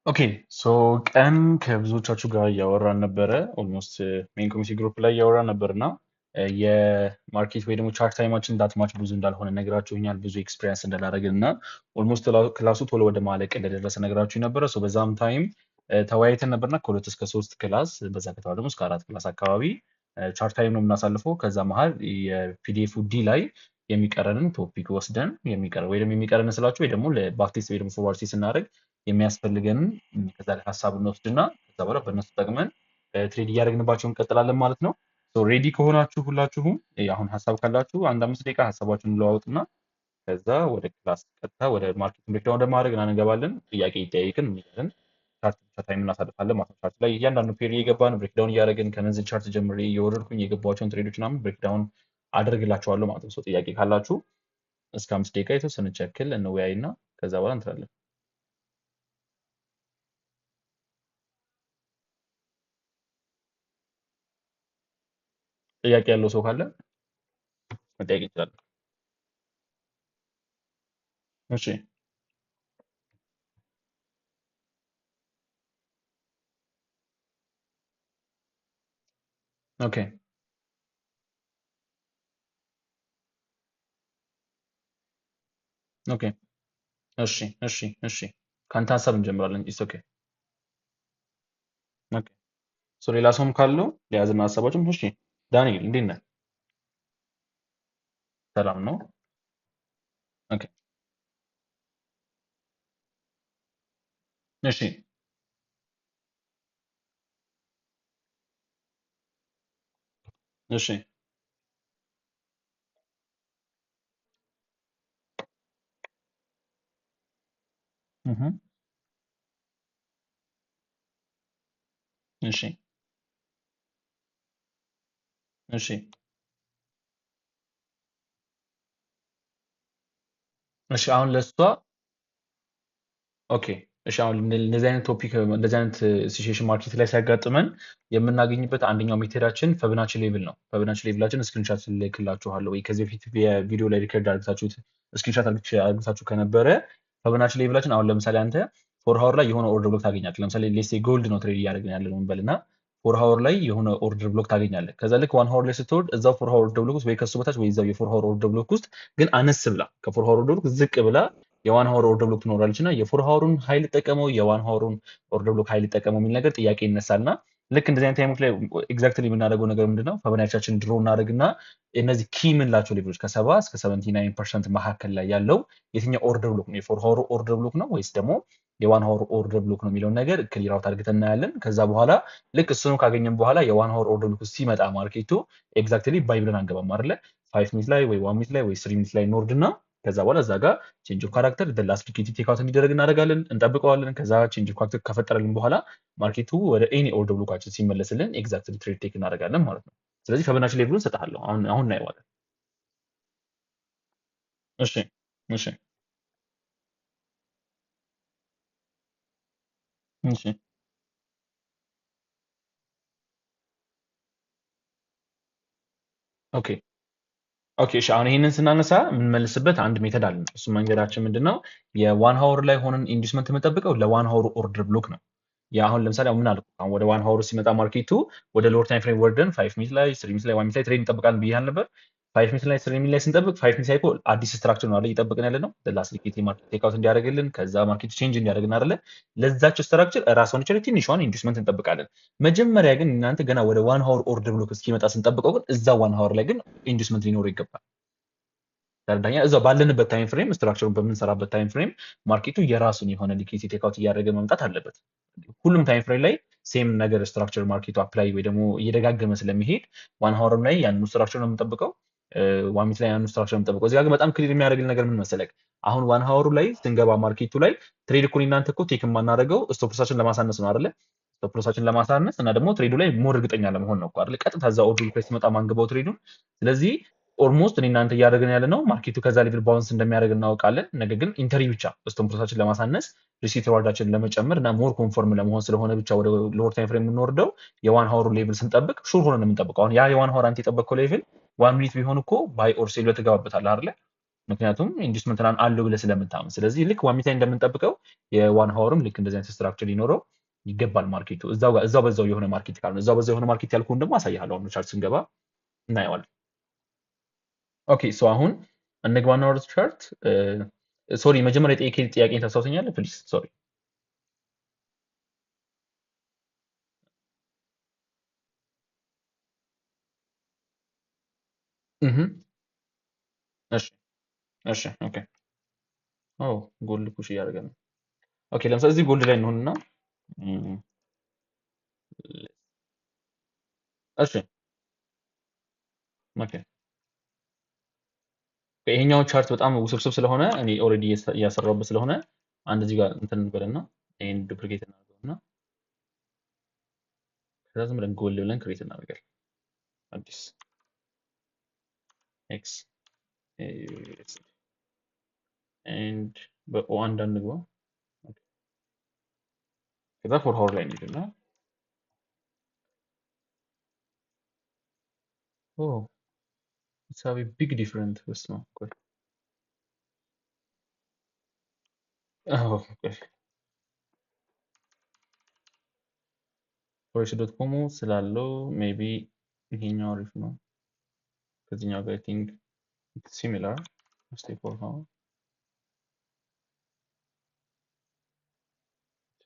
ኦኬ ሶ ቀን ከብዙዎቻችሁ ጋር እያወራን ነበረ። ኦልሞስት ሜን ኮሚቴ ግሩፕ ላይ እያወራን ነበር እና የማርኬት ወይ ደግሞ ቻርት ታይማችን ዳትማች ብዙ እንዳልሆነ ነግራችሁኛል። ብዙ ኤክስፔሪንስ እንዳላረግን እና ኦልሞስት ክላሱ ቶሎ ወደ ማለቅ እንደደረሰ ነግራችሁ ነበረ። ሶ በዛም ታይም ተወያይተን ነበርና ከሁለት እስከ ሶስት ክላስ በዛ ከተባለ ደግሞ እስከ አራት ክላስ አካባቢ ቻርት ታይም ነው የምናሳልፈው። ከዛ መሀል የፒዲኤፍ ዲ ላይ የሚቀረንን ቶፒክ ወስደን የሚቀረ ወይ ደግሞ የሚቀረን ስላችሁ ወይ ደግሞ ለባክቴስት ወይ ደግሞ ፎርዋርድ ስናደርግ የሚያስፈልገንን ከዛ ላይ ሀሳብ እንወስድና ከዛ በኋላ በእነሱ ጠቅመን ትሬድ እያደረግንባቸው እንቀጥላለን ማለት ነው። ሬዲ ከሆናችሁ ሁላችሁም አሁን ሀሳብ ካላችሁ አንድ 5 ደቂቃ ሀሳባችሁን እንለዋወጥና ከዛ ወደ ክላስ ቀጥታ ወደ ማርኬት ብሬክዳውን ወደ ማድረግ እንገባለን። ጥያቄ ይጠያይቅን የሚለን ቻርት ብቻ ታይም እናሳልፋለን ማለት ነው። ቻርት ላይ እያንዳንዱ ፔሪ እየገባን ብሬክዳውን እያደረግን ከነዚህ ቻርት ጀምሬ እየወረድኩኝ የገባቸውን ትሬዶች ምናምን ብሬክዳውን አደርግላችኋለሁ ማለት ነው። ጥያቄ ካላችሁ እስከ 5 ደቂቃ የተወሰነች ያክል እንወያይና ከዛ በኋላ እንትላለን። ጥያቄ ያለው ሰው ካለ መጠየቅ ይችላል። እሺ ኦኬ ኦኬ እሺ እሺ እሺ ከአንተ ሀሳብ እንጀምራለን። ኢስ ኦኬ ኦኬ ሶ ሌላ ሰውም ካለው ሊያዝና ሀሳባችን። እሺ ዳንኤል እንዴት ነህ? ሰላም ነው? ኦኬ እሺ እሺ እህ እሺ እሺ እሺ አሁን ለሷ ኦኬ እሺ አሁን እንደዚህ አይነት ቶፒክ እንደዚህ አይነት ሲቹዌሽን ማርኬት ላይ ሲያጋጥመን የምናገኝበት አንደኛው ሜቴዳችን ፈብናቺ ሌቭል ነው። ፈብናቺ ሌቭላችን ስክሪንሻት ልክላችኋለሁ ወይ ከዚህ በፊት የቪዲዮ ላይ ሪከርድ አድርጋችሁት ስክሪንሻት አድርጋችሁ ከነበረ ፈብናቺ ሌቭላችን አሁን ለምሳሌ አንተ ፎር ሃወር ላይ የሆነ ኦርደር ብሎክ ታገኛለህ። ለምሳሌ ሌሴ ጎልድ ነው ትሬድ እያደረግን ያለ ነው እንበልና ፎር ሃወር ላይ የሆነ ኦርደር ብሎክ ታገኛለህ። ከዛ ልክ ዋን ሃወር ላይ ስትወርድ እዛው ፎር ሃወር ኦርደር ብሎክ ውስጥ ወይ ከሱ በታች ወይ እዛው የፎር ሃወር ኦርደር ብሎክ ውስጥ ግን አነስ ብላ ከፎር ሃወር ኦርደር ብሎክ ዝቅ ብላ የዋን ሃወር ኦርደር ብሎክ ትኖራለች እና የፎር ሃወሩን ኃይል ጠቀመው የዋን ሃወሩን ኦርደር ብሎክ ኃይል ጠቀመው የሚል ነገር ጥያቄ ይነሳልና ልክ እንደዚህ አይነት ታይሞች ላይ ኤግዛክትሊ የምናደርገው ነገር ምንድነው? ፈበናቻችን ድሮ እናደርግና እነዚህ ኪ የምንላቸው ሌቭሎች ከሰባ እስከ 79% መካከል ላይ ያለው የትኛው ኦርደር ብሎክ ነው? የፎር ሃወር ኦርደር ብሎክ ነው ወይስ ደግሞ የዋን ሃወር ኦርደር ብሎክ ነው የሚለውን ነገር ክሊር አውት አድርገን እናያለን። ከዛ በኋላ ልክ እሱንም ካገኘን በኋላ የዋን ሃወር ኦርደር ብሎክ ሲመጣ ማርኬቱ ኤግዛክትሊ ባይ ብለን አንገባም አይደለ? 5 ሚኒት ላይ ወይ 1 ሚኒት ላይ ወይ 3 ሚኒት ላይ ኖርድና ከዛ በኋላ እዛ ጋር ቼንጅ ኦፍ ካራክተር ላስት ሊኩዊዲቲ ቴክ አውት እንዲደረግ እናደርጋለን፣ እንጠብቀዋለን። ከዛ ቼንጅ ኦፍ ካራክተር ከፈጠረልን በኋላ ማርኬቱ ወደ ኤኒ ኦርደር ብሎካችን ሲመለስልን ኤግዛክትሊ ትሬድ ቴክ እናደርጋለን ማለት ነው። ስለዚህ ፈበናቺ ሌቭሉን እሰጥሃለሁ። አሁን እናየዋለን። እሺ እሺ እሺ ኦኬ ኦኬ እሺ አሁን ይሄንን ስናነሳ የምንመልስበት አንድ ሜተድ አለ። እሱ መንገዳችን ምንድነው? የዋን ሃወር ላይ ሆነን ኢንዱስመንት የምንጠብቀው ለዋን ሃወር ኦርደር ብሎክ ነው። አሁን ለምሳሌ አሁን ምን አልኩ? አሁን ወደ ዋን ሃወር ሲመጣ ማርኬቱ ወደ ሎወር ታይም ፍሬም ወርደን 5 ሚኒት ላይ 3 ሚኒት ላይ 1 ሚኒት ላይ ትሬድ እንጠብቃለን ብያል ነበር። 5 ሚኒት ላይ 3 ሚኒት ላይ ስንጠብቅ 5 ሚኒት ሳይኮ አዲስ ስትራክቸር ነው አይደል እየጠበቅን ያለ ነው። ላስት ሊኩዊዲቲ ማርኬት ቴክ አውት እንዲያደርግልን ከዛ ማርኬቱ ቼንጅ እንዲያደርግልን አይደለ? ለዛች ስትራክቸር ራሷን የቻለ ትንሿን ኢንዱስመንት እንጠብቃለን። መጀመሪያ ግን እናንተ ገና ወደ ዋን ሃወር ኦርደር ብሎክ እስኪመጣ ስንጠብቀው ግን እዛ ዋን ሃወር ላይ ግን ኢንዱስመንት ሊኖረው ይገባል። ተረዳኛ። እዛው ባለንበት ታይም ፍሬም ስትራክቸሩን በምንሰራበት ታይም ፍሬም ማርኬቱ የራሱን የሆነ ሊኩዊዲቲ ቴክ አውት እያደረገ መምጣት አለበት። ሁሉም ታይም ፍሬም ላይ ሴም ነገር ስትራክቸር ማርኬቱ አፕላይ ወይ ደግሞ እየደጋገመ ስለሚሄድ ዋን ሃወርም ላይ ያንኑ ስትራክቸር ነው የምንጠብቀው፣ ዋን ሚኒት ላይ ያንኑ ስትራክቸር ነው የምንጠብቀው። እዚህ ጋር ግን በጣም ክሊር የሚያደርግልን ነገር ምን መሰለክ? አሁን ዋን ሃወሩ ላይ ስንገባ ማርኬቱ ላይ ትሬድ እኮ እናንተ እኮ ቴክ የማናደርገው ስቶፕ ሎሳችን ለማሳነስ ነው አይደለ? ስቶፕ ሎሳችን ለማሳነስ እና ደግሞ ትሬዱ ላይ ሞር እርግጠኛ ለመሆን ነው እኮ አይደለ? ቀጥታ እዛ ኦርደር ላይ ሲመጣ ማንገባው ትሬዱን። ስለዚህ ኦልሞስት እኔ እናንተ እያደረግን ያለ ነው ማርኬቱ ከዛ ሌቭል ባውንስ እንደሚያደርግ እናውቃለን። ነገር ግን ኢንተሪ ብቻ ስቶፕ ሎሳችን ለማሳነስ ሪሲት ሪዋርዳችንን ለመጨመር እና ሞር ኮንፎርም ለመሆን ስለሆነ ብቻ ወደ ሎወር ታይም ፍሬም የምንወርደው የዋን ሃወሩ ሌቭል ስንጠብቅ ሹር ሆነን የምንጠብቀው። አሁን ያ የዋን ሃወር አንተ የጠበቅከው ሌቭል ዋን ሚኒት ቢሆን እኮ ባይ ኦር ሴል ትገባበታለህ አይደለ? ምክንያቱም ኢንዱስመንት ራን አለው ብለህ ስለምታምን። ስለዚህ ልክ ዋን ሚኒት ላይ እንደምንጠብቀው የዋን ሀወርም ልክ እንደዚህ አይነት ስትራክቸር ሊኖረው ይገባል። ማርኬቱ እዛው በዛው የሆነ ማርኬት ካልሆነ እዛው በዛው የሆነ ማርኬት ያልኩህን ደግሞ አሳይሃለሁ። አሁን ቻርት ስንገባ እናየዋለን። ኦኬ ሶ አሁን እንግባና ወደ ቻርት። ሶሪ መጀመሪያ የጠየቀኝ ጥያቄ ታስታውሰኛለህ ፕሊዝ? ሶሪ። እሺ እሺ ኦኬ። ኦ ጎልድ ፑሽ እያደረገ ነው። ኦኬ ለምሳሌ እዚህ ጎልድ ላይ እንሆንና እሺ ኦኬ ይሄኛው ቻርት በጣም ውስብስብ ስለሆነ እኔ ኦልሬዲ እያሰራሁበት ስለሆነ አንድ እዚህ ጋር እንትን እንበልና ይሄን ዱፕሊኬት እናደርገውና ከዛ ዝም ብለን ጎል ብለን ክሬት እናደርጋለን። አዲስ ኤክስ ኤንድ በኦ አንድ አንግባ። ከዛ ፎር ሀወር ላይ እንሂድና ኦ ኢትስ ሃቭ ኤ ቢግ ዲፈረንት ውስጥ ነው። ቆይ ቆይ ፎሬክስ ዶት ኮሙ ስላለው ሜቢ ይሄኛው አሪፍ ነው ከዚህኛው ጋር። አይ ቲንክ ሲሚላር ስቴፕ ፎር ሀወር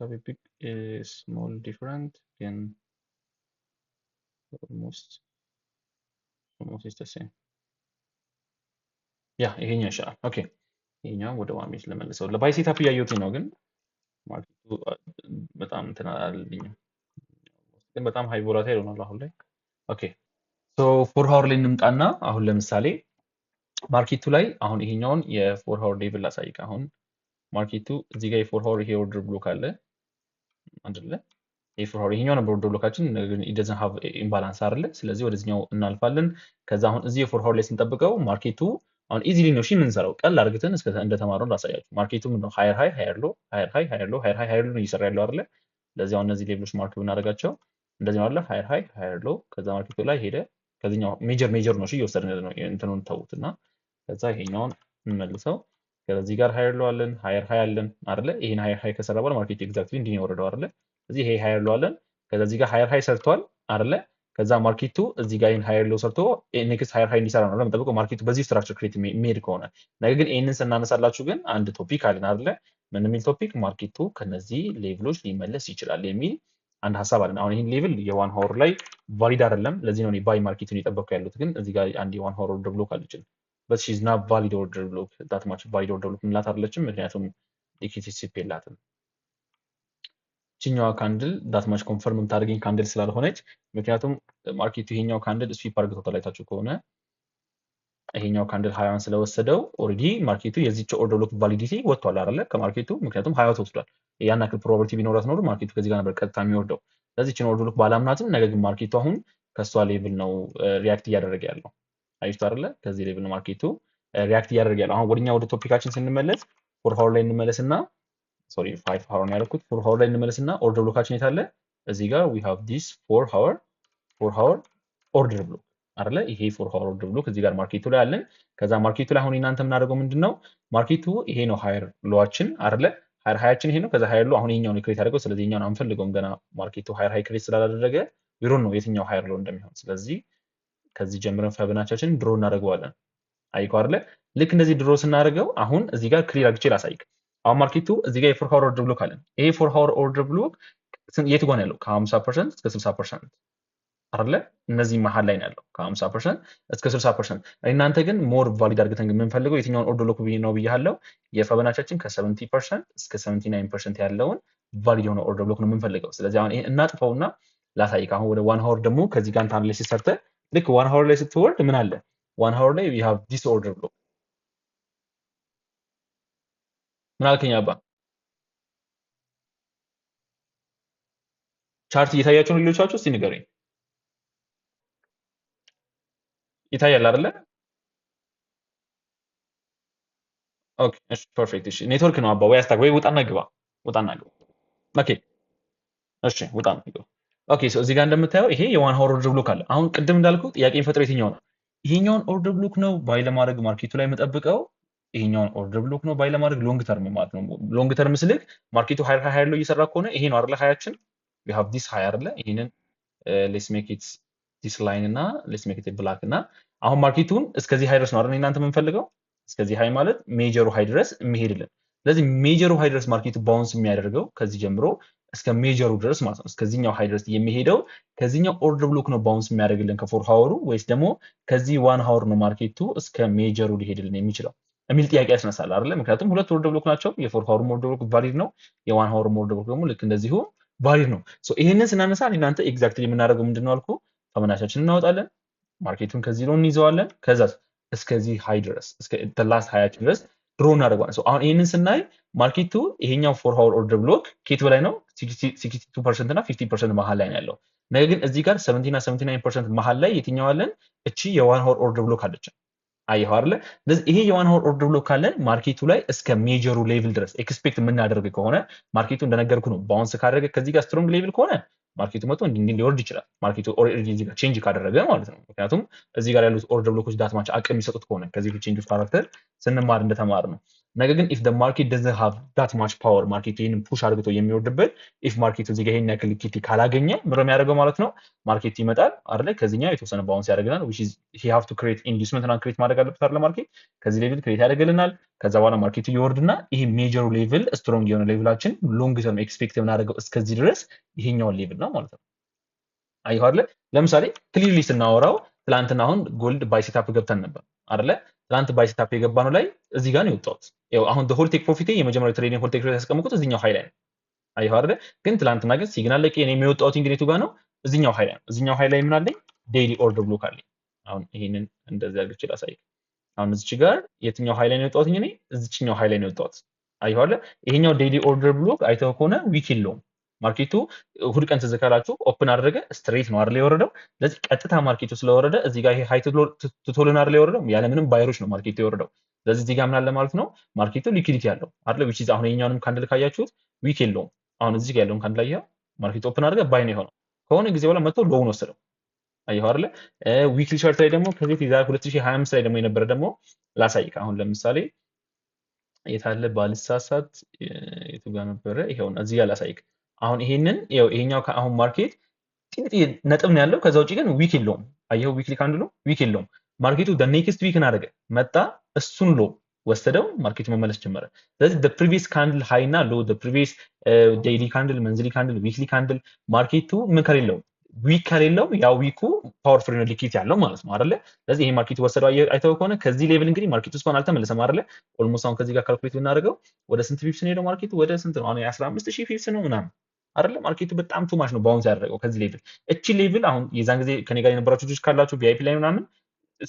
have a big small different can almost is the same ያ ይሄኛው ይሻላል። ኦኬ ይሄኛው ወደ ዋን ሚኒት ለመልሰው ለባይ ሴታፕ እያየሁት ነው፣ ግን ማርኬቱ በጣም እንትን አላለልኝም፣ ግን በጣም ሃይ ቮላታይል ሆኗል አሁን ላይ። ኦኬ ሶ ፎር ሃወር ላይ እንምጣና አሁን ለምሳሌ ማርኬቱ ላይ አሁን ይሄኛውን የፎር ሃወር ሌቭል ላሳይክ። አሁን ማርኬቱ እዚህ ጋር የፎር ሃወር ይሄ ኦርደር ብሎክ አለ አይደለ? የፎር ሃወር ይሄኛው ነበር ኦርደር ብሎካችን፣ ግን it doesn't have ኢምባላንስ አይደለ? ስለዚህ ወደዚህኛው እናልፋለን። ከዛ አሁን እዚህ የፎር ሃወር ላይ ስንጠብቀው ማርኬቱ አሁን ኢዚሊ ነው እሺ የምንሰራው፣ ቀል አድርገን እስከ እንደተማረው ላሳያችሁ። ማርኬቱ ምንድነው ሃየር ሃይ ሃየር ሎ ሃየር ሃይ ሃየር ሎ ሃየር ሃይ ሃየር ሎ ነው እየሰራ ያለው አይደለ? ስለዚህ አሁን እነዚህ ሌቭሎች ማርክ ብናደርጋቸው እንደዚህ ነው አይደለ? ሃየር ሃይ ሃየር ሎ፣ ከዛ ማርኬቱ ላይ ሄደ። ከዚህኛው ሜጀር ነው እሺ እየወሰድን ነው እንትኑን ተውትና፣ ከዛ ይሄኛውን እንመልሰው። ከዚህ ጋር ሃየር ሎ አለን ሃየር ሃይ አለን አይደለ? ይሄን ሃየር ሃይ ከሰራ በኋላ ማርኬቱ ኤግዛክትሊ እንዲህ ነው የወረደው አይደለ? እዚህ ይሄ ሃየር ሎ አለን፣ ከዛ እዚህ ጋር ሃየር ሃይ ሰርቷል አይደለ? ከዛ ማርኬቱ እዚህ ጋር ይሄን ሃየር ሎ ሰርቶ ኔክስት ሃየር ሃይ እንዲሰራ ነው ለምጠብቀው ማርኬቱ በዚህ ስትራክቸር ክሬት የሚሄድ ከሆነ። ነገር ግን ይህንን ስናነሳላችሁ ግን አንድ ቶፒክ አለን አይደለ? ምን የሚል ቶፒክ? ማርኬቱ ከነዚህ ሌቭሎች ሊመለስ ይችላል የሚል አንድ ሀሳብ አለን። አሁን ይህን ሌቭል የዋን ሀወር ላይ ቫሊድ አይደለም፣ ለዚህ ነው ባይ ማርኬቱን የጠበቅኩ ያሉት። ግን እዚህ ጋር አንድ የዋን ሀወር ኦርደር ብሎክ አለችን፣ በት ሺዝ ና ቫሊድ ኦርደር ብሎክ ዳት ማች ቫሊድ ኦርደር ብሎክ ምላት አይደለችም፣ ምክንያቱም ሊኪቲሲፕ የላትም። ችኛዋ ካንድል ዳት ማች ኮንፈርም የምታደርገኝ ካንድል ስላልሆነች፣ ምክንያቱም ማርኬቱ ይሄኛው ካንድል ስዊፕ አድርገው ታይታችሁ ከሆነ ይሄኛው ካንድል ሀያዋን ስለወሰደው ኦልሬዲ ማርኬቱ የዚች ኦርደር ብሎክ ቫሊዲቲ ወጥቷል አይደለ ከማርኬቱ፣ ምክንያቱም ሀያው ተወስዷል። ያን ያክል ፕሮባቢሊቲ ቢኖራት ኖሮ ማርኬቱ ከዚህ ጋር ነበር ቀጥታ የሚወርደው። ስለዚህ ችን ኦርደር ብሎክ ባላምናትም፣ ነገር ግን ማርኬቱ አሁን ከሷ ሌቭል ነው ሪያክት እያደረገ ያለው። አይሽቱ አይደለ? ከዚህ ሌቭል ነው ማርኬቱ ሪያክት እያደረገ ያለው። አሁን ወደኛ ወደ ቶፒካችን ስንመለስ ፎር ሃወር ላይ እንመለስና ሶሪ 5 ሃወር ነው ያልኩት። ፎር ሃወር ላይ እንመለስና ኦርደር ብሎካችን የታለ? እዚህ ጋር we have this 4 ሃወር ኦርደር ብሎክ አይደለ? ይሄ 4 ሃወር ኦርደር ብሎክ እዚህ ጋር ማርኬቱ ላይ አለን። ከዛ ማርኬቱ ላይ አሁን እናንተ የምናደርገው ምንድነው? ማርኬቱ ይሄ ነው ሃየር ሎዋችን አይደለ? ሃየር ሃያችን ይሄ ነው። ከዛ ሃየር ሎ አሁን ይሄኛው ነው ክሬት ያደርገው። ስለዚህ ይሄኛውን አንፈልገውም ገና ማርኬቱ ሃየር ሃይ ክሬት ስላላደረገ ቢሮን ነው የትኛው ሃየር ሎ እንደሚሆን። ስለዚህ ከዚህ ጀምረን ፈብናቻችን ድሮ እናደርገዋለን። አይቆ አይደለ? ልክ እንደዚህ ድሮ ስናደርገው አሁን እዚህ ጋር ክሊር አድርጌ ላሳይክ። አሁን ማርኬቱ እዚህ ጋር የፎር ሃወር ኦርደር ብሎክ አለን። ይሄ ፎር ሃወር ኦርደር ብሎክ የት ጋር ነው ያለው? ከ50% እስከ 60% አይደለ? እነዚህ መሀል ላይ ነው ያለው ከ50% እስከ 60%። እናንተ ግን ሞር ቫሊድ አድርገን የምንፈልገው የትኛውን ኦርደር ብሎክ ነው ብያለሁ። የፈበናቻችን ከ70% እስከ 79% ያለውን ቫሊድ የሆነ ኦርደር ብሎክ ነው የምንፈልገው። ስለዚህ አሁን ይሄን እናጥፈውና ላሳይክ። አሁን ወደ ዋን ሃወር ደግሞ ከዚህ ጋር አናሊሲስ ሰርተ ልክ ዋን ሃወር ላይ ስትወርድ ምን አለ? ዋን ሃወር ላይ we have this order block። ምን አልከኝ አባ? ቻርት እየታያችሁ ነው ሌሎቻችሁ? እስቲ ንገሩኝ። ይታያል አይደለ? ኦኬ እሺ ፐርፌክት። እሺ ኔትወርክ ነው አባ፣ ወይ አስታክ ወይ ውጣና ግባ፣ ውጣና ግባ። ኦኬ እሺ ውጣና ግባ። ኦኬ ሶ እዚህ ጋር እንደምታየው ይሄ የዋን ሃወር ኦርደር ብሎክ አለ። አሁን ቅድም እንዳልኩ ጥያቄ ፈጥሮ የትኛው ነው? ይሄኛውን ኦርደር ብሎክ ነው ባይ ለማድረግ ማርኬቱ ላይ የምጠብቀው ይሄኛውን ኦርደር ብሎክ ነው ባይ ለማድረግ ሎንግ ተርም ማለት ነው። ሎንግ ተርም ስልክ ማርኬቱ ሃየር ሃየር ላይ እየሰራ ከሆነ ይሄ ነው አይደለ ሃያችን we have this high አይደለ ይሄንን let's make it this line እና let's make it black እና አሁን ማርኬቱን እስከዚህ ሃይ ድረስ ነው አይደል እናንተ የምንፈልገው እስከዚህ ሃይ ማለት ሜጀሩ ሃይ ድረስ የሚሄድልን ስለዚህ ሜጀሩ ሃይ ድረስ ማርኬቱ ባውንስ የሚያደርገው ከዚህ ጀምሮ እስከ ሜጀሩ ድረስ ማለት ነው እስከዚህኛው ሃይ ድረስ የሚሄደው ከዚህኛው ኦርደር ብሎክ ነው ባውንስ የሚያደርግልን ከፎር ሃወሩ ወይስ ደግሞ ከዚህ ዋን ሃወር ነው ማርኬቱ እስከ ሜጀሩ ሊሄድልን የሚችለው የሚል ጥያቄ ያስነሳል አይደለ ምክንያቱም ሁለት ኦርደር ብሎክ ናቸው የፎር ሃወር ኦርደር ብሎክ ቫሊድ ነው የዋን ሃወር ኦርደር ብሎክ ደግሞ ልክ እንደዚሁ ቫሊድ ነው ሶ ይሄንን ስናነሳ እናንተ ኤግዛክትሊ የምናደርገው ምንድነው አልኩ ተመናቻችን እናወጣለን ማርኬቱን ከዚህ ነው እንይዘዋለን ከዛ እስከዚህ ሃይ ድረስ እስከ the last ሃያችን ድረስ ድሮ እናደርገዋለን ሶ አሁን ይሄንን ስናይ ማርኬቱ ይሄኛው 4 hour ኦርደር ብሎክ ኬት በላይ ነው 62% እና 50% መሃል ላይ ነው ያለው ነገር ግን እዚህ ጋር 70 እና 79% መሃል ላይ የትኛው አለን እቺ የ1 hour ኦርደር ብሎክ አለች አይሁ አይደለ ስለዚህ ይሄ የ1 hour ኦርደር ብሎክ ካለን ማርኬቱ ላይ እስከ ሜጀሩ ሌቭል ድረስ ኤክስፔክት የምናደርግ ከሆነ ማርኬቱ እንደነገርኩ ነው ባውንስ ካደረገ ከዚህ ጋር ስትሮንግ ሌቭል ከሆነ ማርኬቱ መጥቶ እንዲህ ሊወርድ ይችላል ማርኬቱ ኦልሬዲ እዚህ ጋር ቼንጅ ካደረገ ማለት ነው ምክንያቱም እዚህ ጋር ያሉት ኦርደር ብሎኮች ዳትማች አቅም የሚሰጡት ከሆነ ከዚህ ቼንጅ ኦፍ ካራክተር ስንማር እንደተማር ነው ነገር ግን if the market doesn't have that much power ማርኬቱ ይሄንን ፑሽ አድርጎ የሚወርድበት if ማርኬቱ እዚህ ጋር ይሄን ያክል ሊኪቲ ካላገኘ ምንም የሚያደርገው ማለት ነው ማርኬት ይመጣል አይደል ከዚህኛው የተወሰነ ባውንስ ያደርገናል which is he have to create inducement እና create ማድረግ አለበት አይደል ማርኬት ከዚህ ሌቭል ክሬት ያደርግልናል ከዛ በኋላ ማርኬቱ ይወርድና ይሄ ሜጀሩ ሌቭል ስትሮንግ የሆነ ሌቭላችን ሎንግ ተርም ኤክስፔክት የምናደርገው እስከዚህ ድረስ ይሄኛው ሌቭል ነው ማለት ነው አይሁ አይደል ለምሳሌ ክሊርሊ ስናወራው ትላንትና አሁን ጎልድ ባይ ሴታፕ ገብተን ነበር አይደለ ትላንት ባይ ሴታፕ የገባነው ላይ እዚህ ጋር ነው የወጣሁት ያው አሁን the whole take profit የመጀመሪያው ትሬዲንግ whole take profit ያስቀምጡት እዚህኛው ሃይ ላይ ነው አይሁ አይደል ግን ትላንትና ግን ሲግናል ላይ እኔ የሚወጣው ኢንግሬቱ ጋር ነው እዚህኛው ሃይ ላይ ነው እዚህኛው ሃይ ላይ ምን አለኝ ዴይሊ ኦርደር ብሎክ አለኝ አሁን ይሄንን እንደዚህ አድርጌ ላሳይ አሁን እዚች ጋር የትኛው ሃይ ላይ ነው የወጣሁት እኔ እዚህኛው ሃይ ላይ ነው የወጣሁት አይሁ አይደል ይሄኛው ዴይሊ ኦርደር ብሎክ አይተው ከሆነ ዊክ የለውም ማርኬቱ እሁድ ቀን ተዘካላችሁ ኦፕን አደረገ ስትሬት ነው አይደል የወረደው ስለዚህ ቀጥታ ማርኬቱ ስለወረደ እዚህ ጋር ይሄ ሃይ ትቶልን አይደል የወረደው ያለ ምንም ባየሮች ነው ማርኬቱ የወረደው ስለዚህ እዚህ ጋር ምን አለ ማለት ነው ማርኬቱ ሊኩዊዲቲ ያለው አይደል which is አሁን የኛውንም ካንድል ካያችሁት ዊክ የለውም አሁን እዚህ ጋር ያለውን ካንድል አየኸው ማርኬቱ ኦፕን አደረገ ባይ ነው የሆነው ከሆነ ጊዜ በኋላ መጥቶ ሎውን ወሰደው አየኸው አይደል ዊክሊ ቻርት ላይ ደግሞ ከዚህ የዛሬ 2025 ላይ ደግሞ የነበረ ደግሞ ላሳይክ አሁን ለምሳሌ የታለ ባልሳሳት የቱ ጋር ነበረ ይሄው እዚህ ጋር ላሳይክ አሁን ይሄኛው አሁን ማርኬት ጥቂት ነጥብ ነው ያለው ከዛ ውጪ ግን ዊክ የለውም አየው ዊክሊ ካንድሉ ዊክ የለውም ማርኬቱ the next week አደረገ መጣ እሱን ሎ ወሰደው ማርኬቱ መመለስ ጀመረ ስለዚህ the previous candle high እና low the previous daily candle monthly candle weekly candle ማርኬቱ ምን ከሌለው ዊክ ከሌለው ያው ዊኩ ፓወርፉል ነው ሊኪት ያለው ማለት ነው አይደለ ስለዚህ ይሄ ማርኬቱ ወሰደው አይተው ከሆነ ከዚህ ሌቭል እንግዲህ ማርኬቱ እስካሁን አልተመለሰም አይደለ ኦልሞስት አሁን ከዚህ ጋር ካልኩሌት ብናደርገው ወደ ስንት ፒፕስ ነው ሄደው ማርኬቱ ወደ ስንት ነው አሁን 15000 ፒፕስ ነው ምናምን አይደለ ማርኬቱ በጣም ቱ ማች ነው ባውንስ ያደረገው ከዚህ ሌቭል እቺ ሌቭል አሁን የዛን ጊዜ ከኔ ጋር የነበራችሁ ልጆች ካላችሁ ቪአይፒ ላይ ምናምን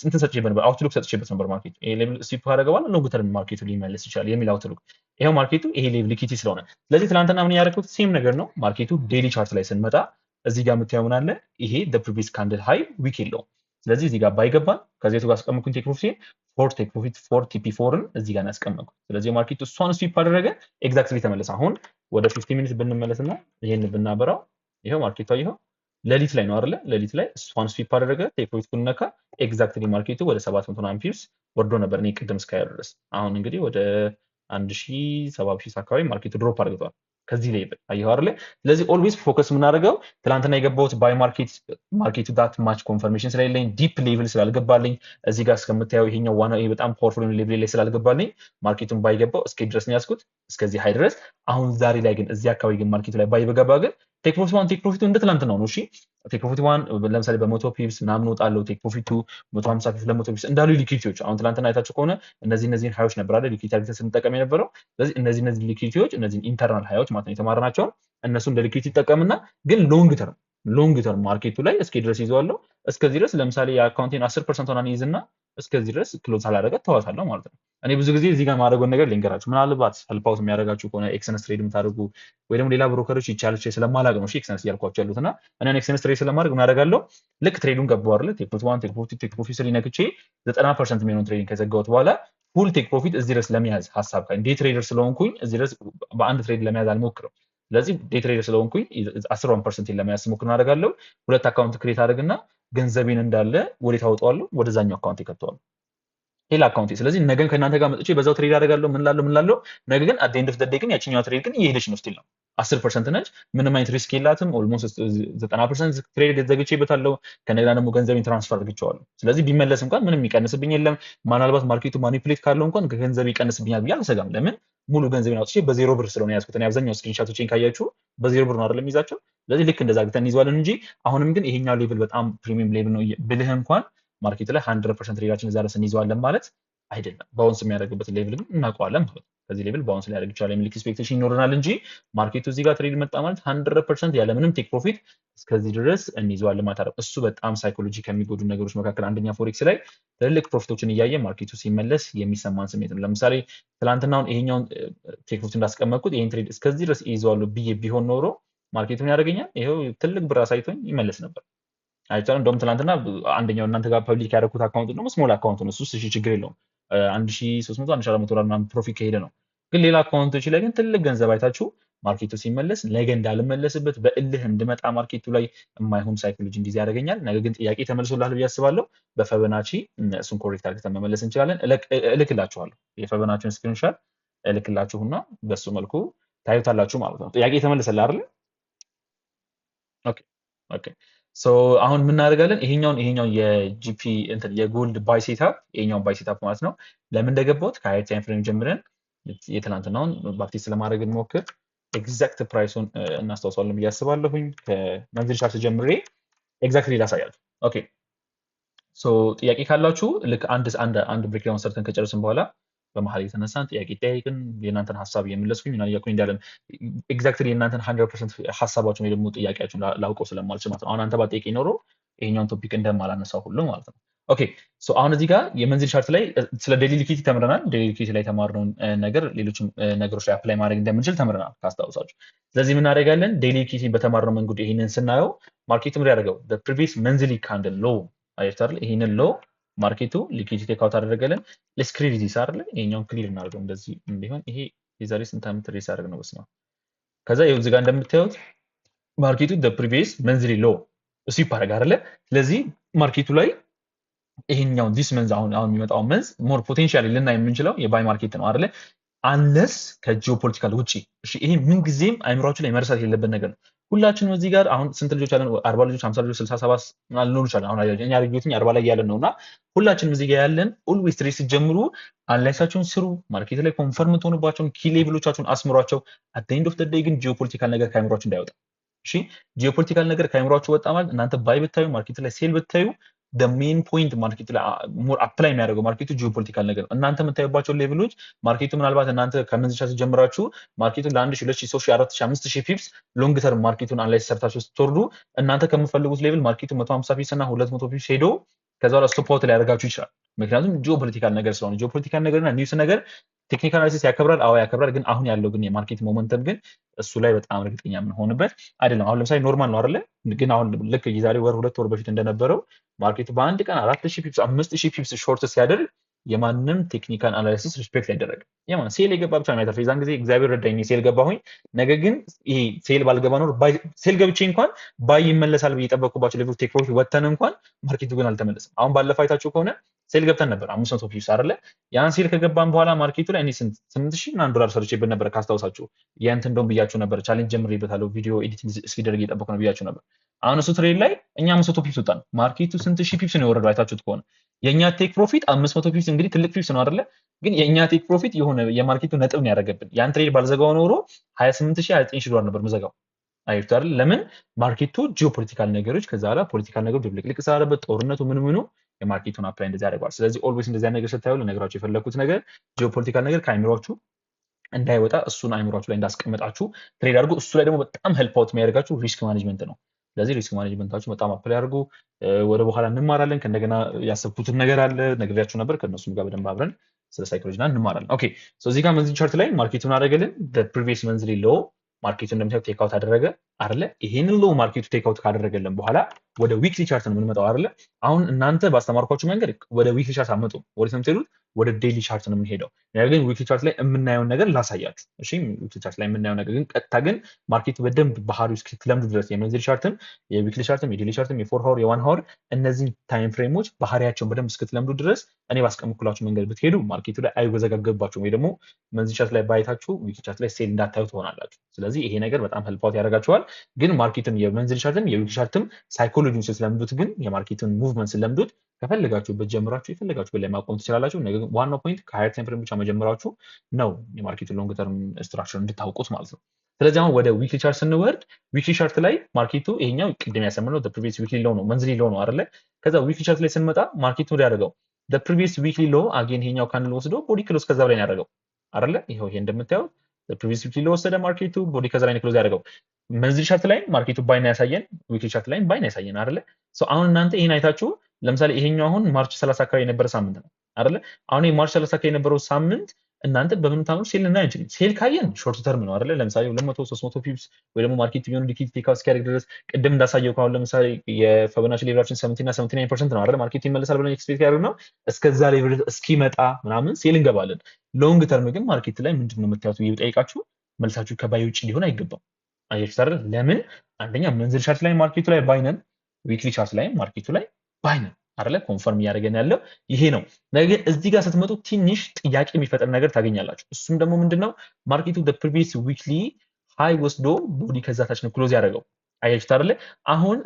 እንትን ሰጥቼበት ነበር አውትሉክ ሰጥቼበት ነበር ማርኬቱ ይሄ ሌቭል ሲፕ ካደረገዋል ሎንግ ተርም ማርኬቱ ሊመለስ ይችላል የሚል አውትሉክ ይሄው ማርኬቱ ይሄ ሌቭል ሊኪቲ ስለሆነ ስለዚህ ትናንትና ምን ያደረኩት ሴም ነገር ነው ማርኬቱ ዴይሊ ቻርት ላይ ስንመጣ እዚህ ጋር የምታየው ምን አለ ይሄ the previous candle high ዊክ የለውም ስለዚህ እዚህ ጋር ባይገባን ከዚህ ጋር አስቀምኩኝ ቴክ ፕሮፊት ፎር ቴክ ፕሮፊት 4 TP4ን እዚህ ጋር ያስቀምኩ ስለዚህ ማርኬቱ እሷን ስዊፕ አደረገ ኤግዛክትሊ ተመለሰ አሁን ወደ 50 ሚኒት ብንመለስና ይሄን ብናበራው ይሄው ማርኬቱ ይሄው ሌሊት ላይ ነው አይደለ ሌሊት ላይ እሷን ስዊፕ አደረገ ቴክ ፕሮፊቱን ነካ ኤግዛክትሊ ማርኬቱ ወደ 700 ፒፕስ ወርዶ ነበር እኔ ቅድም እስካየው ድረስ አሁን እንግዲህ ወደ 1000 አካባቢ ማርኬቱ ድሮፕ አድርጓል ከዚህ ሌቭል አየኸው አይደል ስለዚህ ኦልዌይስ ፎከስ የምናደርገው ትላንትና የገባሁት ባይ ማርኬቱ ዳት ማች ኮንፈርሜሽን ስለሌለኝ ዲፕ ሌቭል ስላልገባልኝ እዚህ ጋር እስከምታየው ይሄኛው ዋና ይሄ በጣም ፓወርፉል ሌቭል ላይ ስላልገባልኝ ማርኬቱን ባይገባው እስከ ድረስ ነው ያስኩት እስከዚህ ሃይ ድረስ አሁን ዛሬ ላይ ግን እዚህ አካባቢ ግን ማርኬቱ ላይ ባይበገባ ግን ቴክ ፕሮፊቱ እንደ ትላንትና ነው እሺ ቴክ ፕሮፊት 1 ለምሳሌ በ100 ፒፕስ ምናምን ወጣለው ቴክ ፕሮፊቱ 150 ፒፕስ ለ100 ፒፕስ እንዳሉ ሊኩዊዲቲዎች አሁን ትላንትና አይታችሁ ከሆነ እነዚህን ሃዮች ነበር አይደል ሊኩዊዲቲ አድርገን ስንጠቀም የነበረው ስለዚህ እነዚህ ሊኩዊዲቲዎች እነዚህን ኢንተርናል ሃዮች ማለት ነው የተማርናቸው እነሱ እንደ ሊኩዊዲቲ ይጠቀምና ግን ሎንግ ተርም ማርኬቱ ላይ እስከ ድረስ ይዘዋለው እስከዚህ ድረስ ለምሳሌ የአካውንቴን 10% ሆናን ይዝና እስከዚህ ድረስ ክሎዝ አላደረገ ተዋታለው ማለት ነው እኔ ብዙ ጊዜ እዚህ ጋር ማድረጉን ነገር ልንገራችሁ ምናልባት ሄልፓውት የሚያደርጋችሁ ከሆነ ኤክሰንስ ትሬድ የምታደርጉ ወይ ደግሞ ሌላ ብሮከሮች ይቻላል ስለማላገ ነው ኤክሰንስ እያልኳችሁ ያሉትና እኔ ኤክሰንስ ትሬድ ስለማድረግ ምን አደርጋለሁ ልክ ትሬዱን ገባው አይደል ቴክ ፕሮፊት 1 ቴክ ፕሮፊት 3 ነክቼ 90% የሚሆነው ትሬዲንግ ከዘጋሁት በኋላ ፉል ቴክ ፕሮፊት እዚህ ድረስ ለመያዝ ሐሳብ ካለ ዴይ ትሬደር ስለሆንኩኝ እዚህ ድረስ በአንድ ትሬድ ለመያዝ አልሞክርም ስለዚህ ዴይ ትሬደር ስለሆንኩኝ 10% ለመያዝ ሞክር አደርጋለሁ ሁለት አካውንት ክሬት አድርግና ገንዘቤን እንዳለ ወዴት አወጣዋለሁ ወደዛኛው አካውንት ይከተዋለሁ ሌላ አካውንት ስለዚህ ነገን ከእናንተ ጋር መጥቼ በዛው ትሬድ አደርጋለሁ ምን ላለው ነገ ግን አት ኤንድ ኦፍ ዘ ዴይ ግን ያቺኛው ትሬድ ግን እየሄደች ነው ስቲል ነው 10% ነች ምንም አይነት ሪስክ የላትም ኦልሞስት 90% ትሬድ ዘግቼበታለሁ ከነገና ደግሞ ገንዘቤን ትራንስፈር አድርጌዋለሁ ስለዚህ ቢመለስ እንኳን ምንም የሚቀንስብኝ የለም ምናልባት ማርኬቱ ማኒፑሌት ካለው እንኳን ገንዘብ ይቀንስብኛል ብዬ አልሰጋም ለምን ሙሉ ገንዘቤን አውጥቼ በዜሮ ብር ስለሆነ ያዝኩት እኔ አብዛኛው ስክሪንሾቶችን ካያችሁ በዜሮ ብር ነው አይደለም ይዛቸው ስለዚህ ልክ እንደዛ ግተን እንይዘዋለን እንጂ አሁንም ግን ይሄኛው ሌቭል በጣም ፕሪሚየም ሌቭል ነው ብልህ እንኳን ማርኬት ላይ 100% ትሬዳችን እዛ ድረስ እንይዘዋለን ማለት አይደለም ባውንስ የሚያደርግበት ሌቭል ግን እናውቀዋለን ማለት ከዚህ ሌቭል ባውንስ ሊያደርግ ይችላል የሚል ኤክስፔክቴሽን ይኖረናል እንጂ ማርኬቱ እዚህ ጋር ትሬድ መጣ ማለት 100% ያለ ምንም ቴክ ፕሮፊት እስከዚህ ድረስ እንይዘዋለን ማለት አይደለም እሱ በጣም ሳይኮሎጂ ከሚጎዱ ነገሮች መካከል አንደኛ ፎሬክስ ላይ ትልልቅ ፕሮፊቶችን እያየ ማርኬቱ ሲመለስ የሚሰማን ስሜት ነው ለምሳሌ ትላንትናውን ይሄኛውን ቴክ ፕሮፊት እንዳስቀመጥኩት ይሄን ትሬድ እስከዚህ ድረስ ይይዘዋለሁ ብዬ ቢሆን ኖሮ ማርኬቱን ያደርገኛል ይሄው ትልቅ ብር አሳይቶኝ ይመለስ ነበር አይቻልም እንደውም ትላንትና አንደኛው እናንተ ጋር ፐብሊክ ያደረኩት አካውንት ደግሞ ስሞል አካውንት ነው እሱ ችግር የለውም 1300 1400 ምናምን ፕሮፊት ከሄደ ነው ግን ሌላ አካውንቶች ላይ ግን ትልቅ ገንዘብ አይታችሁ ማርኬቱ ሲመለስ ነገ እንዳልመለስበት በእልህ እንድመጣ ማርኬቱ ላይ የማይሆን ሳይኮሎጂ እንዲዝ ያደርገኛል ነገር ግን ጥያቄ ተመልሶልሃል ብዬ አስባለሁ በፈበናቺ እሱን ኮሬክት አድርገን መመለስ እንችላለን እልክላችኋለሁ የፈበናቺን ስክሪንሾት እልክላችሁና በሱ መልኩ ታዩታላችሁ ማለት ነው ጥያቄ ተመልሰልህ አይደል ኦኬ ኦኬ ሶ አሁን ምን እናደርጋለን ይሄኛው የጂፒ እንትን የጎልድ ባይ ሴትአፕ ይሄኛው ባይ ሴትአፕ ማለት ነው ለምን እንደገባሁት ከሃየር ታይም ፍሬም ጀምረን የትናንትናውን ባክቴስ ለማድረግ እንሞክር ኤግዛክት ፕራይሱን እናስታውሳለን ብዬ አስባለሁኝ ከመንዝል ቻርት ጀምሬ ኤግዛክትሊ ላሳያችሁ ኦኬ ሶ ጥያቄ ካላችሁ ልክ አንድ ብሬክዳውን ሰርተን ከጨረስን በኋላ በመሀል የተነሳን ጥያቄ ጠያይቅን የእናንተን ሀሳብ የምለስኩኝ እና እያልኩኝ እንዳለን ኤግዛክትሊ የእናንተን 100% ሀሳባችሁን ወይ ደግሞ ጥያቄያችሁን ላውቀው ስለማልችል ማለት ነው አሁን አንተ ባጠይቀኝ ኖሮ ይሄኛውን ቶፒክ እንደማላነሳው ሁሉ ማለት ነው ኦኬ ሶ አሁን እዚህ ጋር የመንዝል ቻርት ላይ ስለ ዴይሊ ሊኩዊዲቲ ተምረናል ዴይሊ ሊኩዊዲቲ ላይ የተማርነውን ነገር ሌሎችም ነገሮች ላይ አፕላይ ማድረግ እንደምንችል ተምረናል ካስታውሳችሁ ስለዚህ ምን እናደርጋለን ዴይሊ ሊኩዊዲቲ በተማርነው መንገድ ይሄንን ስናየው ማርኬቱ ምን ያደርገው the previous monthly candle low አይታል ይሄንን ሎ ማርኬቱ ሊኩዊዲቲ ቴክ አውት አደረገልን ለስክሪን ዲስ አይደል ይሄኛውን ክሊር እናደርገው እንደዚህ እንዲሆን ይሄ የዛሬ ስንት ዓመት ሬስ አደረግ ነው በስማ ከዛ ይኸው እዚህ ጋር እንደምታዩት ማርኬቱ the previous monthly low እሱ ይባረግ አይደል ስለዚህ ማርኬቱ ላይ ይሄኛው ዲስ መንዝ አሁን የሚመጣው መንዝ ሞር ፖቴንሻሊ ልናይ የምንችለው የባይ ማርኬት ነው አይደል አንለስ ከጂኦፖለቲካል ውጪ እሺ ይሄ ምን ጊዜም አይምሯችሁ ላይ መርሳት የለበት ነገር ነው ሁላችንም እዚህ ጋር አሁን ስንት ልጆች አለን 40 ልጆች 50 ልጆች 67 ምናምን ሊኖሩ ይችላል አሁን እኛ ልጆችን 40 ላይ ያለን ነውና ሁላችንም እዚህ ጋር ያለን ኦልዌይስ ትሬስ ሲጀምሩ አናላይሳቸውን ስሩ ማርኬት ላይ ኮንፈርም ተሆኑባቸውን ኪ ሌቭሎቻቸውን አስምሯቸው አት ዘ ኤንድ ኦፍ ዘ ዴይ ግን ጂኦፖለቲካል ነገር ከአይምሯችሁ እንዳይወጣ እሺ ጂኦፖለቲካል ነገር ከአይምሯችሁ ወጣ ማለት እናንተ ባይ ብታዩ ማርኬት ላይ ሴል ብታዩ the main point ማርኬት ላይ ሞር አፕላይ የሚያደርገው ማርኬቱ ጂኦፖለቲካል ነገር ነው እናንተ የምታዩባቸው ሌቭሎች ማርኬቱ ምናልባት እናንተ ከመንዝቻ ሲጀምራችሁ ማርኬቱን ለ1000 2000 3000 4000 5000 ፒፕስ ሎንግ ተርም ማርኬቱን አናላይዝ ሰርታችሁ ስትወርዱ እናንተ ከምትፈልጉት ሌቭል ማርኬቱ 150 ፒፕስ እና 200 ፒፕስ ሄዶ ከዛ በኋላ ስቶፕ አውት ላይ ያደርጋችሁ ይችላል ምክንያቱም ጂኦፖለቲካል ነገር ስለሆነ ጂኦፖለቲካል ነገርና ኒውስ ነገር ቴክኒካል አናሊሲስ ያከብራል አዎ ያከብራል ግን አሁን ያለው ግን የማርኬት ሞመንተም ግን እሱ ላይ በጣም እርግጠኛ ምን ሆነበት አይደለም አሁን ለምሳሌ ኖርማል ነው አይደለ ግን አሁን ልክ የዛሬ ወር 2 ወር በፊት እንደነበረው ማርኬቱ በአንድ ቀን 4000 ፒፕስ 5000 ፒፕስ ሾርት ሲያደርግ የማንም ቴክኒካል አናሊሲስ ሪስፔክት አይደረግም የማን ሴል የገባ ብቻ ነው ያተርፈው የዛን ጊዜ እግዚአብሔር ረዳኝ ሴል ገባሁኝ ነገር ግን ይሄ ሴል ባልገባ ነው ሴል ገብቼ እንኳን ባይ ይመለሳል ብዬ የጠበቅኩባቸው ሌቭል ቴክ ፕሮፊት ወተን እንኳን ማርኬቱ ግን አልተመለሰም አሁን ባለፈው አይታችሁ ከሆነ ሴል ገብተን ነበር 500 ፒፕስ አይደለ ያን ሴል ከገባን በኋላ ማርኬቱ ላይ እኔ 8000 ምናምን ዶላር ሰርቼበት ነበር ካስታውሳችሁ ያንተ እንደውም ብያችሁ ነበር ቻሌንጅ ጀምሬበታለሁ ቪዲዮ ኤዲቲንግ እስኪደርግ እየጠበቅኩ ነው ብያችሁ ነበር አሁን እሱ ትሬድ ላይ እኛ 500 ፒፕስ ወጣን ማርኬቱ ስንት ሺህ ፒፕስ ነው የወረደው አይታችሁት ከሆነ የኛ ቴክ ፕሮፊት 500 ፒፕስ እንግዲህ ትልቅ ፒፕስ ነው አይደለ ግን የኛ ቴክ ፕሮፊት የሆነ የማርኬቱ ነጥብ ነው ያደረገብን ያን ትሬድ ባልዘጋው ኖሮ 28000 29000 ዶላር ነበር መዘጋው አይታችሁ አይደል ለምን ማርኬቱ ጂኦፖለቲካል ነገሮች ከዛ በኋላ ፖለቲካል ነገሮች ድብልቅልቅ ስላለበት ጦርነቱ ምኑ የማርኬቱን አፕላይ እንደዚህ ያደርጋል ስለዚህ ኦልዌይስ እንደዚህ ነገር ስታዩ ለነገራችሁ የፈለኩት ነገር ጂኦፖለቲካል ነገር ከአይምሯችሁ እንዳይወጣ እሱን አይምሯችሁ ላይ እንዳስቀምጣችሁ ትሬድ አድርጉ እሱ ላይ ደግሞ በጣም ሄልፕ አውት የሚያደርጋችሁ ሪስክ ማኔጅመንት ነው ስለዚህ ሪስክ ማኔጅመንታችሁ በጣም አፕላይ አድርጉ ወደ በኋላ እንማራለን ከእንደገና ያሰብኩትን ነገር አለ ነግሬያችሁ ነበር ከነሱም ጋር በደንብ አብረን ስለ ሳይኮሎጂና እንማራለን ኦኬ ሶ እዚህ ጋር መንዝሊ ቻርት ላይ ማርኬቱን አደረገልን the previous monthly low ማርኬቱ እንደምታዩት ቴክ አውት አደረገ አይደለ? ይሄንን ሎ ማርኬቱ ቴክ አውት ካደረገልን በኋላ ወደ ዊክሊ ቻርት ነው የምንመጣው አይደለ? አሁን እናንተ ባስተማርኳችሁ መንገድ ወደ ዊክሊ ቻርት አትመጡም። ወደ የምትሄዱት ወደ ዴይሊ ቻርት ነው የምንሄደው። ነገር ግን ዊክሊ ቻርት ላይ የምናየውን ነገር ላሳያችሁ። እሺ ዊክሊ ቻርት ላይ የምናየው ነገር ግን ቀጥታ ግን ማርኬቱ በደንብ ባህሪው እስክትለምዱ ድረስ የመንዝሊ ቻርትም የዊክሊ ቻርትም የዴይሊ ቻርትም የፎር ሃወር የዋን ሃወር እነዚህን ታይም ፍሬሞች ባህሪያቸውን በደንብ እስክትለምዱ ድረስ እኔ ባስቀምጥኩላችሁ መንገድ ብትሄዱ ማርኬቱ ላይ አይወዘጋገብባችሁም ወይ ደግሞ መንዝሊ ቻርት ላይ ባይታችሁ ዊክሊ ቻርት ላይ ሴል እንዳታዩ ትሆናላችሁ። ስለዚህ ይሄ ነገር በጣም ሄልፕ ያደርጋችኋል። ግን ማርኬትም የመንዝሊ ቻርትም የዊክሊ ቻርትም ሳይኮሎጂውን ስለምዱት ግን የማርኬቱን ሙቭመንት ስለምዱት ከፈለጋችሁበት ጀምራችሁ የፈለጋችሁበት ላይ ማቆም ትችላላችሁ። ነገር ግን ዋናው ፖይንት ከሃየር ታይም ፍሬም ብቻ መጀመራችሁ ነው የማርኬቱን ሎንግ ተርም ስትራክቸር እንድታውቁት ማለት ነው። ስለዚህ አሁን ወደ ዊክሊ ቻርት ስንወርድ ዊክሊ ቻርት ላይ ማርኬቱ ይሄኛው ቅድም ያሰምነው ፕሪቪየስ ዊክሊ ሎ ነው መንዝሊ ሎ ነው አይደለ? ከዛ ዊክሊ ቻርት ላይ ስንመጣ ማርኬቱ ወደ ያደርገው ፕሪቪየስ ዊክሊ ሎ አጌን ይሄኛው ካንድል ወስዶ ቦዲ ክሎዝ ከዛ በላይ ያደርገው አይደለ? ይሄ እንደምታዩት ፕሪቪየስ ዊክሊ ሎ ወሰደ ማርኬቱ ቦዲ ከዛ ላይ ክሎዝ ያደርገው። መንዝሊ ቻርት ላይ ማርኬቱ ባይና ያሳየን ዊክሊ ቻርት ላይ ባይና ያሳየን አይደለ? ሶ አሁን እናንተ ይሄን አይታችሁ ለምሳሌ ይሄኛው አሁን ማርች 30 አካባቢ የነበረ ሳምንት ነው አይደለ? አሁን ማርች 30 አካባቢ የነበረው ሳምንት እናንተ በምን ታምሩ ሴል እና እንጂ ሴል ካየን ሾርት ተርም ነው አይደለ? ለምሳሌ 200 300 ፒፕስ ወይ ደግሞ ማርኬት ቢሆን ሊኩዊዲቲ ቴክ አውት እስኪያደርግ ድረስ ቅድም እንዳሳየው ካሁን ለምሳሌ የፊቦናቺ ሌቭላችን 70 እና 79% ነው አይደለ? ማርኬት ይመለሳል ብለን ኤክስፔክት ያደርግነው እስከዛ ሌቭል እስኪመጣ ምናምን ሴል እንገባለን። ሎንግ ተርም ግን ማርኬት ላይ ምንድነው የምታዩት ብዬ ብጠይቃችሁ መልሳችሁ ከባይ ውጭ ሊሆን አይገባም። አያችሁ አይደል? ለምን አንደኛ መንዝል ቻርት ላይ ማርኬቱ ላይ ባይነን ዊክሊ ቻርት ላይ ማርኬቱ ላይ ባይነን አይደለ? ኮንፈርም እያደረገን ያለው ይሄ ነው። ነገር ግን እዚህ ጋር ስትመጡ ትንሽ ጥያቄ የሚፈጥር ነገር ታገኛላችሁ። እሱም ደግሞ ምንድነው ማርኬቱ ፕሪቪየስ ዊክሊ ሃይ ወስዶ ቦዲ ከዛ ታች ነው ክሎዝ ያደረገው። አያችሁት አይደለ? አሁን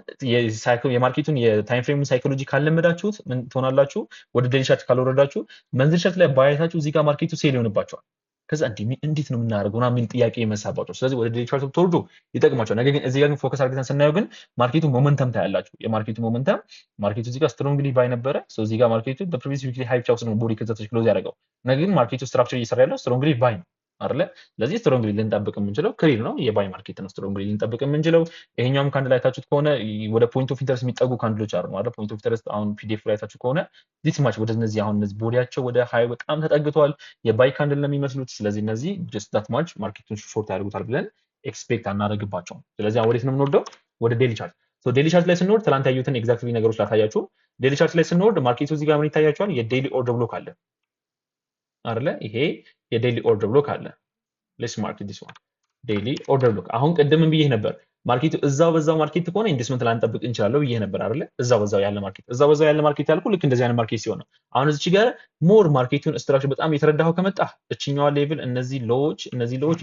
የማርኬቱን የታይም ፍሬሙን ሳይኮሎጂ ካለመዳችሁት ምን ትሆናላችሁ? ወደ ዴይሊ ቻርት ካልወረዳችሁ መንዝል ቻርት ላይ ባያታችሁ እዚህ ጋር ማርኬቱ ሴል ይሆንባችኋል። ከዛ እንዴት ነው የምናደርገው ምናምን የሚል ጥያቄ ይመሳባቸው። ስለዚህ ወደ ዴይሊ ቻርት ተወርዶ ይጠቅማቸዋል። ነገር ግን እዚህ ጋር ግን ፎከስ አድርገን ስናየው ግን ማርኬቱ ሞመንተም ታያላችሁ። የማርኬቱ ሞመንተም ማርኬቱ እዚህ ጋር ስትሮንግሊ ባይ ነበረ። እዚህ ጋር ማርኬቱ በፕሪቪየስ ዊክሊ ሃይ ብቻ ውስጥ ነው ቦዲ ከዛ ተች ክሎዝ ያደረገው። ነገር ግን ማርኬቱ ስትራክቸር እየሰራ ያለው ስትሮንግሊ ባይ ነው አይደለ? ስለዚህ ስትሮንግሊ ልንጠብቅ የምንችለው ክሊር ነው የባይ ማርኬት ነው ስትሮንግሊ ልንጠብቅ የምንችለው። ይሄኛውም ካንድል ላይ ታችሁት ከሆነ ወደ ፖይንት ኦፍ ኢንተረስት የሚጠጉ ካንድሎች አሉ አይደል? ፖይንት ኦፍ ኢንተረስት አሁን ፒዲኤፍ ላይ ታችሁ ከሆነ ዲስ ማች ወደ እነዚህ አሁን እነዚህ ቦዲያቸው ወደ ሃይ በጣም ተጠግቷል የባይ ካንድል ነው የሚመስሉት። ስለዚህ እነዚህ ጀስት ዳት ማች ማርኬቱን ሾርት ያደርጉታል ብለን ኤክስፔክት አናደርግባቸውም። ስለዚህ አሁን ወዴት ነው የምንወርደው? ወደ ዴይሊ ቻርት። ሶ ዴይሊ ቻርት ላይ ስንወርድ ትላንት ያዩትን ኤግዛክትሊ ነገሮች ላታያችሁ። ዴይሊ ቻርት ላይ ስንወርድ ማርኬቱ እዚህ ጋር ምን ይታያችኋል? የዴይሊ ኦርደር ብሎክ አለ አይደለ? ይሄ የዴይሊ ኦርደር ብሎክ አለ። ሌትስ ማርክ ዲስ ዋን ዴይሊ ኦርደር ብሎክ። አሁን ቅድምም ብዬ ነበር ማርኬቱ እዛው በዛው ማርኬት ከሆነ ኢንቨስትመንት ላንጠብቅ እንችላለን ብዬ ነበር አይደለ? እዛው በዛው ያለ ማርኬት ያልኩ ልክ እንደዚህ አይነት ማርኬት ሲሆን ነው። አሁን እዚች ጋር ሞር ማርኬቱን ስትራክቸር በጣም የተረዳኸው ከመጣ እችኛዋ ሌቭል እነዚህ ሎዎች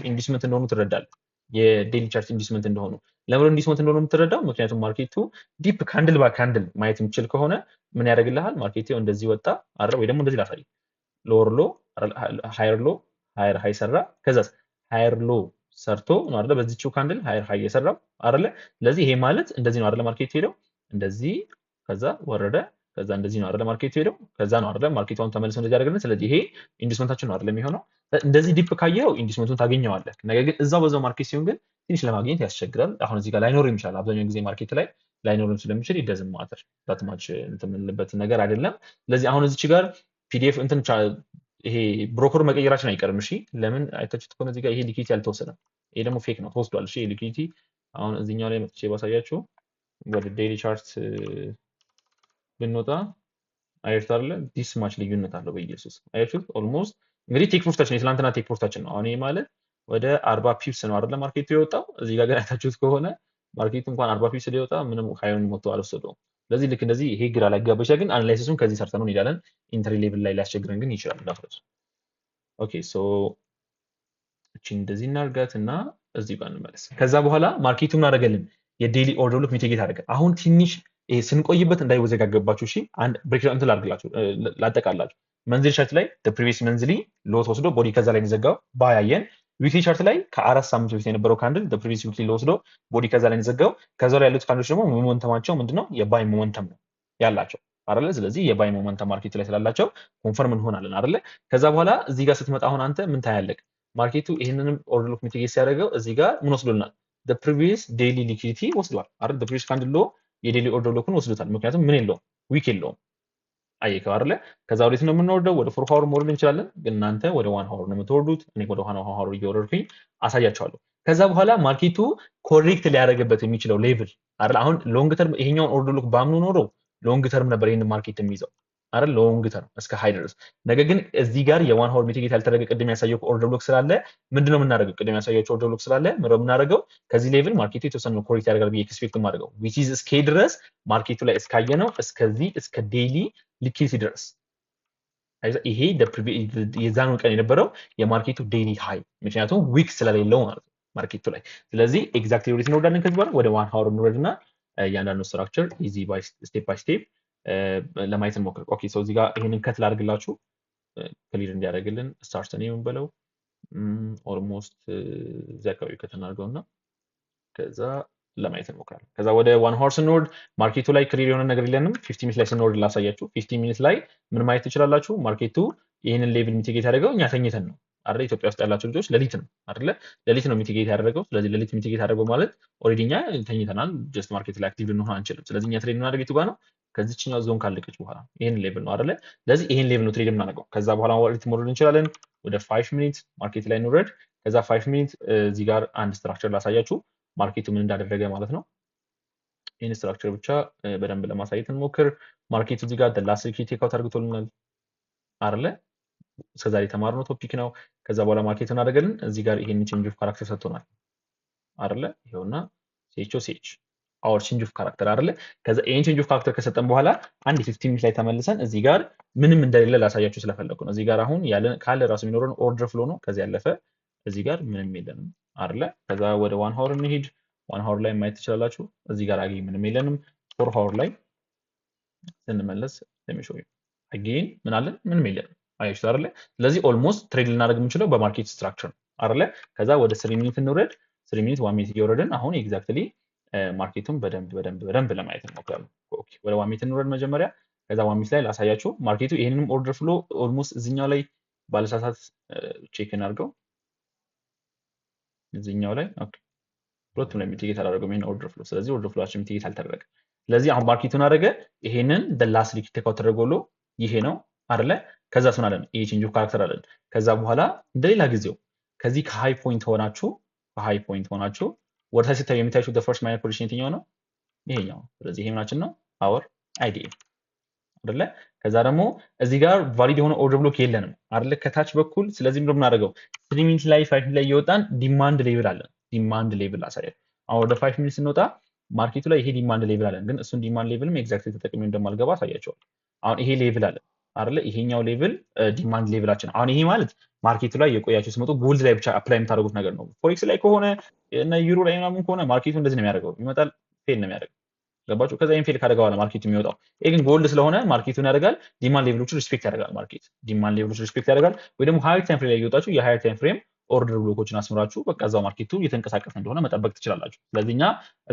ኢንቨስትመንት እንደሆኑ ትረዳለህ። የዴይሊ ቻርት ኢንቨስትመንት እንደሆኑ ለምን ኢንቨስትመንት እንደሆኑ የምትረዳው ምክንያቱም ማርኬቱ ዲፕ ካንድል ባይ ካንድል ማየት የምችል ከሆነ ምን ያደርግልሃል? ማርኬቱ እንደዚህ ወጣ አይደል? ወይ ደግሞ እንደዚህ ላሳይ ሎወር ሎ ሃየር ሎ ሃየር ሃይ ሰራ ከዛ ሃየር ሎ ሰርቶ ነው አይደለ? በዚህው ካንድል ሃየር ሃይ የሰራው አይደለ? ስለዚህ ይሄ ማለት እንደዚህ ነው አይደለ? ማርኬት ሄደው እንደዚህ ከዛ ወረደ ከዛ እንደዚህ ነው አይደለ? ማርኬት ሄደው ከዛ ነው አይደለ? ማርኬቱን ተመልሶ እንደዚህ ያደርገልን። ስለዚህ ይሄ ኢንቨስትመንታችን ነው አይደለ የሚሆነው። እንደዚህ ዲፕ ካየው ኢንቨስትመንቱን ታገኘዋለህ። ነገር ግን እዛው በዛው ማርኬት ሲሆን ግን ትንሽ ለማግኘት ያስቸግራል። አሁን እዚህ ጋር ላይኖር ይችላል። አብዛኛው ጊዜ ማርኬት ላይ ላይኖርም ስለሚችል ይደዝም ማተር ዳት ማች እንተምንልበት ነገር አይደለም። ስለዚህ አሁን እዚች ጋር ፒዲኤፍ እንትን ይሄ ብሮከር መቀየራችን አይቀርም። እሺ ለምን አይታችሁት ከሆነ እዚህ ጋር ይሄ ሊኩዊዲቲ አልተወሰደም። ይሄ ደግሞ ፌክ ነው ተወስዷል። እሺ ሊኩዊዲቲ አሁን እዚህኛው ላይ መጥቼ ባሳያችሁ ወደ ዴይሊ ቻርት ብንወጣ አያችሁት አይደለ? ዲስ ማች ልዩነት አለው በኢየሱስ አያችሁት። ኦልሞስት እንግዲህ ቴክ ፕሮፊታችን የትላንትና ቴክ ፕሮፊታችን ነው። አሁን ይሄ ማለት ወደ 40 ፒፕስ ነው አይደለ ማርኬቱ የወጣው። እዚህ ጋር ግን አይታችሁት ከሆነ ማርኬቱ እንኳን 40 ፒፕስ ሊወጣ ምንም ሃይውን ሞቶ አልወሰደውም። ስለዚህ ልክ እንደዚህ ይሄ ግራ ላይ ገባ ይችላል። ግን አናላይሲሱን ከዚህ ሰርተን እንሄዳለን። ኢንትሪ ሌቭል ላይ ሊያስቸግረን ግን ይችላል እንዳትረሱ። ኦኬ ሶ እቺ እንደዚህ እናርጋት እና እዚህ ጋር እንመለስ። ከዛ በኋላ ማርኬቱ ምን አደረገልን? የዴይሊ ኦርደር ብሎክ ሚቲጌት አደረገ። አሁን ትንሽ ይሄ ስንቆይበት እንዳይወዘጋገባችሁ እሺ አንድ ብሬክዳውን እንትን ላድርግላችሁ ላጠቃላችሁ። መንዝሊ ቻርት ላይ ፕሪቪየስ መንዝሊ ሎት ወስዶ ቦዲ ከዛ ላይ ዘጋው ባያየን። ዊክሊ ቻርት ላይ ከ4 ሳምንት በፊት የነበረው ካንድል ፕሪቪየስ ዊክሊ ሎት ወስዶ ቦዲ ከዛ ላይ ዘጋው። ከዛ ላይ ያሉት ካንድሎች ደግሞ ሞመንተማቸው ምንድነው? የባይ ሞመንተም ነው ያላቸው አይደለ? ስለዚህ የባይ ሞመንተም ማርኬቱ ላይ ስላላቸው ኮንፈርም እንሆናለን አይደለ? ከዛ በኋላ እዚህ ጋር ስትመጣ አሁን አንተ ምን ታያለህ? ማርኬቱ ይሄንንም ኦርደር ብሎክ ሚቲጌት ሲያደርገው እዚህ ጋር ምን ወስዶልናል? the previous daily liquidity ወስዷል አይደል? the previous candle ሎ የዴይሊ ኦርደር ብሎክን ወስዶታል። ምክንያቱም ምን የለውም ዊክ የለውም አየከው አይደለ ከዛ ወዴት ነው የምንወርደው ወደ 4 ሃወር መውረድ እንችላለን ግን እናንተ ወደ 1 ሃወር ነው የምትወርዱት እኔ ወደ 1 ሃወር እየወረድኩኝ አሳያቸዋለሁ ከዛ በኋላ ማርኬቱ ኮሬክት ሊያደርግበት የሚችለው ሌቭል አይደል አሁን ሎንግ ተርም ይሄኛውን ኦርደር ሉክ ባምኑ ኖሮ ሎንግ ተርም ነበር ይሄን ማርኬት የሚይዘው አይደል ሎንግ ተርም እስከ ሃይ ድረስ ነገር ግን እዚህ ጋር የ1 ሃወር ሚቲጌት ያልተደረገ ቅድም ያሳየው ኦርደር ሉክ ስላለ ምንድነው የምናደርገው ቅድም ያሳያቸው ኦርደር ሉክ ስላለ ምንድነው የምናደርገው ከዚህ ሌቭል ማርኬቱ የተወሰነ ኮሬክት ያደርጋል ብዬ ኤክስፔክት ማድረገው which is እስከ ድረስ ማርኬቱ ላይ እስካየ ነው እስከዚህ እስከ ዴይሊ ሊኩዊዲቲ ድረስ ይሄ የዛኑ ቀን የነበረው የማርኬቱ ዴይሊ ሃይ ምክንያቱም ዊክ ስለሌለው ማለት ነው ማርኬቱ ላይ ስለዚህ ኤግዛክትሊ ወዴት እንወርዳለን ከዚህ በኋላ ወደ 1 ሃወር እንወርድና ያንዳንዱ ስትራክቸር ኢዚ ባይ ስቴፕ ለማየት እንሞክር ኦኬ ሶ እዚህ ጋር ይሄንን ከት ላድርግላችሁ ክሊር እንዲያደርግልን ስታርት ነው የምንበለው ኦልሞስት ዘካዊ ከተናርገውና ከዛ ለማየት እንሞክራለን ከዛ ወደ 1 ሃወር ስንወርድ ማርኬቱ ላይ ክሊር የሆነ ነገር የለንም 50 ሚኒት ላይ ስንወርድ ላሳያችሁ 50 ሚኒት ላይ ምን ማየት ትችላላችሁ ማርኬቱ ይሄንን ሌቭል ሚቲጌት ያደርገው እኛ ተኝተን ነው አይደል ኢትዮጵያ ውስጥ ያላችሁ ልጆች ለሊት ነው አይደል ለሊት ነው ሚቲጌት ያደረገው ስለዚህ ለሊት ሚቲጌት ያደረገው ማለት ኦሬዲ እኛ ተኝተናል ጀስት ማርኬት ላይ አክቲቭ ልንሆን አንችልም ስለዚህ እኛ ትሬድ እናደርግ የቱ ጋር ነው ከዚህኛው ዞን ካለቀች በኋላ ይሄን ሌቭል ነው አይደል ስለዚህ ይሄን ሌቭል ነው ትሬድ የምናደርገው ከዛ በኋላ ወዴት መውረድ እንችላለን ወደ 5 ሚኒት ማርኬት ላይ እንወርድ ከዛ 5 ሚኒት እዚህ ጋር አንድ ስትራክቸር ላሳያችሁ ማርኬቱ ምን እንዳደረገ ማለት ነው ይሄን ስትራክቸር ብቻ በደንብ ለማሳየት እንሞክር ማርኬቱ እዚህ ጋር ላስት ሊኩዊዲቲ ቴክ አውት አድርጎልናል አይደል እስከዛሬ የተማርነው ቶፒክ ነው ከዛ በኋላ ማርኬቱን አደረገልን እዚህ ጋር ይሄን ቼንጅ ኦፍ ካራክተር ሰጥቶናል አይደል ይሄውና ch our change of character አይደል ከዛ ይሄን change of character ከሰጠን በኋላ አንድ 15 ሚኒት ላይ ተመልሰን እዚህ ጋር ምንም እንደሌለ ላሳያችሁ ስለፈለኩ ነው እዚህ ጋር አሁን ያለ ካለ ራሱ የሚኖረን ኦርደር ፍሎ ነው ከዚህ ያለፈ እዚህ ጋር ምንም የለንም አይደል ከዛ ወደ 1 ሃወር እንሂድ 1 ሃወር ላይ ማየት ትችላላችሁ እዚህ ጋር አገኝ ምንም የለንም 4 ሃወር ላይ ስንመለስ ለሚሾው አገኝ ምን አለ ምንም የለንም አይሽ አይደል ስለዚህ ኦልሞስት ትሬድ ልናደርግ የምንችለው በማርኬት ስትራክቸር አይደል ከዛ ወደ 3 ሚኒት እንውረድ 3 ሚኒት 1 ሚኒት እየወረድን አሁን ኤግዛክትሊ ማርኬቱን በደንብ ለማየት እንሞክራለን ኦኬ ወደ 1 ሚኒት እንውረድ መጀመሪያ ከዛ 1 ሚኒት ላይ ላሳያችሁ ማርኬቱ ይሄንንም ኦርደር ፍሎ ኦልሞስት እዚህኛው ላይ ባለሳሳት ቼክ እናድርገው እዚህኛው ላይ ኦኬ ሁለቱም ላይ ሚቲጌት አደረገው ይሄን ኦርደር ፍሎ ስለዚህ ኦርደር ፍሎአችን ሚቲጌት አልተደረገ ስለዚህ አሁን ማርኬቱን አደረገ ይሄንን ላስት ሊኩዊዲቲ ቴክ አውት ተደርጎሎ ይሄ ነው አይደለ ከዛ ሱን አለን ይሄ ቼንጅ ኦፍ ካራክተር አለን ከዛ በኋላ እንደሌላ ጊዜው ከዚህ ከሃይ ፖይንት ሆናችሁ ወርታ ሲታይ የሚታዩት the first minor position የትኛው ነው ይሄኛው ስለዚህ ይሄ ምናችን ነው our idea አይደለ ከዛ ደግሞ እዚህ ጋር ቫሊድ የሆነ ኦርደር ብሎክ የለንም አይደለ ከታች በኩል ስለዚህ ምንድነው የምናደርገው 3 ሚኒት ላይ 5 ሚኒት ላይ እየወጣን ዲማንድ ሌቭል አለን ዲማንድ ሌቭል አሳያለሁ አሁን ወደ 5 ሚኒት ስንወጣ ማርኬቱ ላይ ይሄ ዲማንድ ሌቭል አለን ግን እሱን ዲማንድ ሌቭልም ኤግዛክትሊ ተጠቅሜ እንደማልገባ አሳያቸዋለሁ አሁን ይሄ ሌቭል አለ አይደለ ይሄኛው ሌቭል ዲማንድ ሌቭላችን አሁን ይሄ ማለት ማርኬቱ ላይ የቆያችሁ ስመጡ ጎልድ ላይ ብቻ አፕላይ የምታደርጉት ነገር ነው ፎሬክስ ላይ ከሆነ እና ዩሮ ላይ ምናምን ከሆነ ማርኬቱ እንደዚህ ነው የሚያደርገው ይመጣል ፌል ነው የሚያደርገው ገባችሁ ከዛ ኢንፌል ካደረገው በኋላ ማርኬቱ የሚወጣው ይሄ ግን ጎልድ ስለሆነ ማርኬቱን ያደርጋል ዲማንድ ሌቭሎቹ ሪስፔክት ያደርጋል ማርኬት ዲማንድ ሌቭሎቹ ሪስፔክት ያደርጋል ወይ ደግሞ ሃየር ታይም ፍሬም ላይ እየወጣችሁ የሃየር ታይም ፍሬም ኦርደር ብሎኮችን አስምራችሁ በቃ እዛው ማርኬቱ እየተንቀሳቀሰ እንደሆነ መጠበቅ ትችላላችሁ ስለዚህኛ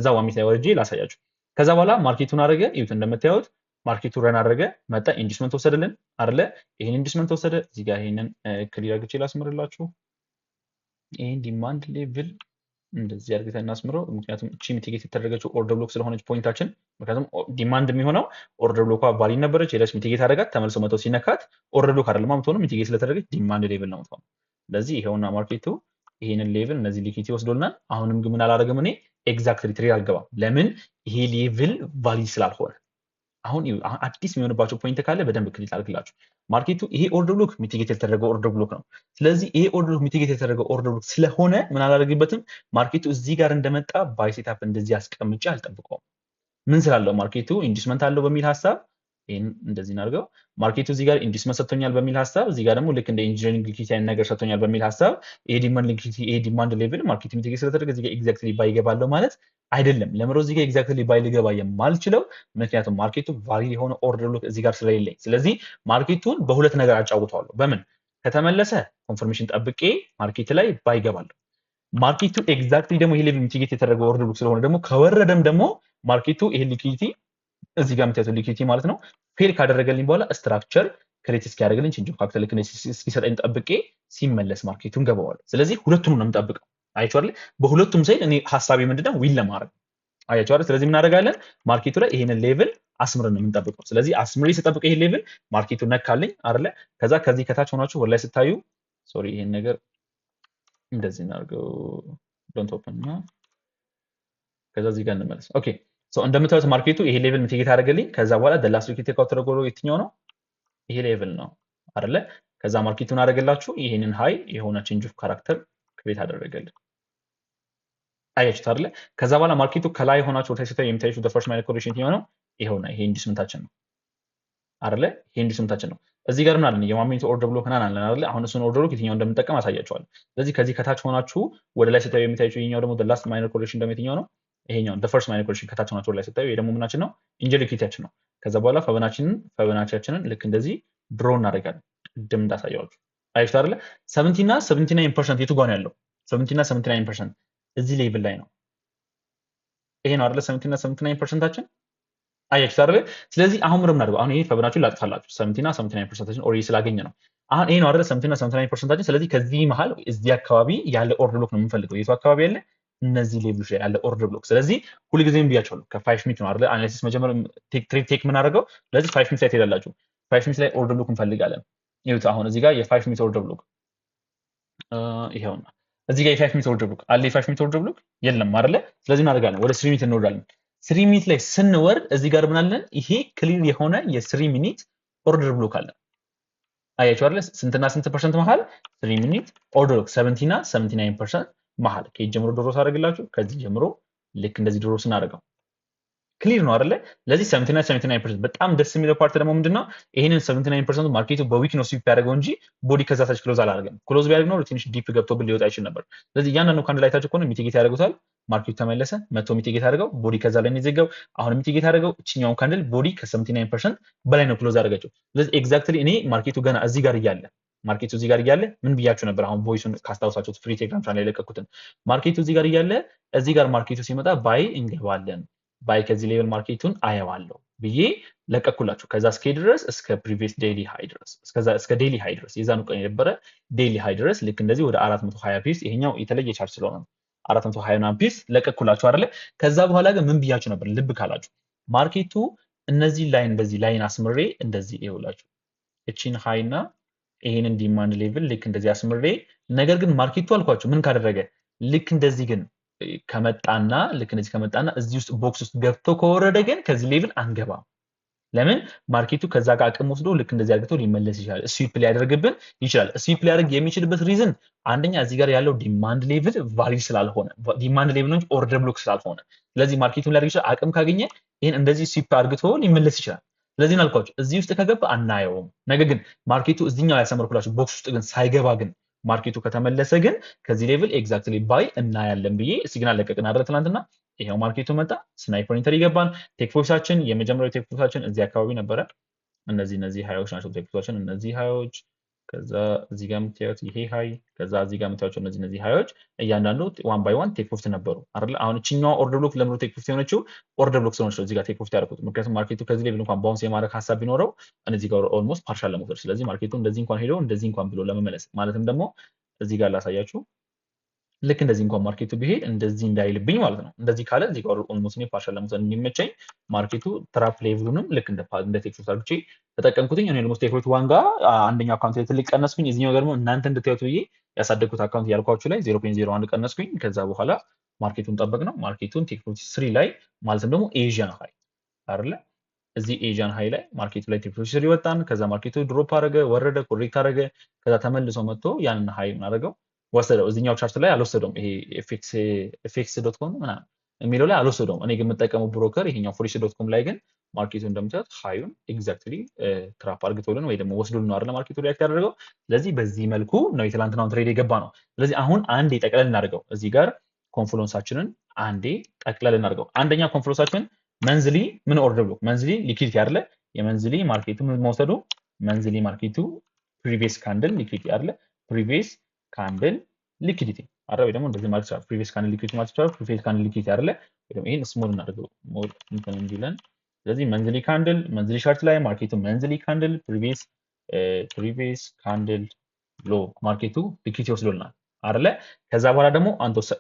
እዛው ዋሚት ላይ ወርጄ ላሳያችሁ ከዛ በኋላ ማርኬቱን አደረገ ይሁት እንደምታዩት ማርኬቱ ረን አደረገ መጣ ኢንዲስመንት ወሰደልን አይደለ ይሄን ኢንዲስመንት ወሰደ እዚህ ጋር ይሄንን ክሊር አድርጌ ላስምርላችሁ ይሄን ዲማንድ ሌቭል እንደዚህ አድርገን እናስምረው ምክንያቱም እቺ ሚቲጌት የተደረገችው ኦርደር ብሎክ ስለሆነች ፖይንታችን ምክንያቱም ዲማንድ የሚሆነው ኦርደር ብሎኳ ቫሊ ነበረች የለስ ሚቲጌት አደረጋት ተመልሶ መቶ ሲነካት ኦርደር ብሎክ አይደለም አምጥቶ ሚቲጌት ስለተደረገች ዲማንድ ሌቭል ነው ማለት ስለዚህ ይሄውና ማርኬቱ ይሄንን ሌቭል እነዚህ ሊኩዊዲቲ ወስዶልናል አሁንም ግን ምን አላደረገም እኔ ኤግዛክትሊ ትሬድ አልገባም ለምን ይሄ ሌቭል ቫሊ ስላልሆነ አሁን አዲስ የሚሆንባቸው ፖይንት ካለ በደንብ ክሊክ አድርግላችሁ ማርኬቱ ይሄ ኦርደር ብሎክ ሚቲጌት የተደረገው ኦርደር ብሎክ ነው ስለዚህ ይሄ ኦርደር ብሎክ ሚቲጌት የተደረገው ኦርደር ብሎክ ስለሆነ ምን አላደርግበትም ማርኬቱ እዚህ ጋር እንደመጣ ባይ ሴትአፕ እንደዚህ አስቀምጬ አልጠብቀውም ምን ስላለው ማርኬቱ ኢንዲስመንት አለው በሚል ሐሳብ ይሄን እንደዚህ እናድርገው ማርኬቱ እዚህ ጋር ኢንዲስመንት ሰጥቶኛል በሚል ሐሳብ እዚህ ጋር ደግሞ ልክ እንደ ኢንጂነሪንግ ሊኩዊዲቲ አይነት ነገር ሰጥቶኛል በሚል ሐሳብ ይሄ ዲማንድ ሊኩዊዲቲ ይሄ ዲማንድ ሌቭል ማርኬቱ ሚቲጌት ስለተደረገ እዚህ ጋር ኤግዛክትሊ ባይ ይገባለው ማለት አይደለም ለምሮ እዚህ ጋር ኤግዛክትሊ ባይ ልገባ የማልችለው ምክንያቱም ማርኬቱ ቫሊድ የሆነ ኦርደር ብሎክ እዚህ ጋር ስለሌለኝ ስለዚህ ማርኬቱን በሁለት ነገር አጫውተዋለሁ በምን ከተመለሰ ኮንፈርሜሽን ጠብቄ ማርኬት ላይ ባይ ይገባለሁ ማርኬቱ ኤግዛክትሊ ደግሞ ይሄ ሌቭል ሚቲጌት የተደረገው ኦርደር ብሎክ ስለሆነ ደግሞ ከወረደም ደግሞ ማርኬቱ ይሄ ሊኩዊዲቲ እዚህ ጋር የምታዩት ሊኩዊዲቲ ማለት ነው ፌል ካደረገልኝ በኋላ ስትራክቸር ክሬት እስኪያደርግልኝ ቼንጅ ኦፍ ካራክተር ልክ እስኪሰጠኝ ጠብቄ ሲመለስ ማርኬቱን ገባዋለሁ ስለዚህ ሁለቱም ነው የምጠብቀው አይቻል በሁለቱም ሳይድ እኔ ሐሳቤ ምንድነው ዊል ለማድረግ አይቻል ስለዚህ ምን አደርጋለን ማርኬቱ ላይ ይሄንን ሌቭል አስምረን ነው የምንጠብቀው። ስለዚህ አስምሬ ስጠብቅ ይሄ ሌቭል ማርኬቱ ነካልኝ አይደለ? ከዛ ከዚህ ከታች ሆናችሁ ወደ ላይ ስታዩ ሶሪ ይሄን ነገር እንደዚህ እናድርገው ዶንት ኦፕን እና ከዛ እዚህ ጋር እንመለስ። ኦኬ ሶ እንደምታዩት ማርኬቱ ይሄ ሌቭል ሚቲጌት አደረገልኝ። ከዛ በኋላ ደላስ ዊክ ቴክ አውት ተደርጎ የትኛው ነው ይሄ ሌቭል ነው አይደለ? ከዛ ማርኬቱን አደረገላችሁ ይሄንን ሃይ የሆነ ቼንጅ ኦፍ ካራክተር ክሬት አደረገልን። አያችሁት አይደለ? ከዛ በኋላ ማርኬቱ ከላይ ሆናችሁ ወደ ታች የሚታዩት the first minor correction የሆነው ይሄውና ይሄ ኢንዲስመንታችን ነው አይደለ? ይሄ ኢንዲስመንታችን ነው። እዚህ ጋር ምን አለን? የማሚኒት ኦርደር ብሎክ ናን አለን አይደለ? አሁን እሱን ኦርደር ብሎክ የትኛው እንደምንጠቀም አሳያችኋለሁ። ስለዚህ ከዚህ ከታች ሆናችሁ ወደ ላይ ስታዩ የሚታዩት ይሄኛው ደግሞ the last minor correction ደግሞ የትኛው ነው? ይሄኛው the first minor correction ከታች ሆናችሁ ወደ ላይ ስታዩ ይሄ ደግሞ ምናችን ነው? ኢንጀል ሊኩዊዲቲያችን ነው። ከዛ በኋላ ፈበናችንን ልክ እንደዚህ ድሮ እናደርጋለን። ቅድም እንዳሳያችሁ አያችሁት አይደለ? 70 እና 79% የቱ ጋር ነው ያለው? 70 እና 79% እዚህ ሌቭል ላይ ነው። ይሄ ነው አይደለ? 70 እና 79%ታችን አያችሁት አይደለ? ስለዚህ አሁን ምንም እናድርገው። አሁን ይሄ ፈበናችሁን ላጥፋላችሁ 70 እና 79%ታችን ኦሬዲ ስላገኘ ነው። አሁን ይሄ ነው አይደለ? 70 እና 79%ታችን። ስለዚህ ከዚህ መሃል እዚህ አካባቢ ያለ ኦርደር ብሎክ ነው የምንፈልገው። የቱ አካባቢ ያለ? እነዚህ ሌቭሎች ላይ ያለ ኦርደር ብሎክ። ስለዚህ ሁልጊዜም ብያቸዋለሁ ከ5 ሚኒት ነው አይደለ? አናሊሲስ መጀመር ቴክ ምን አደረገው? ስለዚህ 5 ሚኒት ላይ ትሄዳላችሁ። 5 ሚኒት ላይ ኦርደር ብሎክ እንፈልጋለን። ይሁት አሁን እዚህ ጋር የ5 ሚኒት ኦርደር ብሎክ ይሄውና እዚህ ጋር የ5 ሚኒት ኦርደር ብሎክ አለ። የ5 ሚኒት ኦርደር ብሎክ የለም አይደለ? ስለዚህ እናደርጋለን ወደ 3 ሚኒት እንወርዳለን። 3 ሚኒት ላይ ስንወርድ እዚህ ጋር ምን አለን? ይሄ ክሊር የሆነ የ3 ሚኒት ኦርደር ብሎክ አለ። አያችሁ አይደለ? ስንትና ስንት ፐርሰንት መሃል? 3 ሚኒት ኦርደር ብሎክ 70 እና 79% መሃል። ከዚህ ጀምሮ ድሮ ሳደርግላችሁ ከዚህ ጀምሮ ልክ እንደዚህ ድሮ ስናደርገው ክሊር ነው አይደለ? ለዚህ 70 እና 79% በጣም ደስ የሚለው ፓርት ደግሞ ምንድነው? ይሄንን 79% ማርኬቱ በዊክ ነው ስዊፕ ያደርገው እንጂ ቦዲ ከዛ ታች ክሎዝ አላደረገም። ክሎዝ ቢያደርግ ነው ትንሽ ዲፕ ገብቶብን ሊወጣ ይችል ነበር። ስለዚህ እያንዳንዱ ካንድ ላይ ታችሁ ከሆነ ሚቲጌት ያደርጉታል። ማርኬቱ ተመለሰ መቶ ሚቲጌት አድርገው ቦዲ ከዛ ላይ ነው የዘጋው። አሁን ሚቲጌት አድርገው እቺኛውን ካንድል ቦዲ ከ79% በላይ ነው ክሎዝ አደረገችው። ስለዚህ ኤግዛክትሊ እኔ ማርኬቱ ገና እዚህ ጋር እያለ ምን ብያችሁ ነበር? አሁን ቮይሱን ካስታውሳችሁት ፍሪ ቴሌግራም ቻናል ላይ ለቀቁትን ማርኬቱ እዚህ ጋር እያለ እዚህ ጋር ማርኬቱ ሲመጣ ባይ እንገባለን ባይ ከዚህ ሌቨል ማርኬቱን አየዋለሁ ብዬ ለቀኩላችሁ። ከዛ እስከ ድረስ እስከ ፕሪቪየስ ዴይሊ ሃይ ድረስ እስከ ዴይሊ ሃይ ድረስ የዛኑ ቀን የነበረ ዴይሊ ሃይ ድረስ ልክ እንደዚህ ወደ 420 ፒስ ይሄኛው የተለየ ቻርት ስለሆነ 420 ፒስ ለቀኩላችሁ አይደለ? ከዛ በኋላ ግን ምን ብያችሁ ነበር? ልብ ካላችሁ ማርኬቱ እነዚህ ላይን በዚህ ላይን አስምሬ እንደዚህ ይውላችሁ እቺን ሃይ እና ይሄንን ዲማንድ ሌቭል ልክ እንደዚህ አስምሬ ነገር ግን ማርኬቱ አልኳችሁ ምን ካደረገ ልክ እንደዚህ ግን ከመጣና እዚህ ውስጥ ቦክስ ውስጥ ገብቶ ከወረደ ግን ከዚህ ሌቭል አንገባም። ለምን? ማርኬቱ ከዛ ጋር አቅም ወስዶ ልክ እንደዚህ አድርጎ ሊመለስ ይችላል። ስዊፕ ሊያደርግብን ይችላል። ስዊፕ ሊያደርግ የሚችልበት ሪዝን አንደኛ እዚህ ጋር ያለው ዲማንድ ሌቭል ቫሊድ ስላልሆነ ዲማንድ ሌቭል ነው ኦርደር ብሎክ ስላልሆነ፣ ስለዚህ ማርኬቱን ሊያደርግ ይችላል። አቅም ካገኘ ይሄን እንደዚህ ስዊፕ አድርግቶ ሊመለስ ይችላል። ስለዚህ እናልኳችሁ እዚህ ውስጥ ከገባ አናየውም። ነገር ግን ማርኬቱ እዚህኛው ያሰመርኩላችሁ ቦክስ ውስጥ ግን ሳይገባ ግን ማርኬቱ ከተመለሰ ግን ከዚህ ሌቭል ኤግዛክትሊ ባይ እናያለን ብዬ ሲግናል ለቀቅን አይደል ትናንትና። ይሄው ማርኬቱ መጣ፣ ስናይፐር ኢንተር ይገባን። ቴክ ፎርሳችን የመጀመሪያው ቴክ ፎርሳችን እዚህ አካባቢ ነበረ። እነዚህ ሃዮች ናቸው ቴክ ፎርሳችን፣ እነዚህ ሃዮች። ከዛ እዚህ ጋር የምታዩት ይሄ ሃይ፣ ከዛ እዚህ ጋር የምታዩት እነዚህ ሃዮች እያንዳንዱ ዋን ባይ ዋን ቴክ ፎርስ ነበሩ አይደል? አሁን እቺኛው ኦርደር ብሎክ ለምሮ ቴክ ፎርስ የሆነችው ኦርደር ብሎክ ስለሆነች ነው እዚህ ጋር ቴክ ፎርስ ያደረኩት። ምክንያቱም ማርኬቱ ከዚህ ሌቭል እንኳን ባውንስ የማድረግ ሀሳብ ቢኖረው እነዚህ ጋር ኦልሞስት ፓርሻል ለመውሰድ፣ ስለዚህ ማርኬቱ እንደዚህ እንኳን ሄዶ እንደዚህ እንኳን ብሎ ለመመለስ ማለትም ደግሞ እዚህ ጋር ላሳያችሁ ልክ እንደዚህ እንኳን ማርኬቱ ቢሄድ እንደዚህ እንዳይልብኝ ማለት ነው። እንደዚህ ካለ እዚህ ጋር ኦልሞስት ነው ፓርሻል ለመውሰድ እንዲመቸኝ ማርኬቱ ትራፕ ሌቭሉንም ልክ እንደ ቴክ ፎርስ አድርጌ ተጠቀምኩትኝ። እኔ ኦልሞስት ቴክ ፎርስ ዋን ጋር አንደኛው አካውንት ላይ ትልቅ ቀነስኩኝ። እዚህኛው ደግሞ እናንተ እንድታዩት ብዬ ያሳደግኩት አካውንት ያልኳችሁ ላይ 0.01 ቀነስኩኝ። ከዛ በኋላ ማርኬቱን ጠበቅ ነው። ማርኬቱን ቴክ ፎርስ 3 ላይ ማለትም ደግሞ ኤዥያን ሃይ አይደለ? እዚህ ኤዥያን ሃይ ላይ ማርኬቱ ላይ ቴክ ፎርስ 3 ወጣን። ከዛ ማርኬቱ ድሮፕ አደረገ፣ ወረደ፣ ኮሬክት አደረገ። ከዛ ተመልሶ መጥቶ ያንን ሃይ ምን አደረገው ወሰደው። እዚህኛው ቻርት ላይ አልወሰደውም። ይሄ fx.com ምናምን የሚለው ላይ አልወሰደውም። እኔ ግን የምጠቀመው ብሮከር ይሄኛው forex.com ላይ ግን ማርኬቱ እንደምታዩት ሃዩን ኤግዛክትሊ ትራፕ አድርጎልን ወይ ደግሞ ወስዶልን ነው አይደል ማርኬቱ ሪአክት ያደረገው። ስለዚህ በዚህ መልኩ ነው የትላንትናውን ትሬድ የገባ ነው። ስለዚህ አሁን አንዴ ጠቅለል እናድርገው። እዚህ ጋር ኮንፍሉንሳችንን አንዴ ጠቅለል እናድርገው። አንደኛ ኮንፍሉንሳችን መንዝሊ ምን ኦርደር ብሎክ መንዝሊ ሊኩዊዲቲ አይደለ? የመንዝሊ ማርኬቱ ምን መውሰዱ መንዝሊ ማርኬቱ ፕሪቪየስ ካንድል ሊኩዊዲቲ አይደለ? ፕሪቪየስ ካንድል ሊኩዊዲቲ አረ ወይ ደግሞ እንደዚህ ማለት ይችላል። ፕሪቪየስ ካንድል ሊኩዊዲቲ ማለት ይችላል። ፕሪቪየስ ካንድል ሊኩዊዲቲ አይደለ? ወይ ደግሞ ይሄን ስሞል እናድርገው ሞር እንትን እንዲለን። ስለዚህ መንዝሊ ካንድል መንዝሊ ቻርት ላይ ማርኬቱ መንዝሊ ካንድል ፕሪቪየስ ካንድል ሎ ማርኬቱ ሊኩዊዲቲ ወስዶልናል አይደለ? ከዛ በኋላ ደግሞ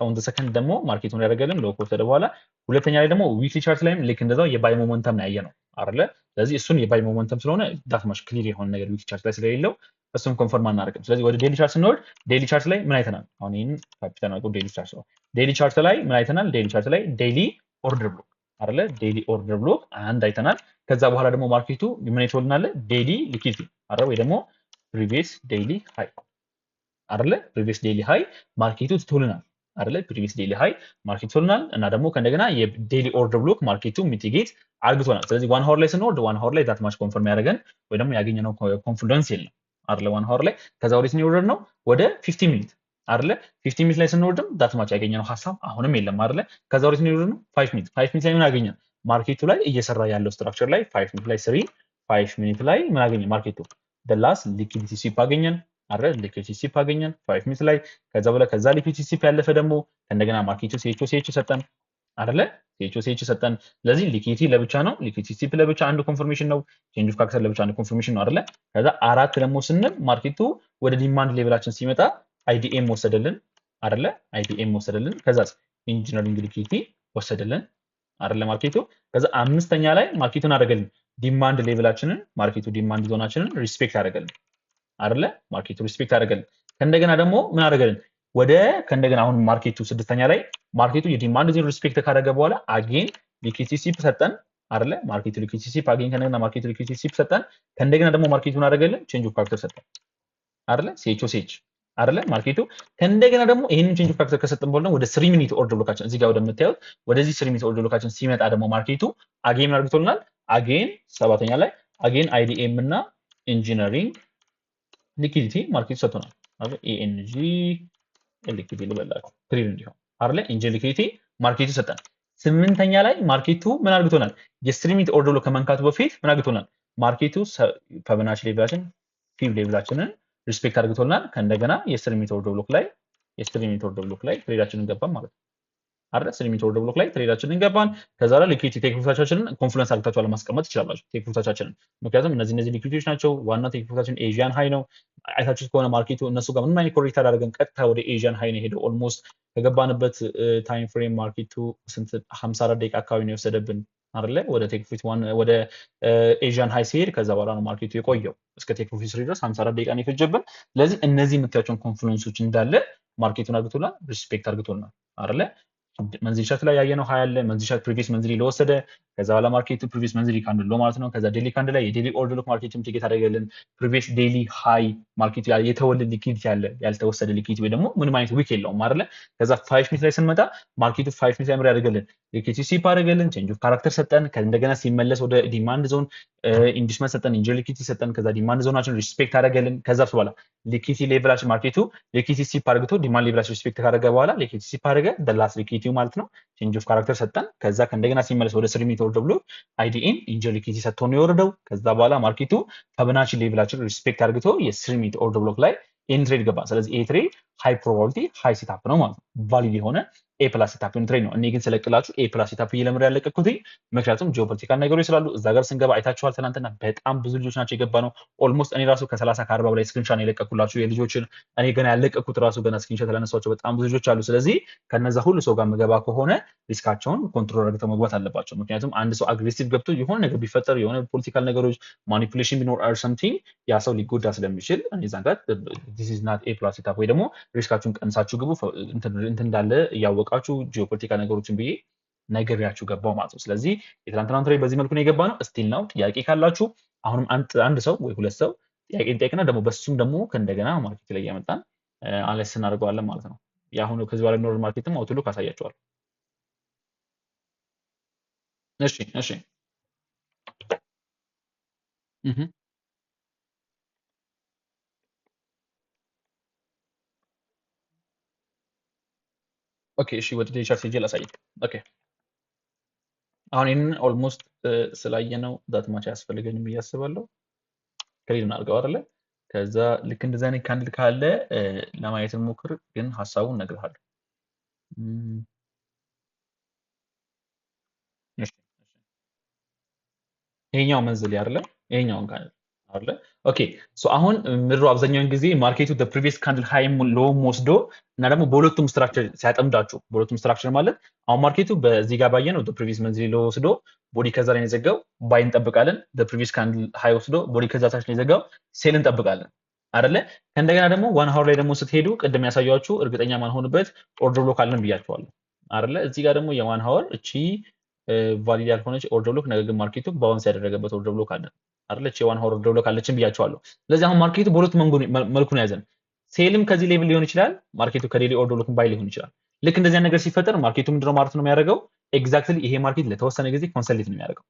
ኦን ዘ ሰከንድ ደግሞ ማርኬቱን ያደረገልን ሎ ከወሰደ በኋላ ሁለተኛ ላይ ደግሞ ዊክሊ ቻርት ላይም ልክ እንደዛው የባይ ሞመንተም ነው ያየ ነው አይደለ? ስለዚህ እሱን የባይ ሞመንተም ስለሆነ ዳት ማች ክሊር የሆነ ነገር ዊክሊ ቻርት ላይ ስለሌለው እሱም ኮንፈርም አናደርግም። ስለዚህ ወደ ዴሊ ቻርት ስንወርድ ዴሊ ቻርት ላይ ምን አይተናል? አሁን ይህን ካፒታል አድርጎ ዴሊ ቻርት ነው። ዴሊ ቻርት ላይ ምን አይተናል? ዴሊ ቻርት ላይ ዴሊ ኦርደር ብሎክ አይደለ? ዴሊ ኦርደር ብሎክ አንድ አይተናል። ከዛ በኋላ ደግሞ ማርኬቱ ምን ይተውልናል? ዴሊ ሊኩዊዲቲ አይደለ? ወይ ደግሞ ፕሪቪየስ ዴይሊ ሃይ አይደለ? ፕሪቪየስ ዴይሊ ሃይ ማርኬቱ ትቶልናል አይደለ? ፕሪቪየስ ዴይሊ ሃይ ማርኬቱ ትቶልናል እና ደግሞ ከእንደገና የዴይሊ ኦርደር ብሎክ ማርኬቱ ሚቲጌት አርግቶናል። ስለዚህ ዋን ሀወር ላይ ስንወርድ ዋን ሀወር ላይ ዛት ማች ኮንፈርም ያደረገን ወይ ደግሞ ያገኘነው ኮንፊደንስ የለም አይደለ? ዋን ሀወር ላይ ከዛ ወዴት ነው የወረድ ነው? ወደ 50 ሚኒት አይደለ? 50 ሚኒት ላይ ስንወርድም ዛት ማች ያገኘነው ሀሳብ አሁንም የለም አይደለ? ከዛ ወዴት ነው የወረድ ነው? 5 ሚኒት 5 ሚኒት ላይ ምን አገኘን? ማርኬቱ ላይ እየሰራ ያለው ስትራክቸር ላይ 5 ሚኒት ላይ 5 ሚኒት ላይ ምን አገኘ ማርኬቱ? ደላስ ሊኩዊዲቲ ስዊፕ አገኘን አይደል? ሊኩዊዲቲ ስዊፕ አገኘን 5 ሚኒት ላይ። ከዛ በኋላ ከዛ ሊኩዊዲቲ ስዊፕ ያለፈ ደግሞ እንደገና ማርኬቱ ሲኤችኦ ሰጠን አይደለ? ሲኤችኦ ሰጠን። ስለዚህ ሊኩዊዲቲ ለብቻ ነው፣ ሊኩዊዲቲ ስዊፕ ለብቻ አንድ ኮንፈርሜሽን ነው፣ ቼንጅ ኦፍ ካራክተር ለብቻ አንድ ኮንፈርሜሽን ነው አይደለ? ከዛ አራት ደግሞ ስንል ማርኬቱ ወደ ዲማንድ ሌቭላችን ሲመጣ አይዲኤም ወሰደልን አይደለ? አይዲኤም ወሰደልን። ከዛ ኢንጂነሪንግ ሊኩዊዲቲ ወሰደልን አይደለ? ማርኬቱ ከዛ አምስተኛ ላይ ማርኬቱን አደረገልን ዲማንድ ሌቭላችንን ማርኬቱ ዲማንድ ዞናችንን ሪስፔክት አደረገልን አይደለ? ማርኬቱ ሪስፔክት አደረገልን። ከእንደገና ደግሞ ምን አደረገልን? ወደ ከእንደገና አሁን ማርኬቱ ስድስተኛ ላይ ማርኬቱ የዲማንድ ዞን ሪስፔክት ካደረገ በኋላ አጌን ሊኩዊዲቲ ስዊፕ ሰጠን አይደለ? ማርኬቱ ሊኩዊዲቲ ስዊፕ አጌን ከእንደገና ማርኬቱ ሊኩዊዲቲ ስዊፕ ሰጠን። ከእንደገና ደግሞ ማርኬቱን አደረገልን ቼንጅ ኦፍ ካራክተር ሰጠን አይደለ? ሲኤችኦ ሲኤች አይደለ? ማርኬቱ ከእንደገና ደግሞ ይሄንን ቼንጅ ኦፍ ካራክተር ከሰጠን በኋላ ወደ 3 ሚኒት ኦርደር ብሎካችን እዚህ ጋር ወደምታዩት ወደዚህ 3 ሚኒት ኦርደር ብሎካችን ሲመጣ ደግሞ ማርኬቱ አጌን አድርጎልናል። አጌን ሰባተኛ ላይ አጌን አይዲኤም እና ኢንጂነሪንግ ሊኩዊዲቲ ማርኬቱ ሰጥቶናል አይደል? ኤኤንጂ ሊኩዊዲቲ ልበላችሁ ክሊር እንዲሆን አይደለ? ኢንጂነሪንግ ሊኩዊዲቲ ማርኬቱ ሰጠን። ስምንተኛ ላይ ማርኬቱ ምን አድርጎናል? የ3 ሚኒት ኦርደር ብሎክ ከመንካቱ በፊት ምን አድርጎናል? ማርኬቱ ፊቦናቺ ሌቭላችን ፊብ ሌቭላችንን ሪስፔክት አድርጎልናል። ከእንደገና የ3 ሚኒት ኦርደር ብሎክ ላይ ትሬዳችንን ገባን ማለት ነው አይደል? 3 ሚኒት ኦርደር ብሎክ ላይ ትሬዳችንን ገባን። ከዛ ላይ ሊኩዊዲቲ ቴክ ፕሮፊታችንን ኮንፍሉንስ አድርጋችሁ ለማስቀመጥ ትችላላችሁ ቴክ ፕሮፊታችንን። ምክንያቱም እነዚህ ሊኩዊዲቲዎች ናቸው። ዋና ቴክ ፕሮፊታችን ኤዥያን ሃይ ነው። አይታችሁት ከሆነ ማርኬቱ እነሱ ጋር ምንም አይነት ኮሬክት አላደረገም። ቀጥታ ወደ ኤዥያን ሃይ ነው የሄደው። ኦልሞስት ከገባንበት ታይም ፍሬም ማርኬቱ ስንት 54 ደቂቃ አካባቢ ነው የወሰደብን አይደለ? ወደ ቴክ ፕሮፊት ወደ ኤዥያን ሃይ ሲሄድ ከዛ በኋላ ነው ማርኬቱ የቆየው እስከ ቴክ ፕሮፊት ድረስ 54 ደቂቃ ነው የፈጀብን። ስለዚህ እነዚህ የምታያቸውን ኮንፍሉንሶች እንዳለ ማርኬቱን አድርጎልናል፣ ሪስፔክት አድርጎልናል አይደለ? መንዝሊ ቻርት ላይ ያየነው ሃይ አለ። መንዝሊ ቻርት ፕሪቪየስ መንዝሊ ለወሰደ ከዛ በኋላ ማርኬቱ ፕሪቪየስ መንዝሊ ካንድል ሎ ማለት ነው። ከዛ ዴሊ ካንድል ላይ የዴሊ ኦርደር ብሎክ ማርኬቱን ቲኬት አደረገልን። ፕሪቪየስ ዴሊ ሃይ ማርኬቱ የተወለደ ሊኩዊዲቲ ያለ ያልተወሰደ ሊኩዊዲቲ ወይ ደግሞ ምንም አይነት ዊክ የለውም አይደለ? ከዛ 5 ሚኒት ላይ ስንመጣ ማርኬቱ 5 ሚኒት ላይ ምር ያደርገልን ሊኩዊዲቲ ስዊፕ አደረገልን፣ ቼንጅ ኦፍ ካራክተር ሰጠን። ከእንደገና ሲመለስ ወደ ዲማንድ ዞን ኢንዲስመንት ሰጠን፣ ኢንጂነሪንግ ሊኩዊዲቲ ሰጠን። ከዛ ዲማንድ ዞናችን ሪስፔክት አደረገልን። ከዛ በኋላ ሊኩዊዲቲ ሌቭላችን ማርኬቱ ሊኩዊዲቲ ስዊፕ አድርግቶ ዲማንድ ሌቭላችን ሪስፔክት ካደረገ በኋላ ሊኩዊዲቲ ስዊፕ አደረገ ደላስ ሊኩዊዲቲው ማለት ነው። ቼንጅ ኦፍ ካራክተር ሰጠን። ከዛ ከእንደገና ሲመለስ ወደ 3 ሚኒት ኦርደር ብሎ አይዲኤን ኢንጂነሪንግ ሊኩዊዲቲ ሰጥቶ ነው የወረደው። ከዛ በኋላ ማርኬቱ ፊቦናቺ ሌቭላችን ሪስፔክት አድርግቶ የ3 ሚኒት ኦርደር ብሎክ ላይ ኢን ትሬድ ገባ። ስለዚህ ኤ ትሬድ ሃይ ፕሮባቢሊቲ ሃይ ሴታፕ ነው ማለት ነው። ቫሊድ የሆነ ኤ ፕላስ ሴታፕ ትሬድ ነው። እኔ ግን ስለቅላችሁ ኤ ፕላስ ሴታፕ እየለምድ ያለቀኩት ምክንያቱም ጂኦፖለቲካል ነገሮች ስላሉ እዛ ጋር ስንገባ አይታችኋል። ትናንትና በጣም ብዙ ልጆች ናቸው የገባ ነው። ኦልሞስት እኔ ራሱ ከ30 ከ40 በላይ ስክሪንሻት ነው የለቀኩላችሁ የልጆችን። እኔ ገና ያለቀኩት ራሱ ገና ስክሪንሻት ያላነሷቸው በጣም ብዙ ልጆች አሉ። ስለዚህ ከነዛ ሁሉ ሰው ጋር መገባ ከሆነ ሪስካቸውን ኮንትሮል አድርገው መግባት አለባቸው። ምክንያቱም አንድ ሰው አግሬሲቭ ገብቶ የሆነ ነገር ቢፈጠር የሆነ ፖለቲካል ነገሮች ማኒፑሌሽን ቢኖር ኦር ሰምቲንግ ያ ሰው ሊጎዳ ስለሚችል እዛ ጋር ዲስ ኢዝ ናት ኤ ፕላስ ሴታፕ ወይ ደግሞ ሪስካችሁን ቀንሳችሁ ግቡ እንትን እንዳለ እያወቃችሁ ጂኦፖለቲካል ነገሮችን ብዬ ነግሬያችሁ ገባው ማለት ነው። ስለዚህ የትናንትናው ትሬድ በዚህ መልኩ ነው የገባ ነው። ስቲል ነው ጥያቄ ካላችሁ አሁንም አንድ ሰው ወይ ሁለት ሰው ጥያቄ እንጠይቅና ደግሞ በሱም ደግሞ ከእንደገና ማርኬት ላይ እያመጣን አናላይዝ እናደርገዋለን ማለት ነው። የአሁኑ ከዚህ በኋላ የሚኖር ማርኬትም አውትሉክ አሳያችኋለሁ። እሺ ኦኬ እሺ ወደ ዴሊ ቻርት ሄጄ ላሳየህ። ኦኬ አሁን ይህንን ኦልሞስት ስላየነው ዳት ማች አያስፈልገኝም ብዬ አስባለሁ። ክሊር እናድርገው አይደለ? ከዛ ልክ እንደዛ አይነት ካንድል ካለ ለማየት እንሞክር፣ ግን ሀሳቡን እነግርሃለሁ። ይሄኛው መንዝል አይደለ? ይሄኛውን ካንድል አይደለ? ኦኬ ሶ አሁን ምድሩ አብዛኛውን ጊዜ ማርኬቱ the previous candle high ሎውም ወስዶ እና ደግሞ በሁለቱም ስትራክቸር ሲያጠምዳችሁ በሁለቱም ስትራክቸር ማለት አሁን ማርኬቱ በዚህ ጋር ባየ ነው the previous መንዝሊ ሎ ወስዶ ቦዲ ከዛ ላይ ነው የዘጋው ባይ እንጠብቃለን the previous candle high ወስዶ ቦዲ ከዛ ታች ነው የዘጋው ሴል እንጠብቃለን አይደለ? ከእንደገና ደግሞ ዋን ሀወር ላይ ደግሞ ስትሄዱ ቅድም ያሳያችሁ እርግጠኛ ማንሆንበት ኦርደር ብሎክ አለን ብያችኋለሁ አይደለ? እዚህ ጋር ደግሞ የዋን ሀወር እቺ ቫሊድ ያልሆነች ኦርደር ብሎክ ነገር ግን ማርኬቱ ባውንስ ያደረገበት ኦርደር ብሎክ አለ አይደለች የዋን ሀወር ኦርደር ብሎክ አለችን ብያቸዋለሁ። ስለዚህ አሁን ማርኬቱ በሁለት መልኩ ነው ያዘን። ሴልም ከዚህ ሌቭል ሊሆን ይችላል፣ ማርኬቱ ከዴሊ ኦርደር ብሎክ ባይ ሊሆን ይችላል። ልክ እንደዚህ ነገር ሲፈጠር ማርኬቱ ምንድነው ማለት ነው የሚያደርገው? ኤግዛክትሊ ይሄ ማርኬት ለተወሰነ ጊዜ ኮንሰልቴት ነው የሚያደርገው።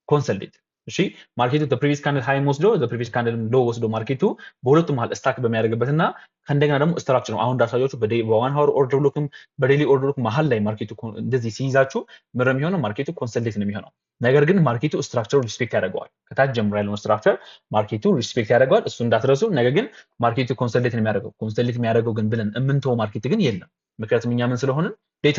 ኮንሰልቴት እሺ ማርኬቱ ፕሪቪየስ ካንድል ሃይ ወስዶ ፕሪቪየስ ካንድል ሎ ወስዶ ማርኬቱ በሁለቱም መሀል ስታክ በሚያደርግበት እና ከእንደገና ደግሞ ስትራክቸር ነው አሁን እንዳሳያችሁ በዋን ሀወር ኦርደር ብሎክም በዴሊ ኦርደር ብሎክ መሀል ላይ ማርኬቱ እንደዚህ ሲይዛችሁ ምር የሚሆነው ማርኬቱ ኮንሰልቴት ነው የሚሆነው። ነገር ግን ማርኬቱ ስትራክቸሩ ሪስፔክት ያደርገዋል። ከታች ጀምሮ ያለውን ስትራክቸር ማርኬቱ ሪስፔክት ያደርገዋል። እሱ እንዳትረሱ። ነገር ግን ማርኬቱ ኮንሰልቴት ነው የሚያደርገው። ኮንሰልቴት የሚያደርገው ግን ብለን የምንተወው ማርኬት ግን የለም። ምክንያቱም እኛ ምን ስለሆንን ዴይ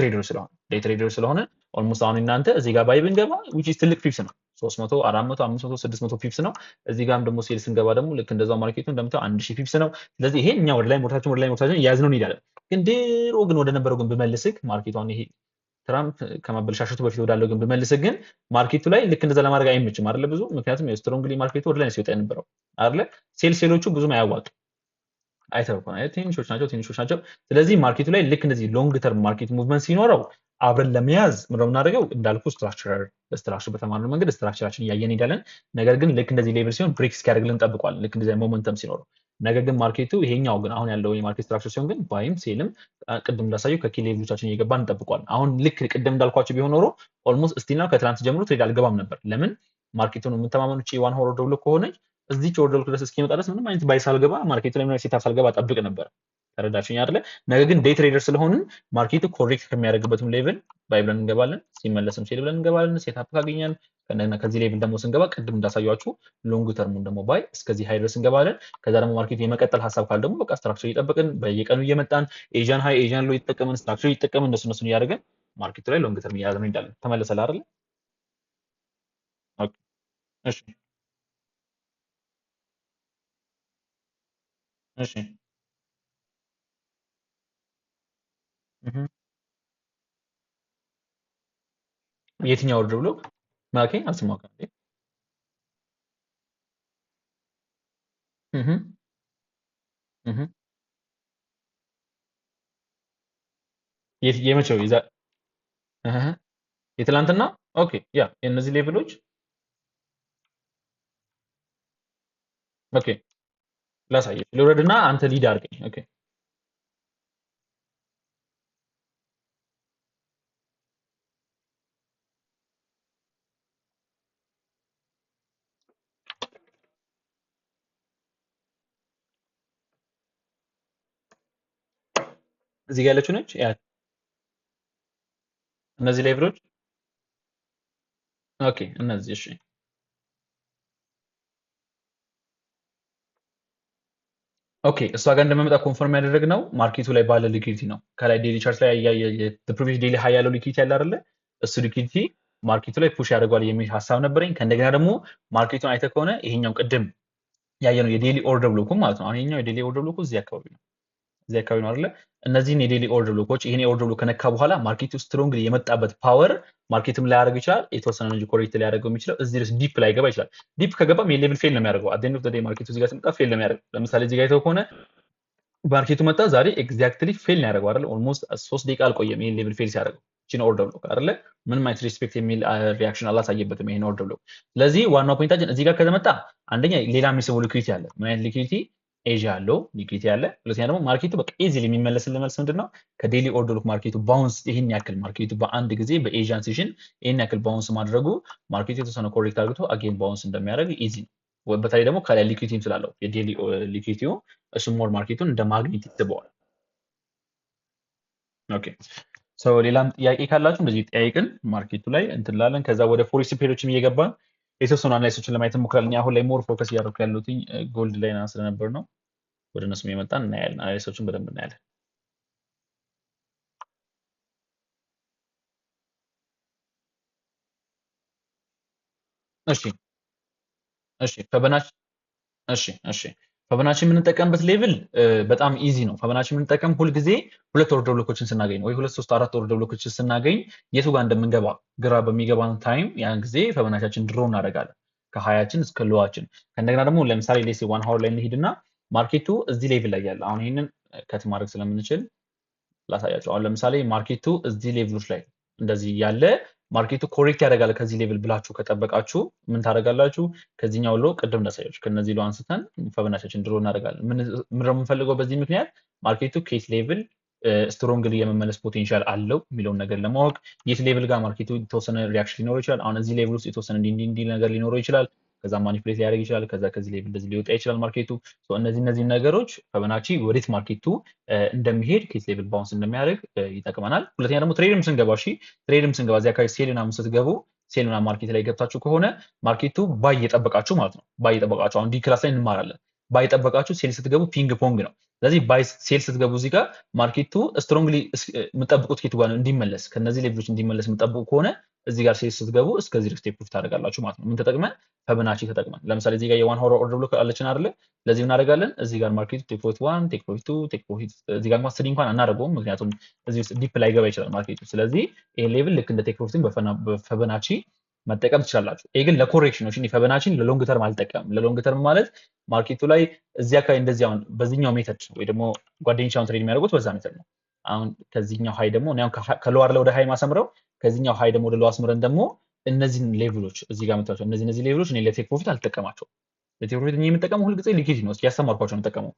ትሬደር ስለሆነ ኦልሞስት አሁን እናንተ እዚህ ጋር ባይ ብንገባ which is ትልቅ ፒፕስ ነው 300 400 500 600 ፒፕስ ነው። እዚህ ጋርም ደግሞ ሴል ስንገባ ደግሞ ልክ እንደዛው ማርኬቱ እንደምታው 1000 ፒፕስ ነው። ስለዚህ ይሄ እኛ ወደ ላይ ሞርታችን ያዝነው እንሄዳለን። ግን ድሮ ግን ወደ ነበረው ግን ብመልስክ ማርኬቷን ይሄ ትራምፕ ከማበለሻሸቱ በፊት ወዳለው ግን ብመልስክ ግን ማርኬቱ ላይ ልክ እንደዛ ለማድረግ አይመችም አይደለ? ብዙ ምክንያቱም ስትሮንግሊ ማርኬቱ ወደ ላይ ሲወጣ የነበረው አይደለ? ሴሎቹ ብዙም አያዋጡ አይተው ከሆነ ትንሾች ናቸው። ስለዚህ ማርኬቱ ላይ ልክ እንደዚህ ሎንግ ተርም ማርኬት ሙቭመንት ሲኖረው አብረን ለመያዝ ምንድነው የምናደርገው? እንዳልኩ ስትራክቸር በተማርነው መንገድ ስትራክቸራችን እያየን ሄዳለን። ነገር ግን ልክ እንደዚህ ሌቭል ሲሆን ብሬክ እስኪያደርግልን እንጠብቀዋለን። ልክ እንደዚህ ሞመንተም ሲኖረው ነገር ግን ማርኬቱ ይሄኛው ግን አሁን ያለው የማርኬት ስትራክቸር ሲሆን ግን ባይም ሴልም ቅድም እንዳሳየው ከኪ ሌቭሎቻችን እየገባን እንጠብቀዋለን። አሁን ልክ ቅድም እንዳልኳቸው ቢሆን ኖሮ ኦልሞስት እስቲል ነው ከትናንት ጀምሮ ትሬድ አልገባም ነበር። ለምን ማርኬቱን የምንተማመኑ ዋን ሆር ኦርደር ብሎክ ከሆነች እዚች ኦርደር ብሎክ ድረስ እስኪመጣ ድረስ ምንም አይነት ባይ ሳልገባ ማርኬቱ ላይ ምንም ሴታፕ ሳልገባ ጠብቅ ነበር። ተረዳችሁኝ አይደለ? ነገር ግን ዴይ ትሬደር ስለሆንን ማርኬቱ ኮሬክት ከሚያደርግበትም ሌቭል ባይ ብለን እንገባለን፣ ሲመለስም ሴል ብለን እንገባለን። ሴታፕ ካገኛል ከዚህ ሌቭል ደግሞ ስንገባ ቅድም እንዳሳያችሁ ሎንግ ተርሙን ደግሞ ባይ እስከዚህ ሃይ ድረስ እንገባለን። ከዛ ደግሞ ማርኬቱ የመቀጠል ሀሳብ ካለ ደግሞ በቃ ስትራክቸር እየጠበቅን በየቀኑ እየመጣን ኤዥያን ሃይ ኤዥያን ሎ እየተጠቀምን ስትራክቸር እየተጠቀምን እነሱን እያደረግን ማርኬቱ ላይ ሎንግ ተርም እያያዝን እንሄዳለን። ተመለሰል አይደለ? ኦኬ እሺ እሺ እህ የትኛው ኦርደር ብሎ ማለከኝ አልሰማሁም እንዴ? እህ እህ የመቼው እህ የትላንትና ኦኬ ያ የእነዚህ ሌቭሎች ኦኬ ላሳየህ ልውረድና አንተ ሊድ አድርገኝ። ኦኬ እዚህ ጋር ያለችው ነች ያ እነዚህ ሌቭሎች ኦኬ እነዚህ እሺ ኦኬ እሷ ጋር እንደመመጣ ኮንፈርም ያደረግነው ማርኬቱ ላይ ባለ ሊኩዊዲቲ ነው። ከላይ ዴሊ ቻርት ላይ ፕሪቪየስ ዴሊ ሃይ ያለው ሊኩዊዲቲ ያለ አይደለ? እሱ ሊኩዊዲቲ ማርኬቱ ላይ ፑሽ ያደርገዋል የሚል ሀሳብ ነበረኝ። ከእንደገና ደግሞ ማርኬቱን አይተህ ከሆነ ይሄኛው ቅድም ያየነው የዴሊ ኦርደር ብሎኩ ማለት ነው። አሁን ይሄኛው የዴሊ ኦርደር ብሎኩ እዚህ አካባቢ ነው። እዚህ አካባቢ ነው አይደለ? እነዚህን የዴሊ ኦርደር ብሎኮች ይሄን የኦርደር ብሎክ ከነካ በኋላ ማርኬቱ ስትሮንግሊ የመጣበት ፓወር ማርኬትም ላይ ያደርግ ይችላል። የተወሰነ እንጂ ኮሬክት ላይ ያደርገው የሚችለው እዚህ ድረስ ዲፕ ላይ ገባ ይችላል። ዲፕ ከገባም የሌቭል ፌል ነው የሚያደርገው። አት ኤንድ ኦፍ ዘ ዴይ ማርኬቱ እዚህ ጋር ሲመጣ ፌል ነው የሚያደርገው። ለምሳሌ እዚህ ጋር አይተው ከሆነ ማርኬቱ መጣ ዛሬ ኤግዛክትሊ ፌል ነው ያደርገው አይደለ? ኦልሞስት 3 ደቂቃ አልቆየም ይሄን ሌቭል ፌል ሲያደርገው ቺን ኦርደር ብሎክ አይደለ? ምንም አይነት ሪስፔክት የሚል ሪአክሽን አላሳየበትም ይሄን ኦርደር ብሎክ። ስለዚህ ዋናው ፖይንታችን እዚህ ጋር ከተመጣ አንደኛ ሌላ የሚስበው ሊኩዊዲቲ አለ። ምን አይነት ሊኩዊዲቲ? ኤዥያ ያለው ሊኩዊዲቲ አለ። ሁለተኛ ደግሞ ማርኬቱ በቃ ኢዚሊ የሚመለስልን መልስ ምንድነው? ከዴሊ ኦርደር ብሎክ ማርኬቱ ባውንስ ይሄን ያክል ማርኬቱ በአንድ ጊዜ በኤዥያን ሴሽን ይሄን ያክል ባውንስ ማድረጉ ማርኬቱ የተወሰነ ኮሬክት አድርጎ አጌን ባውንስ እንደሚያደርግ ኢዚ ነው። በተለይ ደግሞ ከላይ ሊኩዊዲቲም ስላለው የዴሊ ሊኩዊዲቲው እሱ ሞር ማርኬቱን እንደ ማግኔት ይስበዋል። ኦኬ ሶ ሌላም ጥያቄ ካላችሁ እንደዚህ ጠያይቅን ማርኬቱ ላይ እንትላለን። ከዛ ወደ ፎሬክስ ፔሮችም እየገባን የተወሰኑ አናላይሶችን ለማየት እንሞክራለን። አሁን ላይ ሞር ፎከስ እያደረኩ ያለሁት ጎልድ ላይ ና ስለነበር ነው። ወደ እነሱም የመጣን እናያለን። አናላይሶችን በደንብ እናያለን። እሺ እሺ እሺ ፊቦናቺ የምንጠቀምበት ሌቭል በጣም ኢዚ ነው። ፊቦናቺ የምንጠቀም ሁል ጊዜ ሁለት ኦርደር ብሎኮችን ስናገኝ ወይ ሁለት ሶስት አራት ኦርደር ብሎኮችን ስናገኝ የቱ ጋር እንደምንገባ ግራ በሚገባን ታይም ያን ጊዜ ፊቦናቺያችን ድሮ እናደርጋለን ከሀያችን እስከ ሎዋችን። ከእንደገና ደግሞ ለምሳሌ ሌስ ዋን ሀወር ላይ እንሂድና ማርኬቱ እዚህ ሌቭል ላይ ያለ አሁን ይህንን ከት ማድረግ ስለምንችል ላሳያቸው። አሁን ለምሳሌ ማርኬቱ እዚህ ሌቭሎች ላይ እንደዚህ ያለ ማርኬቱ ኮሬክት ያደርጋል ከዚህ ሌቭል ብላችሁ ከጠበቃችሁ ምን ታደርጋላችሁ? ከዚህኛው ሎ ቅድም እንዳሳያችሁ ከነዚህ ሎ አንስተን ፊቦናቺያችን ድሮ እናደርጋለን። ምን የምንፈልገው በዚህ ምክንያት ማርኬቱ ከየት ሌቭል ስትሮንግሊ የመመለስ ፖቴንሻል አለው የሚለውን ነገር ለማወቅ የት ሌቭል ጋር ማርኬቱ የተወሰነ ሪያክሽን ሊኖረው ይችላል። አሁን እዚህ ሌቭል ውስጥ የተወሰነ እንዲህ ነገር ሊኖረው ይችላል። ከዛ ማኒፕሌት ሊያደርግ ይችላል። ከዛ ከዚህ ሌቭል እንደዚህ ሊወጣ ይችላል ማርኬቱ። እነዚህ ነገሮች ፊቦናቺ ወዴት ማርኬቱ እንደሚሄድ ከየት ሌቭል ባውንስ እንደሚያደርግ ይጠቅመናል። ሁለተኛ ደግሞ ትሬድም ስንገባ ትሬድም ስንገባ እዚህ አካባቢ ሴል ምናምን ስትገቡ ሴል ምናምን ማርኬት ላይ ገብታችሁ ከሆነ ማርኬቱ ባይ እየጠበቃችሁ ማለት ነው። ባይ እየጠበቃችሁ አሁን ዲ ክላስ ላይ እንማራለን። ባይ እየጠበቃችሁ ሴል ስትገቡ ፒንግ ፖንግ ነው። ስለዚህ ባይ ሴል ስትገቡ እዚህ ጋር ማርኬቱ ስትሮንግሊ የምጠብቁት ኬቱ ጋር እንዲመለስ ከነዚህ ሌቭሎች እንዲመለስ የምጠብቁ ከሆነ እዚህ ጋር ሴል ስትገቡ እስከዚህ ድረስ ቴክ ፕሮፊት ታደርጋላችሁ ማለት ነው። ምን ተጠቅመን ፊቦናቺ ተጠቅመን ለምሳሌ እዚህ ጋር የዋን ሀወር ኦርደር ብሎክ አለችን አይደለ? ለዚህ እናደርጋለን እዚህ ጋር ማርኬቱ ቴክ ፕሮፊት 1 ቴክ ፕሮፊት 2 ቴክ ፕሮፊት እዚህ ጋር ማስተዲ እንኳን አናደርገውም ምክንያቱም እዚህ ውስጥ ዲፕ ላይ ገባ ይችላል ማርኬቱ። ስለዚህ ይሄ ሌቭል ልክ እንደ ቴክ ፕሮፊትን በፊቦናቺ መጠቀም ትችላላችሁ። ይሄ ግን ለኮሬክሽን ነው። እሺ ፊቦናቺን ለሎንግ ተርም አልጠቀምም። ለሎንግ ተርም ማለት ማርኬቱ ላይ እዚህ አካባቢ እንደዚህ አሁን በዚህኛው ሜተድ ወይ ደግሞ ጓደኞቻውን ትሬድ የሚያደርጉት በዛ ሜተድ ነው። አሁን ከዚህኛው ሃይ ደግሞ እኔ ከሎዋር ላይ ወደ ሃይ ማሰምረው ከዚህኛው ሃይ ደግሞ ወደ ሎ አስምረን ደግሞ እነዚህን ሌቭሎች እዚህ ጋር መጣቸው እነዚህ ሌቭሎች እኔ ለቴክ ፕሮፊት አልጠቀማቸውም። ለቴክ ፕሮፊት የምጠቀመው ሁል ጊዜ ሊኩዊዲቲ ነው። ያስተማርኳቸው ነው የምጠቀመው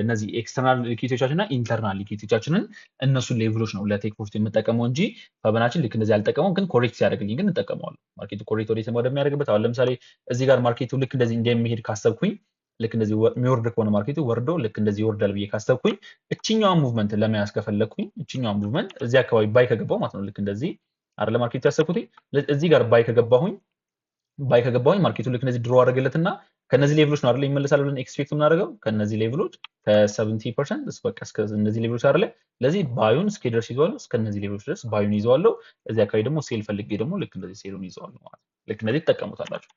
እነዚህ ኤክስተርናል ሊኩዊዲቲዎቻችን እና ኢንተርናል ሊኩዊዲቲዎቻችንን እነሱን ሌቭሎች ነው ለቴክ ፕሮፊት የምጠቀመው እንጂ ፊቦናቺን ልክ እንደዚህ አልጠቀመውም። ግን ኮሬክት ሲያደርግልኝ ግን እንጠቀመዋለሁ። ማርኬቱ ኮሬክት ወደሚያደርግበት አሁን ለምሳሌ እዚህ ጋር ማርኬቱ ልክ እንደዚህ እንደሚሄድ ካሰብኩኝ ልክ እንደዚህ የሚወርድ ከሆነ ማርኬቱ ወርዶ ልክ እንደዚህ ይወርዳል ብዬ ካሰብኩኝ እችኛዋን ሙቭመንት ለመያዝ ከፈለኩኝ እችኛዋን ሙቭመንት እዚህ አካባቢ ባይ ከገባው ማለት ነው ልክ እንደዚህ አይደለ ማርኬቱ ያሰብኩትኝ እዚህ ጋር ባይ ከገባሁኝ ማርኬቱ ልክ እንደዚህ ድሮ አደረገለትና ከነዚህ ሌቭሎች ነው አይደለ ይመለሳል ብለን ኤክስፔክት የምናደርገው ከነዚህ ሌቭሎች ከ70% እስከ እነዚህ ሌቭሎች አይደለ። ስለዚህ ባዩን እስከ ድረስ ይዘዋለሁ እስከ እነዚህ ሌቭሎች ድረስ ባዩን ይዘዋለሁ። እዚህ አካባቢ ደግሞ ሴል ፈልጌ ደግሞ ልክ እንደዚህ ሴሉን ይዘዋለሁ ማለት ነው። ልክ እንደዚህ ትጠቀሙታላችሁ።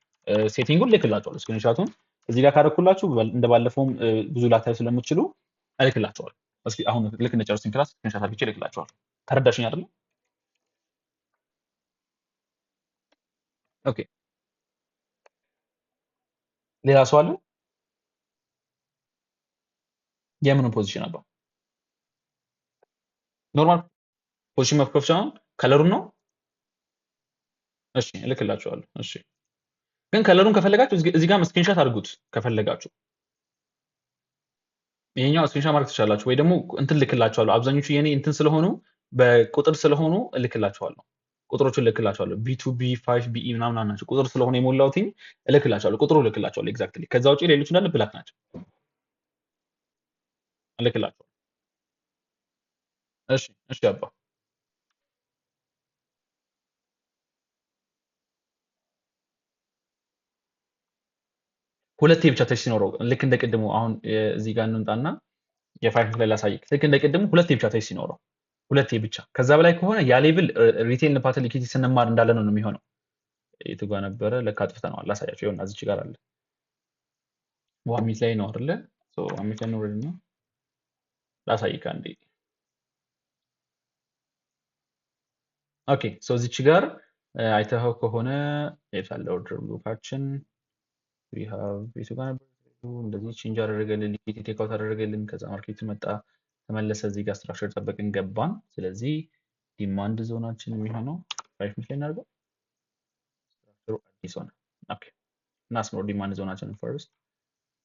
ሴቲንጉን ልክላችኋለሁ ስክሪንሻቱን እዚህ ጋር ካደረኩላችሁ እንደባለፈውም ብዙ ላታዩ ስለምትችሉ እልክላችኋለሁ። እስኪ አሁን ልክ እንደጨረስን ክላስ ስክሪንሻት አድርጌ እልክላችኋለሁ። ተረዳሽኝ አይደል? ኦኬ ሌላ ሰው አለ? የምኑን ፖዚሽን አባ ኖርማል ፖዚሽን መክፈቻ ከለሩን ነው። እሺ እልክላችኋለሁ። እሺ ግን ከለሩን ከፈለጋችሁ እዚህ ጋር ስክሪንሻት አድርጉት ከፈለጋችሁ ይሄኛው ስክሪንሻት ማድረግ ትችላላችሁ ወይ ደግሞ እንትን ልክላችኋለሁ። አብዛኞቹ የኔ እንትን ስለሆኑ በቁጥር ስለሆኑ እልክላችኋለሁ። ቁጥሮቹን እልክላችኋለሁ B2 B5 BE ምናምን ናቸው። ቁጥር ስለሆነ የሞላሁት እልክላችኋለሁ። ቁጥሩ እልክላችኋለሁ ኤግዛክትሊ። ከዛ ውጪ ሌሎች እንዳለ ብላክ ናቸው። እልክላችኋለሁ። እሺ አባ ሁለቴ ብቻ ተች ሲኖረው ልክ እንደ ቅድሙ አሁን እዚህ ጋር እንምጣና የፋይፍ ላይ ላሳይክ። ልክ እንደ ቅድሙ ሁለቴ ብቻ ተች ሲኖረው ሁለቴ ብቻ ከዛ በላይ ከሆነ ያ ሌቭል ሪቴል ፓተርን ሊኩዊዲቲ ስንማር እንዳለ ነው የሚሆነው። የቱ ጋር ነበረ? ለካ አጥፍተነዋል። ላሳያቸው። ይኸውና እዚች ጋር አለ። ዋሚት ላይ ነው አይደለ? ዋሚት ላይ ነው ነው ላሳይክ አንዴ። ኦኬ እዚች ጋር አይተኸው ከሆነ የታለ ኦርደር ብሎካችን we have የቱ ጋር ነበር? እንደዚህ ቼንጅ አደረገልን ሊኩዊዲቲ ቴክ አውት አደረገልን። ከዛ ማርኬቱ መጣ ተመለሰ። እዚህ ጋር ስትራክቸር ጠበቅን ገባን። ስለዚህ ዲማንድ ዞናችን የሚሆነው 5 ሚሊዮን ላይ እናድርገው። ስትራክቸሩ አዲስ ሆነ። ኦኬ እናስመር ዲማንድ ዞናችን ፈርስት።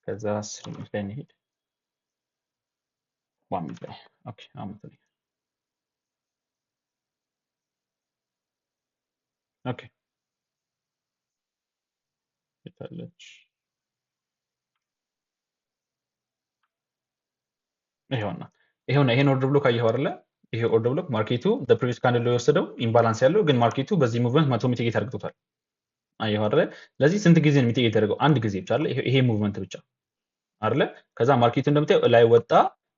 ከዛ 3 ሚሊዮን ላይ እንሄድ 1 ሚሊዮን ላይ ኦኬ አመት ላይ ኦኬ ይታለች። ይሄን ኦርደር ብሎክ አየኸው አይደለ? ይሄ ኦርደር ብሎክ ማርኬቱ ፕሪቪየስ ካንድል ላይ የወሰደው ኢምባላንስ ያለው ግን ማርኬቱ በዚህ ሙቭመንት 100 ሚቲጌት አድርጎታል። አየኸው አይደለ? ስለዚህ ስንት ጊዜ ነው ሚቲጌት ያደርገው? አንድ ጊዜ ብቻ አይደለ? ይሄ ሙቭመንት ብቻ አይደለ? ከዛ ማርኬቱ እንደምታየው ላይ ወጣ።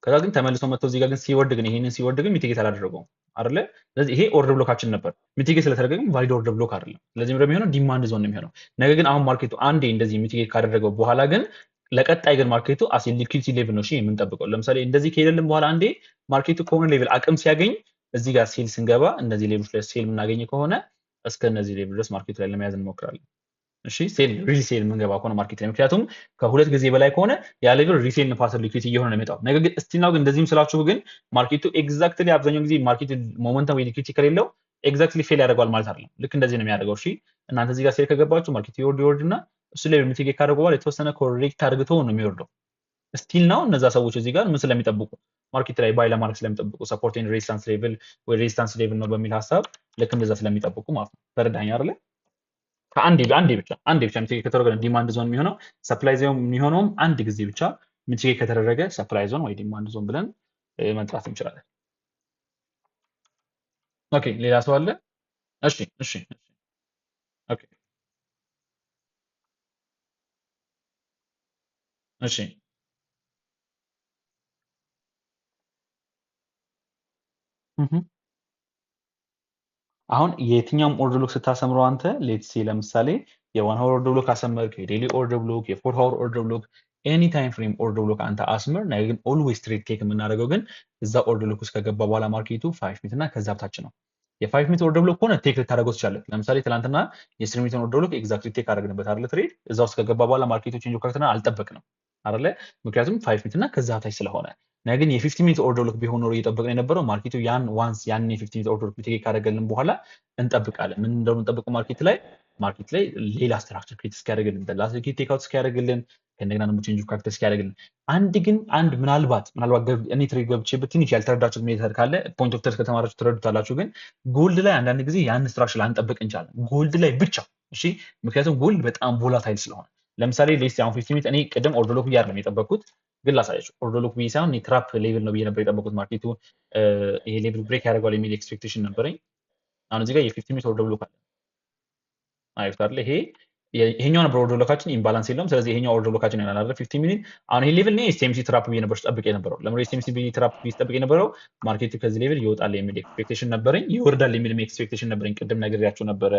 ከዛ ግን ተመልሶ መጥቶ እዚህ ጋር ግን ሲወርድ ግን ይሄንን ሲወርድ ግን ሚቲጌት አላደረገውም አይደለ? ስለዚህ ይሄ ኦርደር ብሎካችን ነበር። ሚቲጌት ስለተደረገ ግን ቫሊድ ኦርደር ብሎክ አይደለም። ስለዚህ ምንድነው የሚሆነው? ዲማንድ ዞን ነው የሚሆነው። ነገር ግን አሁን ማርኬቱ አንዴ እንደዚህ ሚቲጌት ካደረገው በኋላ ግን ለቀጣይ ግን ማርኬቱ አስ ሊኩዊዲቲ ሌቭል ነው የምንጠብቀው። ለምሳሌ እንደዚህ ከሄደልን በኋላ አንዴ ማርኬቱ ከሆነ ሌቭል አቅም ሲያገኝ እዚህ ጋር ሴል ስንገባ እነዚህ ሌቭሎች ላይ ሴል የምናገኝ ከሆነ እስከ እነዚህ ሌቭል ድረስ ማርኬቱ ላይ ለመያዝ እንሞክራለን። እሺ ሴል ሪሴል የምንገባ ከሆነ ማርኬት ላይ ምክንያቱም ከሁለት ጊዜ በላይ ከሆነ ያ ሌቭል ሪሴል ነው ፓተር ሊኩዊዲቲ እየሆነ ነው የሚመጣው። ነገር ግን እስቲል ናው ግን እንደዚህም ስላችሁ ግን ማርኬቱ ኤግዛክትሊ አብዛኛው ጊዜ ማርኬቱ ሞመንተም ወይ ሊኩዊዲቲ ከሌለው ኤግዛክትሊ ፌል ያደርገዋል ማለት አይደለም። ልክ እንደዚህ ነው የሚያደርገው። እሺ እናንተ እዚህ ጋር ሴል ከገባችሁ ማርኬቱ ይወርድና እሱ ላይ ሚቲጌት ካደረጉ በኋላ የተወሰነ ኮሬክት አድርግቶ ነው የሚወርደው። ስቲል ነው እነዛ ሰዎች እዚህ ጋር ምን ስለሚጠብቁ ማርኬት ላይ ባይ ለማድረግ ስለሚጠብቁ ሰፖርት ኤንድ ሬዚስታንስ ሌቭል ወይ ሬዚስታንስ ሌቭል ነው በሚል ሀሳብ ልክ እንደዛ ስለሚጠብቁ ማለት ነው። ተረዳኸኝ አይደለ? አንዴ ብቻ ሚቲጌት ከተደረገ ዲማንድ ዞን የሚሆነው ሰፕላይ ዞን የሚሆነውም አንድ ጊዜ ብቻ ሚቲጌት ከተደረገ ሰፕላይ ዞን ወይ ዲማንድ ዞን ብለን መጥራት እንችላለን። ኦኬ ሌላ ሰው አለ? እሺ ኦኬ እሺ አሁን የትኛውም ኦርደር ብሎክ ስታሰምረው አንተ ሌትስ ሲ ለምሳሌ የዋን ሀወር ኦርደር ብሎክ አሰመርክ፣ የዴሊ ኦርደር ብሎክ፣ የፎር ሀወር ኦርደር ብሎክ፣ ኤኒ ታይም ፍሬም ኦርደር ብሎክ አንተ አስምር። ነገር ግን ኦልዌይስ ትሬድ ቴክ የምናደርገው ግን እዛ ኦርደር ብሎክ ውስጥ ከገባ በኋላ ማርኬቱ 5 ሚኒት እና ከዛ በታች ነው። የ5 ሚኒት ኦርደር ብሎክ ከሆነ ቴክ ልታደርገው ትችላለህ። ለምሳሌ ትናንትና የ10 ሚኒት ኦርደር ብሎክ ኤግዛክትሊ ቴክ አደረግንበት አይደለ? ትሬድ እዛ ውስጥ ከገባ በኋላ ማርኬቱ ቼንጅ ካርተና አልጠበቅንም አይደለ? ምክንያቱም 5 ሚኒት እና ከዛ በታች ስለሆነ። ነገር ግን የ15 ሚኒት ኦርደር ብሎክ ቢሆን ኖሮ እየጠበቅን የነበረው ማርኬቱ ያን ዋንስ ያን የ15 ሚኒት ኦርደር ብሎክ ቴክ ካደረገልን በኋላ እንጠብቃለን። ምን እንደሆነ እንጠብቀው ማርኬት ላይ ሌላ ስትራክቸር ክሬት እስኪያደርግልን ላስት ሊኩዊዲቲ ቴክ አውት እስኪያደርግልን ከእንደገና ደግሞ ቼንጅ ኦፍ ካራክተር እስኪያደርግልን አንድ ምናልባት እኔ ትሬድ ገብቼበት ትንሽ ያልተረዳችሁት ሜተድ ካለ ፖይንት ኦፍ ተርስ ከተማራችሁ ትረዱታላችሁ። ግን ጎልድ ላይ አንዳንድ ጊዜ ያን ስትራክቸር ላንጠብቅ እንችላለን። ጎልድ ላይ ብቻ እሺ፣ ምክንያቱም ጎልድ በጣም ቮላታይል ስለሆነ። ለምሳሌ ሌስ አሁን 15 ሚኒት እኔ ቅድም ኦርደር ሎክ አይደለም የጠበቅኩት፣ ግን ላሳያችሁ። ኦርደር ሎክ ብዬ ሳይሆን ትራፕ ሌቭል ነው ብዬ ነበር የጠበቅኩት። ማርኬቱ ይሄ ሌቭል ብሬክ ያደርገዋል የሚል ኤክስፔክቴሽን ነበረኝ። አሁን እዚህ ጋር የ15 ሚኒት ኦርደር ብሎክ አለ አይደል? አይደል? ይሄኛው ነበር ኦርደር ብሎካችን ኢምባላንስ የለውም። ስለዚህ ይሄኛው ኦርደር ብሎካችን ይሆናል አይደል? 15 ሚኒት አሁን ይሄ ሌቭል ነው ኤስቲኤምሲ ትራፕ ብዬ ነበር ስጠብቅ የነበረው። ለምን ኤስቲኤምሲ ብዬ ትራፕ ብዬ ስጠብቅ የነበረው ማርኬቱ ከዚህ ሌቭል ይወጣል የሚል ኤክስፔክቴሽን ነበረኝ፣ ይወርዳል የሚል ኤክስፔክቴሽን ነበረኝ። ቅድም ነግሬያችሁ ነበረ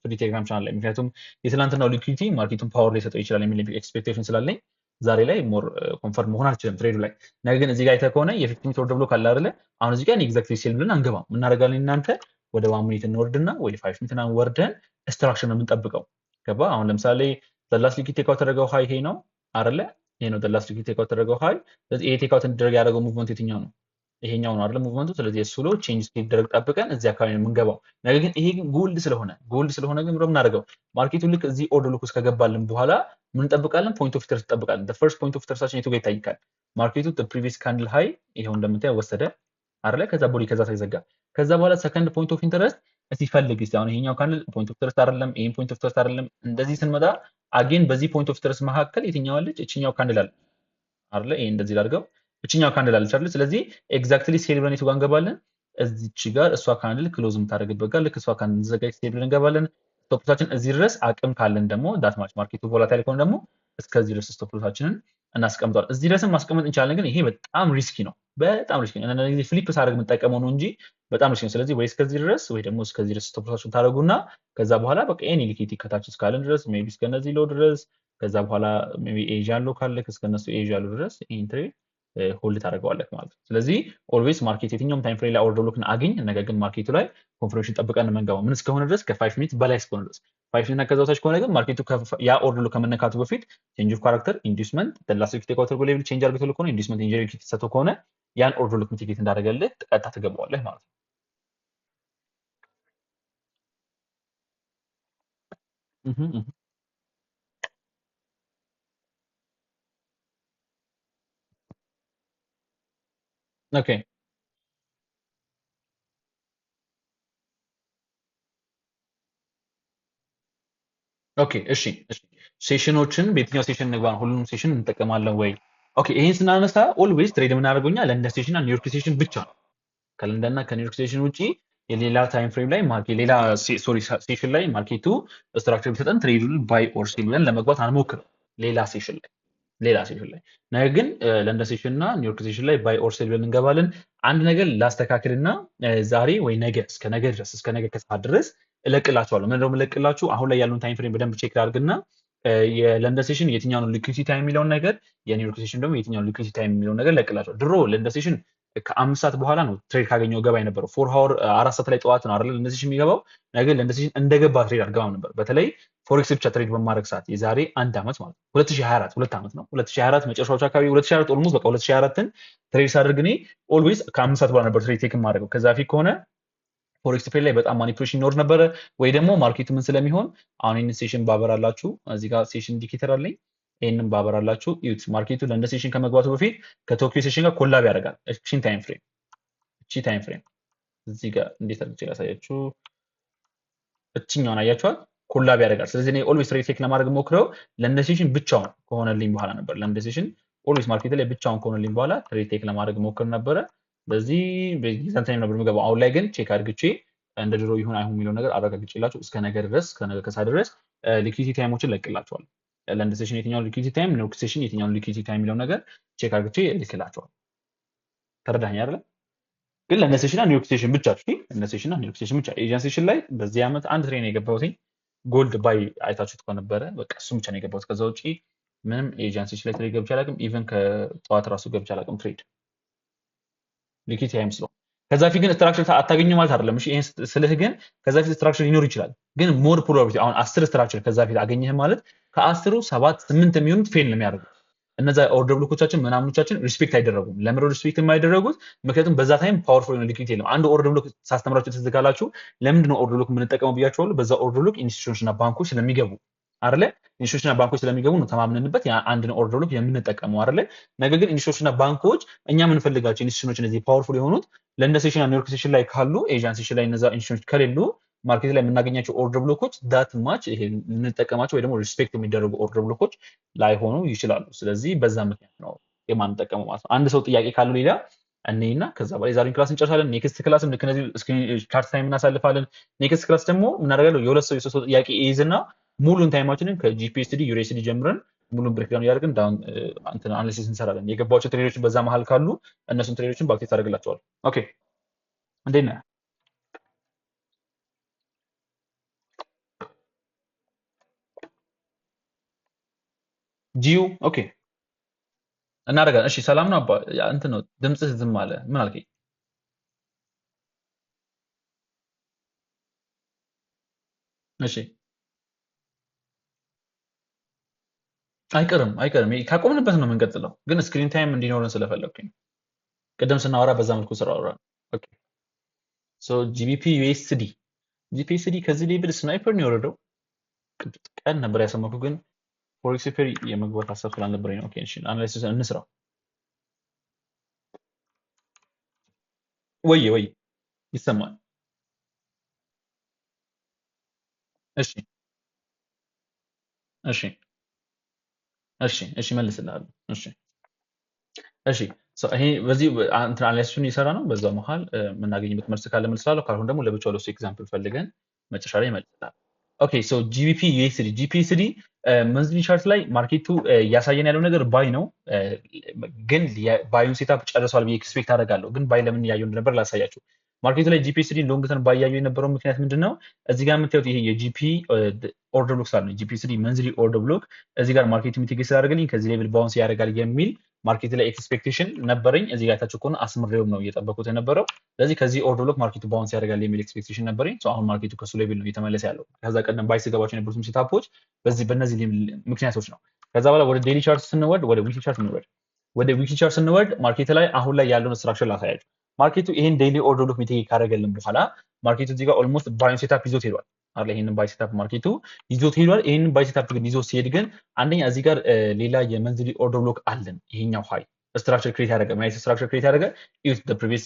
ፍሪ ቴሌግራም ቻናል ላይ። ምክንያቱም የትናንትናው ሊኩዊዲቲ ማርኬቱን ፓወር ሊሰጠው ይችላል የሚል ኤክስፔክቴሽን ስላለኝ ዛሬ ላይ ሞር ኮንፈርም መሆን አልችልም ትሬዱ ላይ። ነገር ግን እዚህ ጋር አይተህ ከሆነ የ15 ሚኒት ኦርደር ብሎክ አለ አይደለ? አሁን እዚህ ጋር ኤግዛክትሊ ሴል ብለን አንገባም። እናደርጋለን እናንተ ወደ 1 ሚኒት እንወርድና ወደ 5 ሚኒት ወርደን ስትራክቸር ነው የምንጠብቀው። ገባ? አሁን ለምሳሌ ዘላስ ሊኩዊዲቲ ቴክ አውት ተደረገው ሃይ ይሄ ነው አይደለ? ይሄ ነው ዘላስ ሊኩዊዲቲ ቴክ አውት ተደረገው ሃይ። ስለዚህ ይሄ ቴክ አውት እንዲደረግ ያደረገው ሙቭመንት የትኛው ነው? ይሄኛው ነው አይደለ ሙቭመንቱ። ስለዚህ እሱ ሎ ቼንጅ ሲደረግ ጠብቀን እዚህ አካባቢ ነው የምንገባው። ነገር ግን ይሄ ግን ጎልድ ስለሆነ ግን ምንም እናደርገው ማርኬቱ ልክ እዚህ ኦርደር ሉክ ውስጥ ከገባልን በኋላ ምን እንጠብቃለን? ፖይንት ኦፍ ኢንተረስት እንጠብቃለን። the first point of interest የቱ ጋር ይታይካል? ማርኬቱ the previous candle high ይሄው እንደምታየው ወሰደ አይደለ? ከዛ ቦዲ ከዛ ተዘጋ። ከዛ በኋላ ሰከንድ ፖይንት ኦፍ ኢንተረስት እስቲ ፈልግ እስቲ። አሁን ይሄኛው ካንድል ፖይንት ኦፍ ኢንተረስት አይደለም፣ ይሄን ፖይንት ኦፍ ኢንተረስት አይደለም። እንደዚህ ስንመጣ አጌን በዚህ ፖይንት ኦፍ ኢንተረስት መካከል የትኛው አለች? እቺኛው ካንድል አለ አይደለ? ይሄ እንደዚህ ላድርገው፣ እቺኛው ካንድል አለች አይደለ? ስለዚህ ኤግዛክትሊ ሴል ብለን የቱ ጋር እንገባለን? እዚች ጋር እሷ ካንድል ክሎዝ የምታደርግበት ጋር ልክ እሷ ካንድል ዘጋጅ ሴል ብለን እንገባለን። ስቶፕ ሎሳችን እዚህ ድረስ አቅም ካለን ደግሞ ዳት ማች ማርኬቱ ቮላታይል ከሆነ ደግሞ እስከዚህ ድረስ ስቶፕ ሎሳችንን እናስቀምጠዋል። እዚህ ድረስም ማስቀመጥ እንችላለን፣ ግን ይሄ በጣም ሪስኪ ነው። በጣም ሪስኪ ነው። አንዳንድ ጊዜ ፍሊፕ ሳደርግ የምጠቀመው ነው እንጂ በጣም ሪስኪ ነው። ስለዚህ ወይ እስከዚህ ድረስ ወይ ደግሞ እስከዚህ ድረስ ስቶፕ ሎሳችሁን ታደርጉና ከዛ በኋላ በቃ ኤኒ ሊኩዊዲቲ ከታች እስካለን ድረስ ሜቢ እስከነዚህ ሎ ድረስ ከዛ በኋላ ሜቢ ኤዥያን ሎ ካለ እስከነሱ ኤዥያ ሎ ድረስ ይሄን ትሬድ ሆልድ ታደርገዋለህ ማለት ነው። ስለዚህ ኦልዌይስ ማርኬት የትኛውም ታይም ፍሬም ላይ ኦርደር ብሎክን አግኝ፣ ነገር ግን ማርኬቱ ላይ ኮንፈርሜሽን ጠብቀን መንገባው ምን እስከሆነ ድረስ ከ5 ሚኒት በላይ እስከሆነ ድረስ 5 ሚኒት እና ከዛ በታች ከሆነ ግን ማርኬቱ ያ ኦርደር ብሎክ ከመነካቱ በፊት ቼንጅ ኦፍ ካራክተር ኢንዱስመንት ላስት ዊክ ቴክ አውት ሌቭል ቼንጅ አድርገው ከሆነ ኢንዱስመንት ኢንጀሪ ኪት ሰጥቶ ከሆነ ያን ኦርደር ብሎክ ሚቲጌት እንዳደረገልህ ቀጥታ ትገባዋለህ ማለት ነው። ኦኬ ኦኬ እሺ ሴሽኖችን በየትኛው ሴሽን እንግባ? ሁሉንም ሴሽን እንጠቀማለን ወይ? ኦኬ ይሄን ስናነሳ ኦልዌይስ ትሬድ የምናደርገው እኛ ለንደን ሴሽን እና ኒውዮርክ ሴሽን ብቻ ነው። ከለንደን እና ከኒውዮርክ ሴሽን ውጪ የሌላ ታይም ፍሬም ላይ ሌላ ሴሽን ላይ ማርኬቱ ስትራክቸር ቢሰጠን ትሬዱን ባይ ኦር ሴል ብለን ለመግባት አንሞክርም። ሌላ ሴሽን ላይ ነገር ግን ለንደን ሴሽን እና ኒውዮርክ ሴሽን ላይ ባይ ኦር ሴል ብለን እንገባለን። አንድ ነገር ላስተካክልና ዛሬ ወይ ነገ እስከ ነገ ከሰዓት ድረስ እለቅላችኋለሁ። ምንድነው የምለቅላችሁ? አሁን ላይ ያለውን ታይም ፍሬም በደንብ ቼክ ላድርግና የለንደን ሴሽን የትኛው ነው ሊኩዊዲቲ ታይም የሚለውን ነገር የኒውዮርክ ሴሽን ደግሞ የትኛው ሊኩዊዲቲ ታይም የሚለውን ነገር ለቅላቸዋል። ድሮ ለንደን ሴሽን ከ5 ሰዓት በኋላ ነው ትሬድ ካገኘው ገባ የነበረው። 4 4 ሰዓት ላይ ጠዋት ነው አይደል ለንደን ሴሽን የሚገባው። ነገር ለንደን ሴሽን እንደገባ ትሬድ አልገባም ነበር። በተለይ ፎሬክስ ብቻ ትሬድ በማድረግ ሰዓት የዛሬ አንድ ዓመት ማለት ነው 2024 ሁለት ዓመት ነው 2024 መጨረሻዎች አካባቢ 2024 ኦልሞስት በቃ 2024ን ትሬድ ሳደርግ እኔ ኦልዌይስ ከ5 ሰዓት በኋላ ነበር ትሬድ ቴክ የማደርገው። ከዛ ፊት ከሆነ ፎሬክስ ትሬድ ላይ በጣም ማኒፑሌሽን ይኖር ነበረ ወይ ደግሞ ማርኬቱ ምን ስለሚሆን አሁን ይህንን ሴሽን ባበራላችሁ እዚህ ጋር ሴሽን ኢንዲኬተር አለኝ። ይህንን ባበራላችሁ እዩት። ማርኬቱ ለንደን ሴሽን ከመግባቱ በፊት ከቶኪዮ ሴሽን ጋር ኮላብ ያደርጋል። እቺን ታይም ፍሬም እዚህ ጋር እንዴት አድርጌ ላሳያችሁ። እችኛውን አያችኋት ኮላብ ያደርጋል። ስለዚህ እኔ ኦልዌይስ ትሬድ ቴክ ለማድረግ ሞክረው ለንደን ሴሽን ብቻውን ከሆነልኝ በኋላ ነበር። ለንደን ሴሽን ኦልዌይስ ማርኬት ላይ ብቻውን ከሆነልኝ በኋላ ትሬድ ቴክ ለማድረግ ሞክር ነበረ። በዚህ በጊዜን ታይም ነበር የምገባው። አሁን ላይ ግን ቼክ አድርግቼ እንደ ድሮ ይሁን አይሁን የሚለው ነገር አረጋግጬላችሁ እስከ ነገ ድረስ ከነገ ከሳ ድረስ ሊኩዊዲቲ ታይሞችን ለቅላችኋል። ለንደን ሴሽን የትኛው ሊኩዊዲቲ ታይም፣ ኒውዮርክ ሴሽን የትኛው ሊኩዊዲቲ ታይም የሚለው ነገር ቼክ አድርግቼ ልክላችኋል። ተረዳኝ አይደለ? ግን ለንደን ሴሽን እና ኒውዮርክ ሴሽን ብቻ ለንደን ሴሽን እና ኒውዮርክ ሴሽን ብቻ። ኤዥያን ሴሽን ላይ በዚህ ዓመት አንድ ትሬን የገባሁት ጎልድ ባይ አይታችሁት ከነበረ በቃ እሱም ብቻ ነው የገባሁት። ከዛ ውጪ ምንም ኤዥያን ሴሽን ላይ ትሬድ ገብቼ አላውቅም። ኢቨን ከጠዋት ራሱ ገብቼ አላውቅም ትሬድ ሊኩዊዲቲ ታይም ስለሆነ። ከዛ ፊት ግን ስትራክቸር አታገኙ ማለት አይደለም። እሺ ይሄን ስልህ ግን ከዛ ፊት ስትራክቸር ሊኖር ይችላል። ግን ሞር ፕሮባቢሊቲ አሁን 10 ስትራክቸር ከዛ ፊት አገኘህ ማለት ከ10ሩ 7 8 የሚሆኑት ፌል ነው የሚያደርጉት። እነዛ ኦርደር ብሎኮቻችን ምናምኖቻችን ሪስፔክት አይደረጉም። ለምን ሪስፔክት የማይደረጉት? ምክንያቱም በዛ ታይም ፓወርፉል የሆነ ሊኩዊዲቲ የለም። አንድ ኦርደር ብሎክ ሳስተምራችሁ ትዝ ካላችሁ ለምንድን ነው ኦርደር ብሎክ የምንጠቀመው ብያችኋለሁ። በዛ ኦርደር ብሎክ ኢንስቲትዩሽንስ እና ባንኮች ስለሚገቡ አይደለ? ኢንስቲትዩሽንስ እና ባንኮች ስለሚገቡ ነው ተማምነንበት አንድን ኦርደር ብሎክ የምንጠቀመው አይደለ? ነገር ግን ኢንስቲትዩሽንስ እና ባንኮች እኛ የምንፈልጋቸው ኢንስቲትዩሽኖች እነዚህ ፓወርፉል የሆኑት ለንደን ሴሽን እና ኒውዮርክ ሴሽን ላይ ካሉ ኤዥያን ሴሽን ላይ እነዛ ኢንስቲትዩሽኖች ከሌሉ ማርኬት ላይ የምናገኛቸው ኦርደር ብሎኮች ዳት ማች ይሄ የምንጠቀማቸው ወይ ደግሞ ሪስፔክት የሚደረጉ ኦርደር ብሎኮች ላይሆኑ ይችላሉ። ስለዚህ በዛ ምክንያት ነው የማንጠቀመው ማለት ነው። አንድ ሰው ጥያቄ ካለው ሌላ እኔና ከዛ በላይ ዛሬን ክላስ እንጨርሳለን። ኔክስት ክላስም ልክ እነዚህ ስክሪን ታይም እናሳልፋለን። ኔክስት ክላስ ደግሞ ምናደርጋለን የሁለት ሰው የሶስት ሰው ጥያቄ ይይዝና ሙሉን ታይማችንን ከጂፒኤስዲ ዩኤስዲ ጀምረን ሙሉን ብሬክዳውን እያደረግን ዳውን እንትን አናሊሲስ እንሰራለን። የገባቸው ትሬዶችን በዛ መሀል ካሉ እነሱን ትሬዶችን ባክቴት ታደርግላቸዋል። ኦኬ እንዴት ነህ? ጂዩ ኦኬ እናደርጋለን። እሺ ሰላም ነው አባ። እንትን ነው ድምጽህ ዝም አለ። ምን አልከኝ? እሺ አይቀርም ካቆምንበት ነው የምንቀጥለው። ግን ስክሪን ታይም እንዲኖረን ስለፈለግኩኝ ቅድም ስናወራ በዛ መልኩ ስራወራ። ኦኬ ሶ ጂቢፒ ዩኤስዲ ጂፒኤስዲ ከዚህ ሌብል ስናይፐር ነው የወረደው። ቀን ነበር ያሰማኩ ግን ፎሬክስ ፔር የመግባት ሀሳብ ስላልነበረኝ ነው። ኦኬ እሺ አናላይሲስ እንስራው። ወይ ይሰማል። እሺ እሺ እሺ መልስልሃለሁ። እሺ ይሄ በዚህ እንትን አናላይሲሱን እየሰራ ነው። በዛው መሀል የምናገኝበት መልስ ካለ መልስላለሁ። ካልሆነ ደግሞ ለብቻው ለሱ ኤግዛምፕል ፈልገን መጨረሻ ላይ መልስላለሁ። ኦኬ ሶ ጂቢፒ ዩኤስዲ መንዝሊ ቻርት ላይ ማርኬቱ እያሳየን ያለው ነገር ባይ ነው። ግን ባዩን ሴታፕ ጨርሷል ብዬ ኤክስፔክት አደርጋለሁ። ግን ባይ ለምን እያየው እንደነበር ላሳያችሁ። ማርኬቱ ላይ ጂፒኤስዲ ሎንግ ተርም ባይ ያየው የነበረው ምክንያት ምንድነው? እዚህ ጋር የምታዩት ይሄ የጂፒ ኦርደር ብሎክ ስላለ ጂፒኤስዲ መንዝሊ ኦርደር ብሎክ እዚህ ጋር ማርኬቱ ሚቲጌት ስላደረገልኝ ከዚህ ሌቭል ባውንስ ያደርጋል የሚል ማርኬት ላይ ኤክስፔክቴሽን ነበረኝ። እዚህ ጋር ታችሁ ከሆነ አስምሬው ነው እየጠበቁት የነበረው። ስለዚህ ከዚህ ኦርደር ብሎክ ማርኬቱ ባውንስ ያደርጋል የሚል ኤክስፔክቴሽን ነበረኝ። አሁን ማርኬቱ ከሱ ሌቭል ነው እየተመለሰ ያለው። ከዛ ቀደም ባይ ስገባቸው የነበሩትም ሴታፖች በእነዚህ ምክንያቶች ነው። ከዛ በኋላ ወደ ዴይሊ ቻርት ስንወርድ ወደ ዊክሊ ቻርት ስንወርድ ማርኬት ላይ አሁን ላይ ያለውን ስትራክቸር ላሳያችሁ። ማርኬቱ ይሄን ዴይሊ ኦርደር ብሎክ ሚቲጌት ካደረገልን በኋላ ማርኬቱ እዚህ ጋር ኦልሞስት ባይ ሴታፕ ይዞት ሄዷል አይደል? ይሄንን ባይ ሴታፕ ማርኬቱ ይዞት ሄዷል። ይሄንን ባይ ሴታፕ ግን ይዞት ሲሄድ ግን አንደኛ እዚህ ጋር ሌላ የመንዝሊ ኦርደር ብሎክ አለን። ይሄኛው ሃይ ስትራክቸር ክሬት ያደረገ ማለት ስትራክቸር ክሬት ያደረገ ኢፍ ዘ ፕሪቪየስ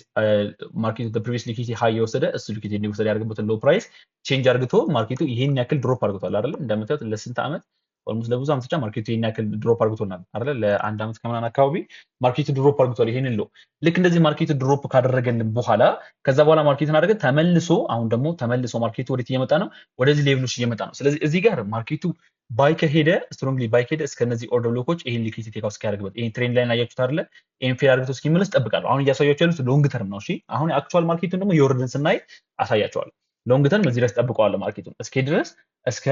ማርኬቱ ዘ ፕሪቪየስ ሊኩዊዲቲ ሃይ የወሰደ እሱ ሊኩዊዲቲ እንዲወሰድ ያደረገበትን ሎ ፕራይስ ቼንጅ አድርግቶ ማርኬቱ ይሄን ያክል ድሮፕ አድርግቷል አይደል? እንደምታዩት ለስንት ዓመት ኦልሞስት ለብዙ ዓመት ብቻ ማርኬቱ ይሄን ያክል ድሮፕ አድርግቶናል አይደል? ለአንድ ዓመት ከምናምን አካባቢ ማርኬቱ ድሮፕ አድርግቷል። ይሄንን ሎ ልክ እንደዚህ ማርኬቱ ድሮፕ ካደረገልን በኋላ ከዛ በኋላ ማርኬቱን አደረገ ተመልሶ አሁን ደግሞ ተመልሶ ማርኬቱ ወዴት እየመጣ ነው? ወደዚህ ሌቭሎች እየመጣ ነው። ስለዚህ እዚህ ጋር ማርኬቱ ባይ ከሄደ ስትሮንግሊ ባይ ከሄደ እስከነዚህ ኦርደር ብሎኮች ይሄን ሊኩዊዲቲ ቴክ አውት እስኪያደርግበት ይሄን ትሬንድ ላይን አያችሁት አይደለ? ይሄን ፌል አድርግቶ እስኪመለስ ጠብቃለሁ። አሁን እያሳያችሁ ያሉት ሎንግ ተርም ነው። እሺ አሁን አክቹዋል ማርኬቱን ደግሞ የወረድን ስናይ አሳያቸዋለሁ። ሎንግ ተርም እዚህ ድረስ ጠብቀዋለሁ ማርኬቱን እስኪ ድረስ እስከ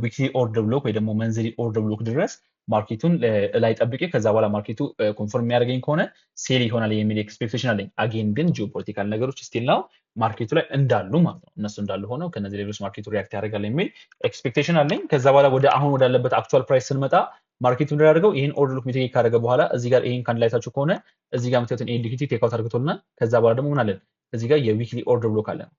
ዊክሊ ኦርደር ብሎክ ወይ ደግሞ መንዝሊ ኦርደር ብሎክ ድረስ ማርኬቱን ላይ ጠብቄ ከዛ በኋላ ማርኬቱ ኮንፈርም የሚያደርገኝ ከሆነ ሴል ይሆናል የሚል ኤክስፔክቴሽን አለኝ። አጌን ግን ጂኦፖለቲካል ነገሮች ስቲል ነው ማርኬቱ ላይ እንዳሉ ማለት ነው። እነሱ እንዳሉ ሆነው ከነዚህ ሌሎች ማርኬቱ ሪያክት ያደርጋል የሚል ኤክስፔክቴሽን አለኝ። ከዛ በኋላ ወደ አሁን ወዳለበት አክቹዋል ፕራይስ ስንመጣ ማርኬቱ እንዳደረገው ይህን ኦርደር ብሎክ ሚቲጌት ካደረገ በኋላ እዚህ ጋር ይህን ካንድ ላይታችሁ ከሆነ እዚህ ጋር የምታዩትን ሊኩዊዲቲ ቴክ አውት አድርግቶልናል። ከዛ በኋላ ደግሞ ምን አለን እዚህ ጋር የዊክሊ ኦርደር ብሎክ አለን።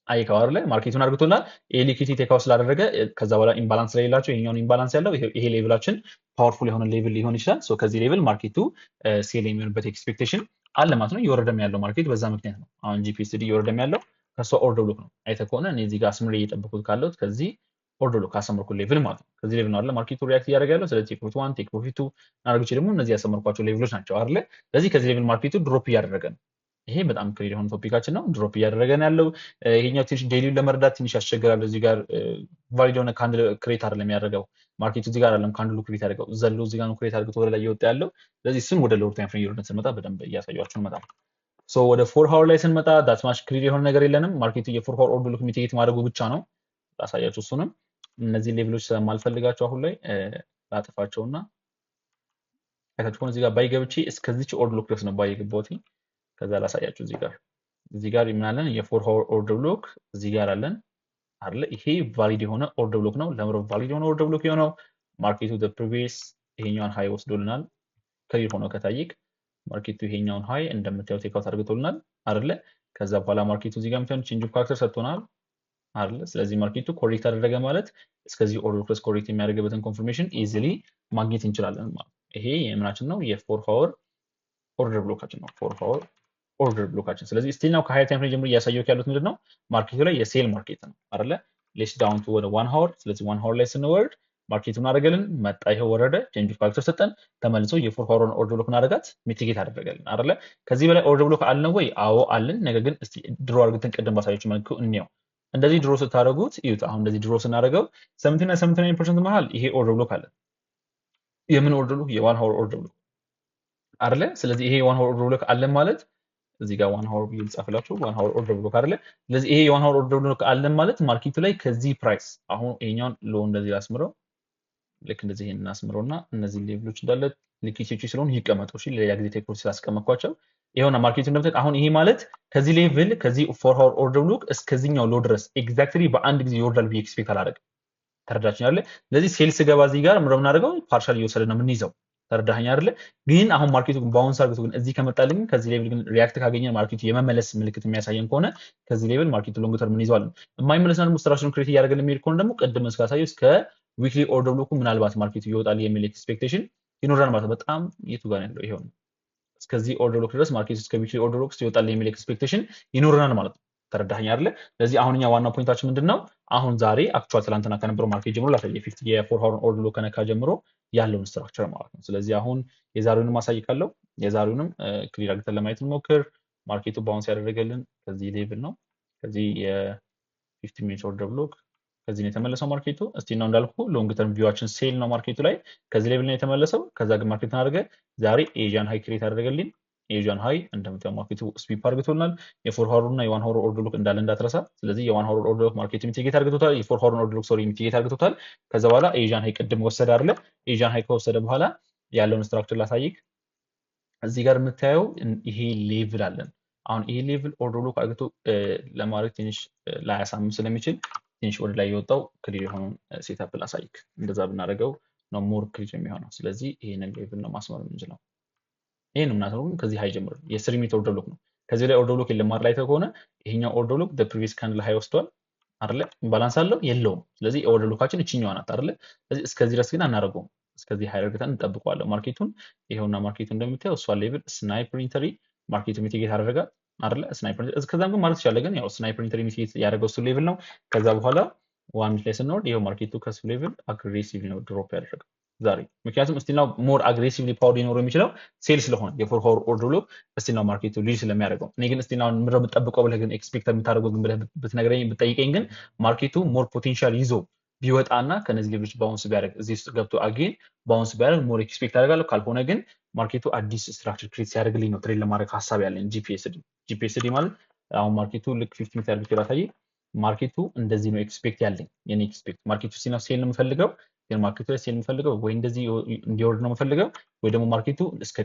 አይከው አይደለ ማርኬቱን አድርግቶልናል። ሊኩዊዲቲ ቴክ አውት ስላደረገ ከዛ በኋላ ኢምባላንስ ስለሌላቸው ይሄኛውን ኢምባላንስ ያለው ይሄ ሌቭላችን ፓወርፉል የሆነ ሌቭል ሊሆን ይችላል። ሶ ከዚህ ሌቭል ማርኬቱ ሴል የሚሆንበት ኤክስፔክቴሽን አለ ማለት ነው። እየወረደም ያለው ማርኬት በዛ ምክንያት ነው። አሁን ጂፒኤስዲ እየወረደም ያለው ከሷ ኦርደር ብሎክ ነው። አይተህ ከሆነ እኔ እዚህ ጋር አስምሬ እየጠበኩት ካለሁት ከዚህ ኦርደር ብሎክ ካሰመርኩት ሌቭል ማለት ነው። ከዚህ ሌቭል ነው አይደለ ማርኬቱ ሪያክት እያደረገ ያለው። ስለዚህ ቴክ ፕሮፊት 1 ቴክ ፕሮፊት 2 አድርግቼ ደግሞ እነዚህ ያሰመርኳቸው ሌቭሎች ናቸው አይደለ። ስለዚህ ከዚህ ሌቭል ማርኬቱ ድሮፕ እያደረገ ነው። ይሄ በጣም ክሊር የሆነ ቶፒካችን ነው። ድሮፕ እያደረገ ነው ያለው። ይሄኛው ትንሽ ዴይሊውን ለመረዳት ትንሽ ያስቸግራል። እዚህ ጋር ቫሊድ የሆነ ካንድል ክሬት አይደለም ያደረገው ማርኬቱ እዚህ ጋር አይደለም ካንድሉ ክሬት ያደረገው ዘሎ እዚህ ጋር ነው ክሬት አድርጎት ወደ ላይ እየወጣ ያለው። ስለዚህ እሱን ወደ ሎወር ታይም ፍሬም እየወረድን ስንመጣ በደንብ እያሳያችሁ እንመጣለን። ሶ ወደ 4 ሃወር ላይ ስንመጣ ዳት ማች ክሊር የሆነ ነገር የለንም። ማርኬቱ የ4 ሃወር ኦርደር ብሎክ ሚቲጌት ማድረጉ ብቻ ነው ላሳያችሁ። እሱንም እነዚህ ሌቭሎች ስለማልፈልጋቸው አሁን ላይ ላጥፋቸውና አይታችሁ ከሆነ እዚህ ጋር ባይ ገብቼ እስከዚች ኦርደር ብሎክ ድረስ ነው ባይ የገባሁት። ከዛ ላሳያችሁ እዚህ ጋር ምን የ4 ሃወር ኦርደር ብሎክ እዚህ ጋር አለን አይደለ። ይሄ ቫሊድ የሆነ ኦርደር ብሎክ ነው። ለምሮ ቫሊድ የሆነ ኦርደር ብሎክ የሆነው ማርኬቱ the previous ይሄኛውን ሃይ ወስዶልናል። ክሊር ሆኖ ከታይክ ማርኬቱ ይሄኛውን ሃይ እንደምታዩት ቴክ አውት አድርጎልናል አይደለ። ከዛ በኋላ ማርኬቱ እዚህ ጋር የምታዩት ቼንጅ ኦፍ ካራክተር ሰጥቶናል አይደለ። ስለዚህ ማርኬቱ ኮሬክት አደረገ ማለት እስከዚህ ኦርደር ብሎክ ኮሬክት የሚያደርግበትን ኮንፈርሜሽን ኢዚሊ ማግኘት እንችላለን ማለት ይሄ የምናችን ነው የ4 ሃወር ኦርደር ብሎካችን ነው። 4 ሃወር ኦርደር ብሎካችን። ስለዚህ ስቲል ነው ከሃይ ታይም ፍሬም ጀምሮ እያሳየው ያሉት ምንድነው ማርኬቱ ላይ የሴል ማርኬት ነው አይደለ። ሌትስ ዳውን ቱ ወደ 1 ሃወር። ስለዚህ 1 ሃወር ላይ ስንወርድ ማርኬቱን አደረገልን መጣ፣ ይሄው ወረደ፣ ቼንጅ ኦፍ ካራክተር ሰጠን፣ ተመልሶ የ4 ሃወር ኦርደር ብሎክ አደረጋት ሚቲጌት አደረገልን አይደለ። ከዚህ በላይ ኦርደር ብሎክ አለ ወይ? አዎ አለን። ነገር ግን እስቲ ድሮ አድርገን ቅድም ባሳየችሁ መልኩ እንየው። እንደዚህ ድሮ ስታደርጉት እዩት። አሁን እንደዚህ ድሮ ስናደርገው 70 እና 79% መሃል ይሄ ኦርደር ብሎክ አለ። የምን ኦርደር ብሎክ? የ1 ሃወር ኦርደር ብሎክ አይደለ። ስለዚህ ይሄ የ1 ሃወር ኦርደር ብሎክ አለ ማለት እዚህ ጋር 1 ሃወር ብዬ ልጻፍላችሁ 1 ሃወር ኦርደር ብሎክ አይደለ። ስለዚህ ይሄ የ1 ሃወር ኦርደር ብሎክ አለ ማለት ማርኬቱ ላይ ከዚህ ፕራይስ አሁን ይሄኛውን ሎ እንደዚህ አስምረው ልክ እንደዚህ ይሄን እናስምረውና እነዚህ ሌቭሎች እንዳለ ሊኩዊዲቲ ስለሆነ ይቀመጡ። እሺ ሌላ ጊዜ ቴክ ፕሮፊት ስላስቀመጥኳቸው ይሄውና ማርኬቱ እንደምታውቁት አሁን ይሄ ማለት ከዚህ ሌቭል ከዚህ 4 ሃወር ኦርደር ብሎክ እስከዚህኛው ሎ ድረስ ኤግዛክትሊ በአንድ ጊዜ ይወርዳል ብዬ ኤክስፔክት አላደርግም። ተረዳችኝ አይደለ? ስለዚህ ሴልስ ገባ እዚህ ጋር ምንድነው የምናደርገው? ፓርሻል እየወሰደ ነው የምንይዘው። ተረዳኸኝ አይደለ? ግን አሁን ማርኬቱ ባውንስ አድርጎት ግን እዚህ ከመጣልኝ ከዚህ ሌቭል ግን ሪያክት ካገኘ ማርኬቱ የመመለስ ምልክት የሚያሳየን ከሆነ ከዚህ ሌቭል ማርኬቱ ሎንግ ተርም እንይዘዋለን። የማይመለስና ደግሞ ስትራክቸሩን ክሬት እያደረገልን የሚሄድ ከሆነ ደግሞ ቅድም እስካሳየው እስከ ዊክሊ ኦርደር ብሎኩ ምናልባት ማርኬቱ ይወጣል የሚል ኤክስፔክቴሽን ይኖራል ማለት ነው። በጣም የቱ ጋር ያለው ይሄው ነው። እስከዚህ ኦርደር ብሎክ ድረስ ማርኬቱ እስከ ዊክሊ ኦርደር ብሎክ ይወጣል የሚል ኤክስፔክቴሽን ይኖረናል ማለት ነው። ተረዳኸኝ አይደለ? ስለዚህ አሁንኛ ዋናው ፖይንታችን ምንድነው? አሁን ዛሬ አክቹዋል ትላንትና ከነበረው ማርኬት ጀምሮ ላሳየ የ4 ሃወር ኦርደር ብሎክ ከነካ ጀምሮ ያለውን ስትራክቸር ማለት ነው። ስለዚህ አሁን የዛሬውንም አሳይካለሁ። የዛሬውንም ክሊር አድርገን ለማየት እንሞክር። ማርኬቱ ባውንስ ያደረገልን ከዚህ ሌቭል ነው። ከዚህ የ15 ሚኒት ኦርደር ብሎክ ከዚህ ነው የተመለሰው ማርኬቱ። እስቲ ነው እንዳልኩ ሎንግ ተርም ቪዋችን ሴል ነው ማርኬቱ ላይ ከዚህ ሌቭል ነው የተመለሰው። ከዛ ግን ማርኬቱን አደረገ ዛሬ ኤዥያን ሃይ ክሬት አደረገልኝ። ኤዥያን ሃይ እንደምታየው ማርኬቱ ስዊፕ አድርጎታል። የ4 ሃወር እና የ1 ሃወር ኦርደር ብሎክ እንዳለ እንዳትረሳ። ስለዚህ የ1 ሃወር ኦርደር ብሎክ ማርኬቱ ሚቲጌት አድርጎታል። የ4 ሃወር ኦርደር ብሎክ ሚቲጌት አድርጎታል። ከዛ በኋላ ኤዥያን ሃይ ቅድም ወሰደ አይደለ? ኤዥያን ሃይ ከወሰደ በኋላ ያለውን ስትራክቸር ላሳይክ። እዚህ ጋር የምታየው ይሄ ሌቭል አለን። አሁን ይሄ ሌቭል ኦርደር ብሎክ አድርጎ ለማድረግ ትንሽ ላያሳምም ስለሚችል ትንሽ ወደ ላይ የወጣው ክሊር የሆነውን ሴታፕ ላሳይክ። እንደዛ ብናደርገው ነው ሞር ክሊር የሚሆነው። ስለዚህ ይሄንን ሌቭል ነው ማስመር የምንችለው። ይሄን ምናምን ከዚህ ሃይ ጀምሮ የ3 ሚኒት ኦርደር ብሎክ ነው። ከዚህ ላይ ኦርደር ብሎክ የለም ማለት ላይ ከሆነ ይሄኛው ኦርደር ብሎክ the previous candle ሃይ ወስዷል አይደለ? ኢምባላንስ አለው የለውም። ስለዚህ ኦርደር ብሎካችን እቺኛዋ ናት አይደለ? ስለዚህ እስከዚህ ድረስ ግን አናደርገውም። እስከዚህ ሃይ አድርገን እንጠብቀዋለን ማርኬቱን። ይሄውና ማርኬቱ እንደምታየው እሷ ሌቭል ስናይፐር ኢንተሪ ማርኬቱ ሚቲጌት አደረጋ አይደለ? ስናይፐር እስከዛም ግን ማለት ይችላል። ግን ያው ስናይፐር ኢንተሪ ሚቲጌት ያደረገው እሱ ሌቭል ነው። ከዛ በኋላ ዋን ሚኒት ላይ ስንወርድ ይሄው ማርኬቱ ከሱ ሌቭል አግሬሲቭሊ ነው ድሮፕ ያደረገው ዛሬ። ምክንያቱም እስቲል ነው ሞር አግሬሲቭሊ ፓወር ሊኖረው የሚችለው ሴል ስለሆነ የ4 ሃወር ኦርደር ብሎክ እስቲል ነው ማርኬቱ ሊድ ስለሚያደርገው። እኔ ግን እስቲል ነው ምንድነው የምጠብቀው ብለህ ግን ኤክስፔክት የምታደርገው ግን ብለህ ብትነግረኝ ብትጠይቀኝ ግን ማርኬቱ ሞር ፖቴንሻል ይዞ ቢወጣና ከነዚህ ሌቭሎች ባውንስ ቢያደርግ እዚህ ውስጥ ገብቶ አጌን ባውንስ ቢያደርግ ሞር ኤክስፔክት አደርጋለሁ። ካልሆነ ግን ማርኬቱ አዲስ ስትራክቸር ክሬት ሲያደርግልኝ ነው ትሬድ ለማድረግ ሀሳብ ያለኝ። ጂፒኤስዲ ማለት አሁን ማርኬቱ ልክ 15 ሚኒት ያድርግ ይላታይ ማርኬቱ እንደዚህ ነው ኤክስፔክት ያለኝ የኔ ኤክስፔክት ማርኬቱ ሲና ሴል ነው የምፈልገው ግን ማርኬቱ ላይ ሴል የምፈልገው ወይ እንደዚህ እንዲወርድ ነው የምፈልገው ወይ ደግሞ ማርኬቱ እስከ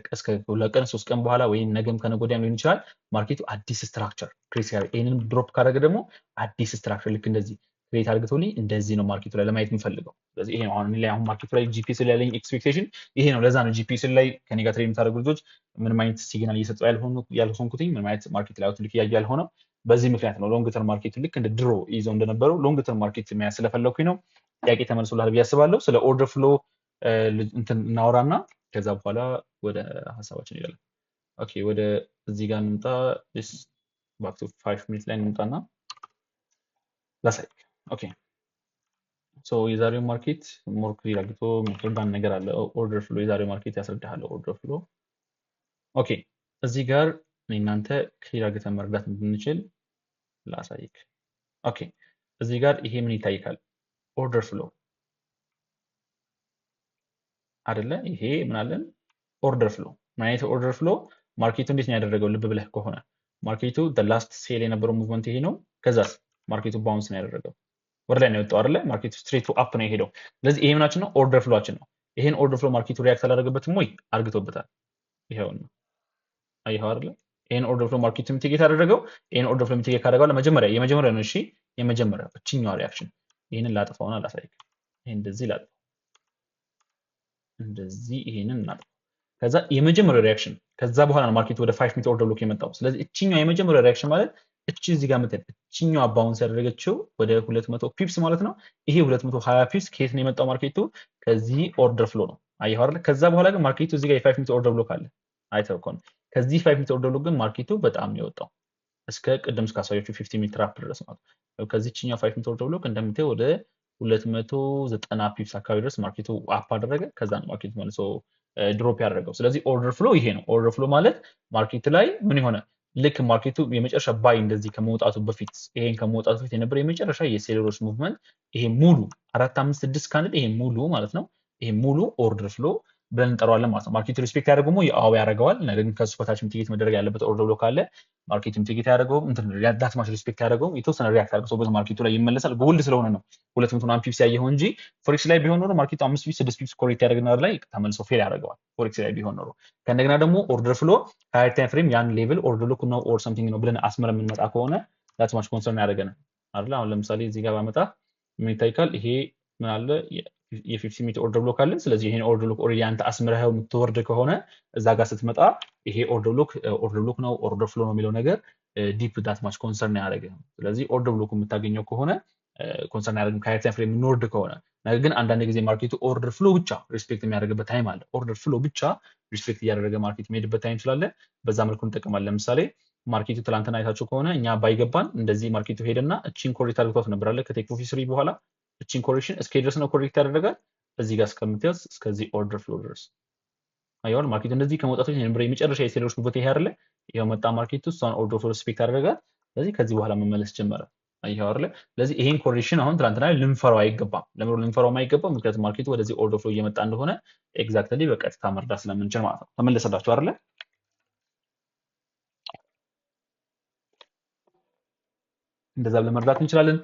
2 ቀን 3 ቀን በኋላ ወይ ነገም ከነገ ወዲያም ሊሆን ይችላል ማርኬቱ አዲስ ስትራክቸር ክሬት ያደርግ ይሄንን ድሮፕ ካደረገ ደግሞ አዲስ ስትራክቸር ልክ እንደዚህ ክሬት አድርገውልኝ እንደዚህ ነው ማርኬቱ ላይ ለማየት የምፈልገው ስለዚህ ይሄ ነው አሁን ማርኬቱ ላይ ጂፒኤስ ላይ ያለኝ ኤክስፔክቴሽን ይሄ ነው ለዛ ነው ጂፒኤስ ላይ ከኔ ጋር ትሬድ የምታደርጉ ልጆች ምንም አይነት ሲግናል እየሰጡ ያልሆንኩትኝ ምንም አይነት ማርኬት ላይ አውትሉክ እያየ ያልሆነው በዚህ ምክንያት ነው ሎንግ ተርም ማርኬት ልክ እንደ ድሮ ይዘው እንደነበረው ሎንግ ተርም ማርኬት መያዝ ስለፈለኩኝ ነው ጥያቄ ተመልሶልሃል ብዬ አስባለሁ ስለ ኦርደር ፍሎ እንትን እናወራና ከዛ በኋላ ወደ ሀሳባችን ይላል ኦኬ ወደ እዚህ ጋር እንምጣ ባክ ቱ 5 ሚኒት ላይ እንምጣና ላሳይ ኦኬ ሶ የዛሬው ማርኬት ሞር ክሊር አድርጎ የሚያስረዳን ነገር አለ ኦርደር ፍሎ የዛሬው ማርኬት ያስረዳሃል ኦርደር ፍሎ ኦኬ እዚህ ጋር እናንተ ክሊር አድርገን መረዳት እንድንችል ላሳይክ ኦኬ እዚህ ጋር ይሄ ምን ይታይካል ኦርደር ፍሎ አይደለ ይሄ ምን አለን ኦርደር ፍሎ ማለት ኦርደር ፍሎ ማርኬቱ እንዴት ነው ያደረገው ልብ ብለህ ከሆነ ማርኬቱ the last ሴል የነበረው ሙቭመንት ይሄ ነው ከዛስ ማርኬቱ ባውንስ ነው ያደረገው ወደ ላይ ነው የወጣው አይደለ ማርኬቱ ስትሬት ቱ አፕ ነው የሄደው ስለዚህ ይሄ ምናችን ነው ኦርደር ፍሎአችን ነው ይሄን ኦርደር ፍሎ ማርኬቱ ሪያክት አላደረገበትም ወይ አርግቶበታል ይሄው ነው አይሃው አይደለ ይሄን ኦርደር ፍሎ ማርኬቱ ሚቲጌት አደረገው ይሄን ኦርደር ፍሎ ሚቲጌት ካደረገው የመጀመሪያ ነው እሺ የመጀመሪያ እቺኛው ሪአክሽን ይሄንን ላጥፋውና ላሳይክ ይሄን እንደዚህ ላጥፋው እንደዚህ ይሄንን እናጥፋው ከዛ የመጀመሪያው ሪአክሽን ከዛ በኋላ ነው ማርኬቱ ወደ 5 ሚኒት ኦርደር ብሎክ የመጣው ስለዚህ እቺኛው የመጀመሪያው ሪአክሽን ማለት እቺ እዚህ ጋር መተን እቺኛው ባውንስ ያደረገችው ወደ 200 ፒፕስ ማለት ነው ይሄ 220 ፒፕስ ከየት ነው የመጣው ማርኬቱ ከዚህ ኦርደር ፍሎ ነው አይሃው አይደል ከዛ በኋላ ግን ማርኬቱ እዚህ ጋር የ5 ሚኒት ኦርደር ብሎክ አለ አይተው ኮን ከዚህ 5 ሚኒት ኦርደር ብሎክ ግን ማርኬቱ በጣም ነው የወጣው እስከ ቅድም እስካሳያችሁ 50 ሚኒት ትራፕ ድረስ ማለት ነው ከዚህኛው 5 ሚኒት ኦርደር ብሎክ እንደምታየው ወደ 290 ፒፕስ አካባቢ ድረስ ማርኬቱ አፕ አደረገ ከዛ ነው ማርኬቱ መልሶ ድሮፕ ያደረገው ስለዚህ ኦርደር ፍሎ ይሄ ነው ኦርደር ፍሎ ማለት ማርኬት ላይ ምን ይሆነ ልክ ማርኬቱ የመጨረሻ ባይ እንደዚህ ከመውጣቱ በፊት ይሄን ከመውጣቱ በፊት የነበረ የመጨረሻ የሴለሮች ሙቭመንት ይሄ ሙሉ 4 5 6 ካንል ይሄ ሙሉ ማለት ነው ይሄ ሙሉ ኦርደር ፍሎ ብለን እንጠራዋለን ማለት ነው ማርኬቱ ሪስፔክት ያደርገው ያው ያደርገዋል ነገር ግን ከሱ በታች ሚቲጌት መደረግ ያለበት ኦርደር ብሎ ካለ ማርኬቱ ሚቲጌት ያደርገው እንትን ዳት ማች ሪስፔክት ያደርገው የተወሰነ ሪአክት አድርገው በዚህ ማርኬቱ ላይ ይመለሳል ጎልድ ስለሆነ ነው 200 ፒፕስ ያየው እንጂ ፎሬክስ ላይ ቢሆን ኖሮ ማርኬቱ 5 ፒፕስ 6 ፒፕስ ኮሬክት ያደርግና ላይ ተመልሶ ፌል ያደርገዋል ፎሬክስ ላይ ቢሆን ኖሮ ከእንደገና ደግሞ ኦርደር ፍሎ ሃየር ታይም ፍሬም ያን ሌቭል ኦርደር ሉክ ነው ኦር ሰምቲንግ ነው ብለን አስመረ የምንመጣ ከሆነ ዳት ማች ኮንሰርን ያደርገናል አይደል አሁን ለምሳሌ እዚህ ጋር ባመጣ ምን ይታይካል ይሄ ምን አለ የ50 ሚኒት ኦርደር ብሎክ አለ ስለዚህ ይሄን ኦርደር ብሎክ ኦሬዲ አንተ አስመረኸው የምትወርድ ከሆነ እዛ ጋር ስትመጣ ይሄ ኦርደር ብሎክ ነው ኦርደር ፍሎ ነው የሚለው ነገር ዲፕ ዳት ማች ኮንሰርን ያደርገ ስለዚህ ኦርደር ብሎክ የምታገኘው ከሆነ ኮንሰርን ያደርግም ከሃየር ታይም ፍሬም የምንወርድ ከሆነ ነገር ግን አንዳንድ ጊዜ ማርኬቱ ኦርደር ፍሎ ብቻ ሪስፔክት የሚያደርግበት ታይም አለ ኦርደር ፍሎ ብቻ ሪስፔክት እያደረገ ማርኬት የሚሄድበት ታይም ስላለ በዛ መልኩ እንጠቀማለን ለምሳሌ ማርኬቱ ትላንትና አይታችሁ ከሆነ እኛ ባይገባን እንደዚህ ማርኬቱ ሄደና እቺን ኮሬክት አድርጓት ነበር አለ ከቴክ ፕሮፊት 3 በኋላ እቺን ኮሬክሽን እስከ ድረስ ነው ኮሬክት ያደረጋል እዚህ ጋር እስከምትያዝ እስከዚህ ኦርደር ፍሎ ድረስ አይዋል ማርኬቱ እንደዚህ ከመውጣቱ የነበረ የመጨረሻ የሴለሮች ጉበት ይሄ አይደለ ይሄው መጣ ማርኬቱ እሷን ኦርደር ፍሎ ሪስፔክት ያደረጋል ስለዚህ ከዚህ በኋላ መመለስ ጀመረ አይዋል አይደለ ስለዚህ ይሄን ኮሬክሽን አሁን ትላንትና ልንፈራው አይገባም ለምን ልንፈራው አይገባም ምክንያቱም ማርኬቱ ወደዚህ ኦርደር ፍሎ እየመጣ እንደሆነ ኤግዛክትሊ በቀጥታ መርዳት ስለምንችል ማለት ነው ተመለሰላችሁ አይደለ እንደዛ ብለን መርዳት እንችላለን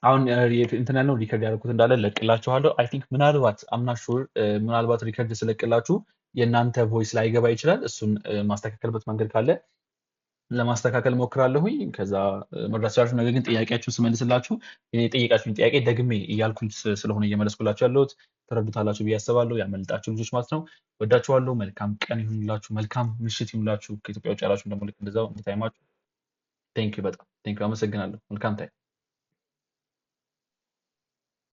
አሁን እንትን ያለው ሪከርድ ያደረኩት እንዳለ ለቅላችኋለሁ አይ ቲንክ ምናልባት አምና ሹር ምናልባት ሪከርድ ስለቅላችሁ የእናንተ ቮይስ ላይ ገባ ይችላል እሱን ማስተካከልበት መንገድ ካለ ለማስተካከል ሞክራለሁኝ ከዛ መርዳት ይችላል ነገር ግን ጥያቄያችሁን ስመልስላችሁ የጠየቃችሁኝ ጥያቄ ደግሜ እያልኩኝ ስለሆነ እየመለስኩላችሁ ያለሁት ተረዱታላችሁ ብዬ አስባለሁ ያመልጣችሁ ልጆች ማለት ነው ወዳችኋለሁ መልካም ቀን ይሁንላችሁ መልካም ምሽት ይሁንላችሁ ከኢትዮጵያ ውጭ ያላችሁ ደግሞ ልክ እንደዛው እንድታይማችሁ ቴንክ ዩ በጣም ቴንክ ዩ አመሰግናለሁ መልካም ታይ